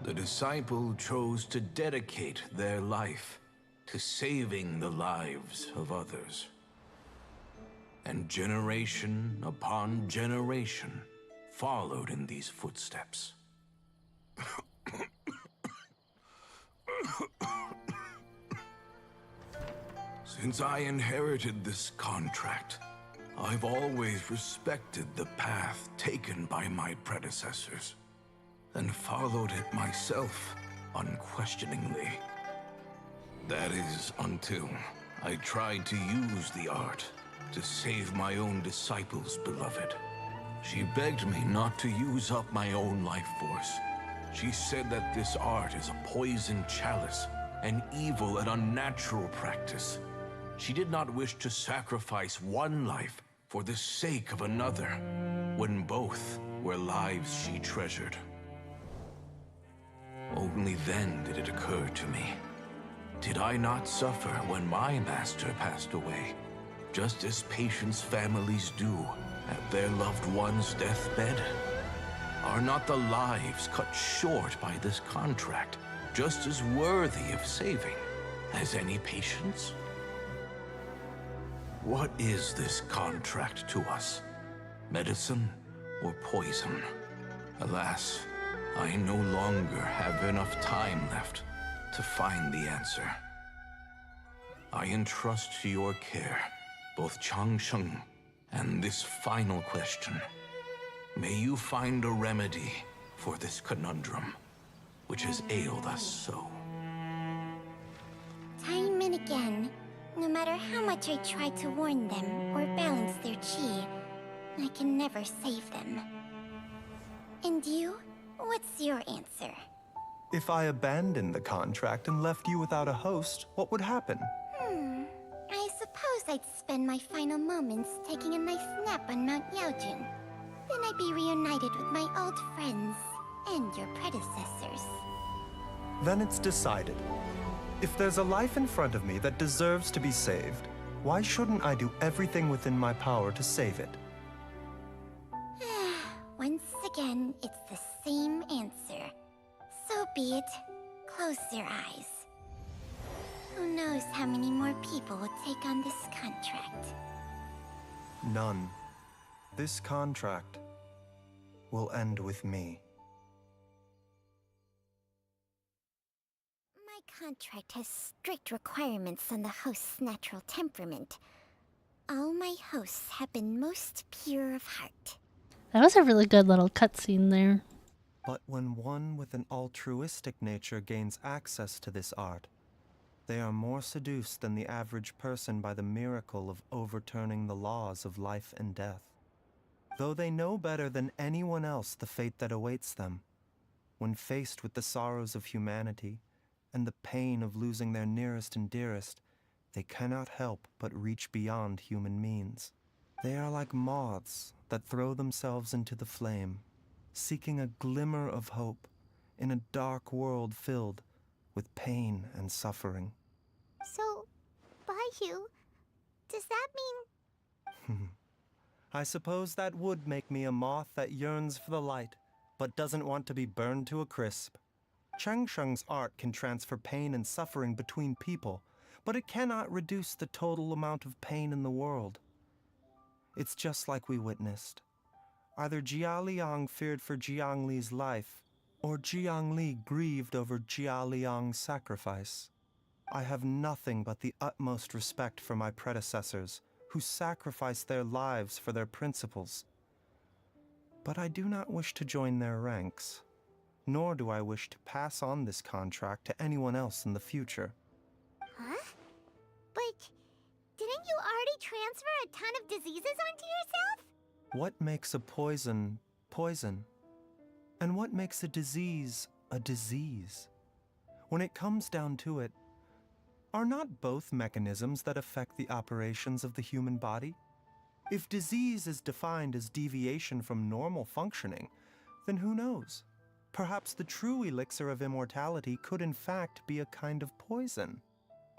The disciple chose to dedicate their life to saving the lives of others. And generation upon generation followed in these footsteps. Since I inherited this contract, I've always respected the path taken by my predecessors, and followed it myself unquestioningly. That is until I tried to use the art to save my own disciple's beloved. She begged me not to use up my own life force. She said that this art is a poison chalice, an evil and unnatural practice. She did not wish to sacrifice one life for the sake of another, when both were lives she treasured. Only then did it occur to me. Did I not suffer when my master passed away, just as patients' families do at their loved one's deathbed? Are not the lives cut short by this contract just as worthy of saving as any patients? What is this contract to us? Medicine or poison? Alas, I no longer have enough time left to find the answer. I entrust to your care both Changsheng and this final question. May you find a remedy for this conundrum, which has ailed us so. Time and again, no matter how much I try to warn them or balance their chi, I can never save them. And you? What's your answer? If I abandoned the contract and left you without a host, what would happen? I suppose I'd spend my final moments taking a nice nap on Mount Yaojun. Then I'd be reunited with my old friends and your predecessors. Then it's decided. If there's a life in front of me that deserves to be saved, why shouldn't I do everything within my power to save it? Once again, it's the same answer. So be it. Close your eyes. Who knows how many more people will take on this contract? None. This contract will end with me. My contract has strict requirements on the host's natural temperament. All my hosts have been most pure of heart. That was a really good little cutscene there. But when one with an altruistic nature gains access to this art, they are more seduced than the average person by the miracle of overturning the laws of life and death. Though they know better than anyone else the fate that awaits them, when faced with the sorrows of humanity and the pain of losing their nearest and dearest, they cannot help but reach beyond human means. They are like moths that throw themselves into the flame, seeking a glimmer of hope in a dark world filled with pain and suffering. So, Baihu, does that mean... I suppose that would make me a moth that yearns for the light, but doesn't want to be burned to a crisp. Changsheng's art can transfer pain and suffering between people, but it cannot reduce the total amount of pain in the world. It's just like we witnessed. Either Jia Liang feared for Jiang Li's life, or Jiang Li grieved over Jia Liang's sacrifice. I have nothing but the utmost respect for my predecessors, who sacrificed their lives for their principles. But I do not wish to join their ranks, nor do I wish to pass on this contract to anyone else in the future. Huh? But didn't you already transfer a ton of diseases onto yourself? What makes a poison poison? And what makes a disease a disease? When it comes down to it, are not both mechanisms that affect the operations of the human body? If disease is defined as deviation from normal functioning, then who knows? Perhaps the true elixir of immortality could in fact be a kind of poison.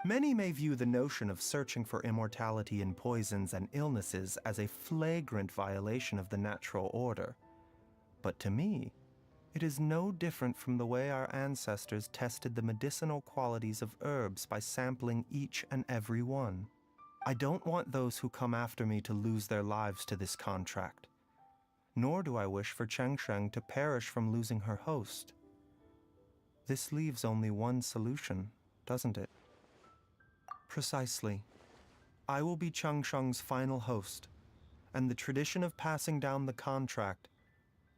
Many may view the notion of searching for immortality in poisons and illnesses as a flagrant violation of the natural order. But to me, it is no different from the way our ancestors tested the medicinal qualities of herbs by sampling each and every one. I don't want those who come after me to lose their lives to this contract. Nor do I wish for Changsheng to perish from losing her host. This leaves only one solution, doesn't it? Precisely. I will be Changsheng's final host, and the tradition of passing down the contract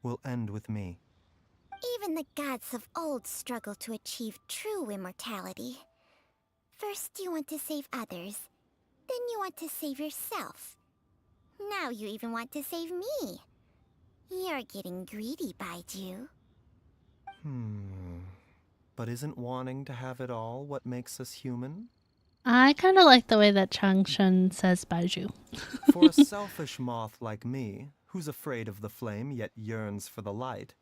will end with me. Even the gods of old struggle to achieve true immortality. First you want to save others, then you want to save yourself. Now you even want to save me. You're getting greedy, Baiju. But isn't wanting to have it all what makes us human? I kind of like the way that Changshen says Baiju. For a selfish moth like me, who's afraid of the flame yet yearns for the light,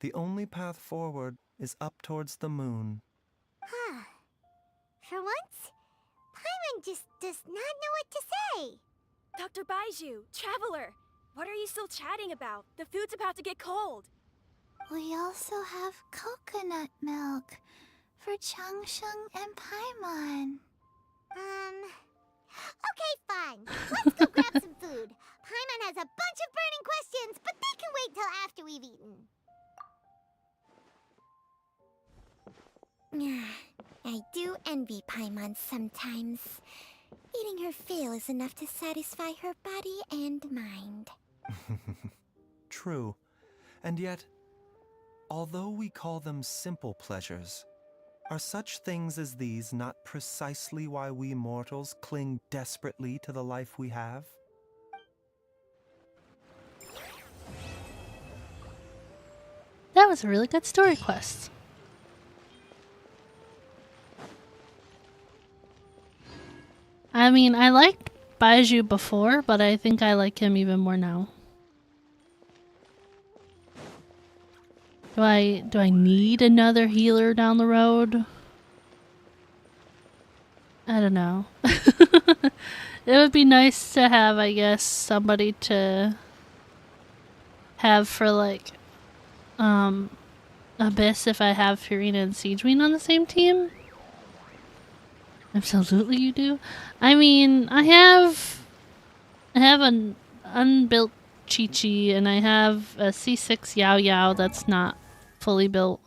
the only path forward is up towards the moon. Huh. For once, Paimon just does not know what to say. Dr. Baiju, Traveler, what are you still chatting about? The food's about to get cold. We also have coconut milk for Changsheng and Paimon. Okay, fine. Let's go grab some food. Paimon has a bunch of burning questions, but they can wait till after we've eaten. I do envy Paimon sometimes. Eating her fill is enough to satisfy her body and mind. True. And yet, although we call them simple pleasures, are such things as these not precisely why we mortals cling desperately to the life we have? That was a really good story quest. I mean, I liked Baiju before, but I think I like him even more now. Do I need another healer down the road? I don't know. It would be nice to have, I guess, somebody to have for like Abyss if I have Furina and Siegeween on the same team. Absolutely you do. I mean, I have an unbuilt Chi-Chi and I have a C6 Yao Yao that's not fully built.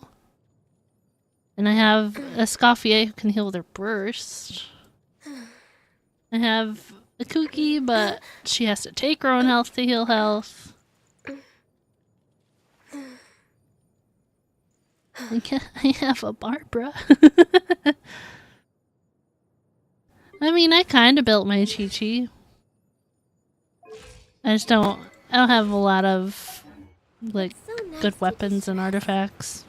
And I have a Scoffier who can heal their burst. I have a Kuki, but she has to take her own health to heal health. I have a Barbara. I mean, I kind of built my Chi-Chi. I don't have a lot of, like, good weapons and artifacts.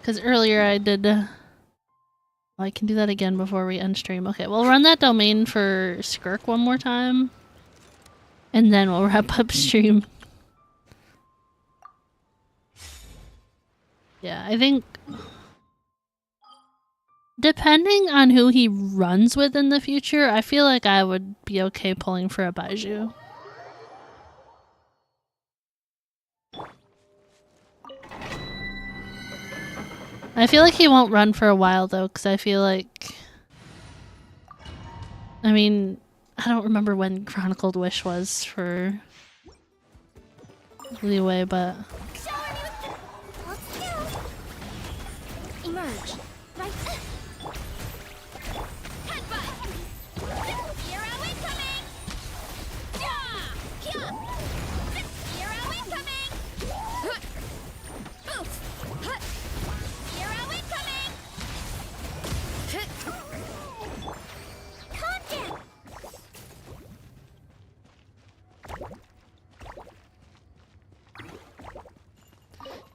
Because earlier I did... I can do that again before we end stream. Okay, we'll run that domain for Skirk one more time. And then we'll wrap up stream. Yeah, I think... depending on who he runs with in the future, I feel like I would be okay pulling for a Baiju. I feel like he won't run for a while though, because I feel like... I mean, I don't remember when Chronicled Wish was for Leeway, but... Emerge. Right.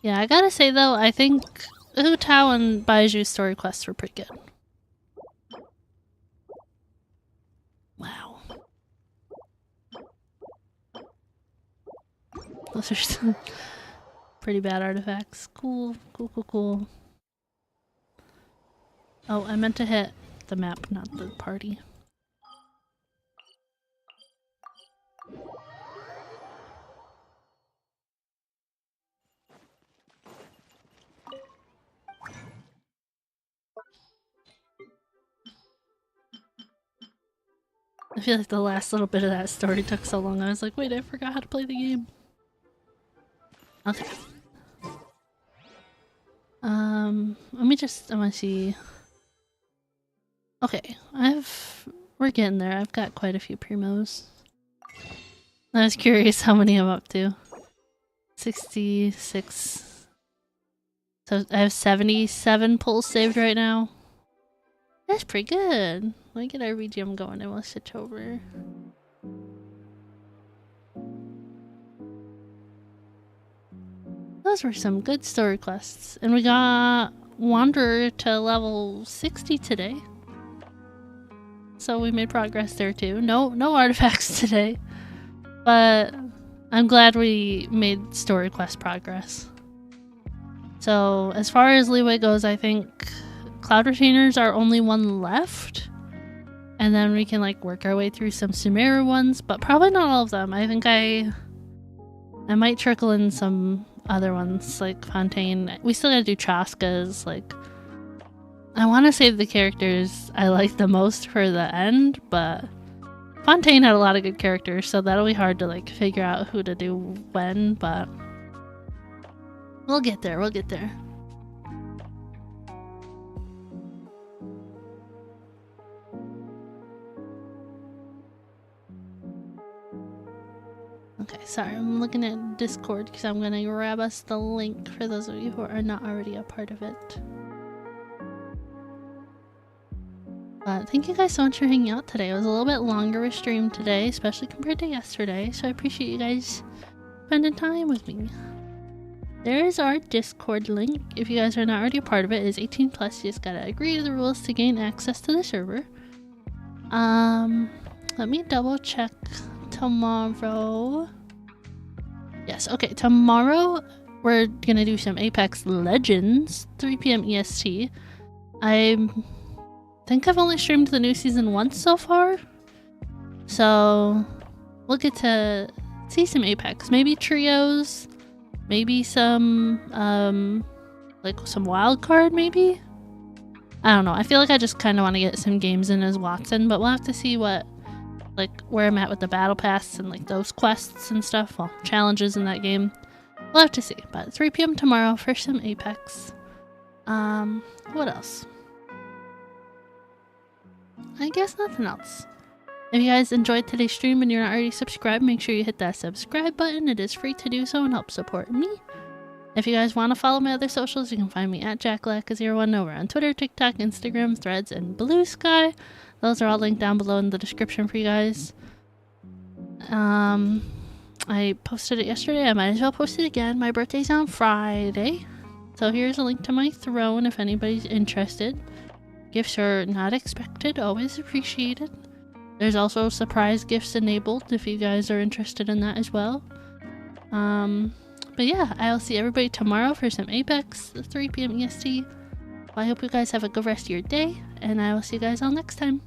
Yeah, I gotta say though, I think Hu Tao and Baiju's story quests were pretty good. Wow. Those are some pretty bad artifacts. Cool, cool, cool, cool. Oh, I meant to hit the map, not the party. I feel like the last little bit of that story took so long. I was like, wait, I forgot how to play the game. Okay. Let me see. Okay, we're getting there. I've got quite a few primos. I was curious how many I'm up to. 66. So I have 77 pulls saved right now. That's pretty good. Let me get our RGM going and we'll switch over. Those were some good story quests. And we got Wanderer to level 60 today. So we made progress there too. No artifacts today. But I'm glad we made story quest progress. So as far as leeway goes, I think Cloud Retainers are only one left. And then we can like work our way through some Sumeru ones, but probably not all of them. I think I might trickle in some other ones like Fontaine. We still gotta do Chaska's. Like, I want to save the characters I like the most for the end, but Fontaine had a lot of good characters, so that'll be hard to like figure out who to do when, but we'll get there, we'll get there. Okay, sorry, I'm looking at Discord because I'm gonna grab us the link for those of you who are not already a part of it. But thank you guys so much for hanging out today. It was a little bit longer of a stream today, especially compared to yesterday, so I appreciate you guys spending time with me. There is our Discord link. If you guys are not already a part of it, it is 18 plus. You just gotta agree to the rules to gain access to the server. Let me double check tomorrow. Yes, okay, tomorrow we're gonna do some Apex Legends, 3 p.m. EST. I think I've only streamed the new season once so far, so we'll get to see some Apex, maybe trios, maybe some like some wild card, maybe. I don't know. I feel like I just kind of want to get some games in as Watson, but we'll have to see what, like, where I'm at with the battle pass and like those quests and stuff. Well, challenges in that game. We'll have to see. But 3 p.m. tomorrow for some Apex. What else? I guess nothing else. If you guys enjoyed today's stream and you're not already subscribed, make sure you hit that subscribe button. It is free to do so and help support me. If you guys want to follow my other socials, you can find me at JackLack01 over on Twitter, TikTok, Instagram, Threads, and Blue Sky. Those are all linked down below in the description for you guys. I posted it yesterday. I might as well post it again. My birthday's on Friday. So here's a link to my throne if anybody's interested. Gifts are not expected, always appreciated. There's also surprise gifts enabled if you guys are interested in that as well. But yeah, I'll see everybody tomorrow for some Apex, 3 p.m. EST. Well, I hope you guys have a good rest of your day, and I will see you guys all next time.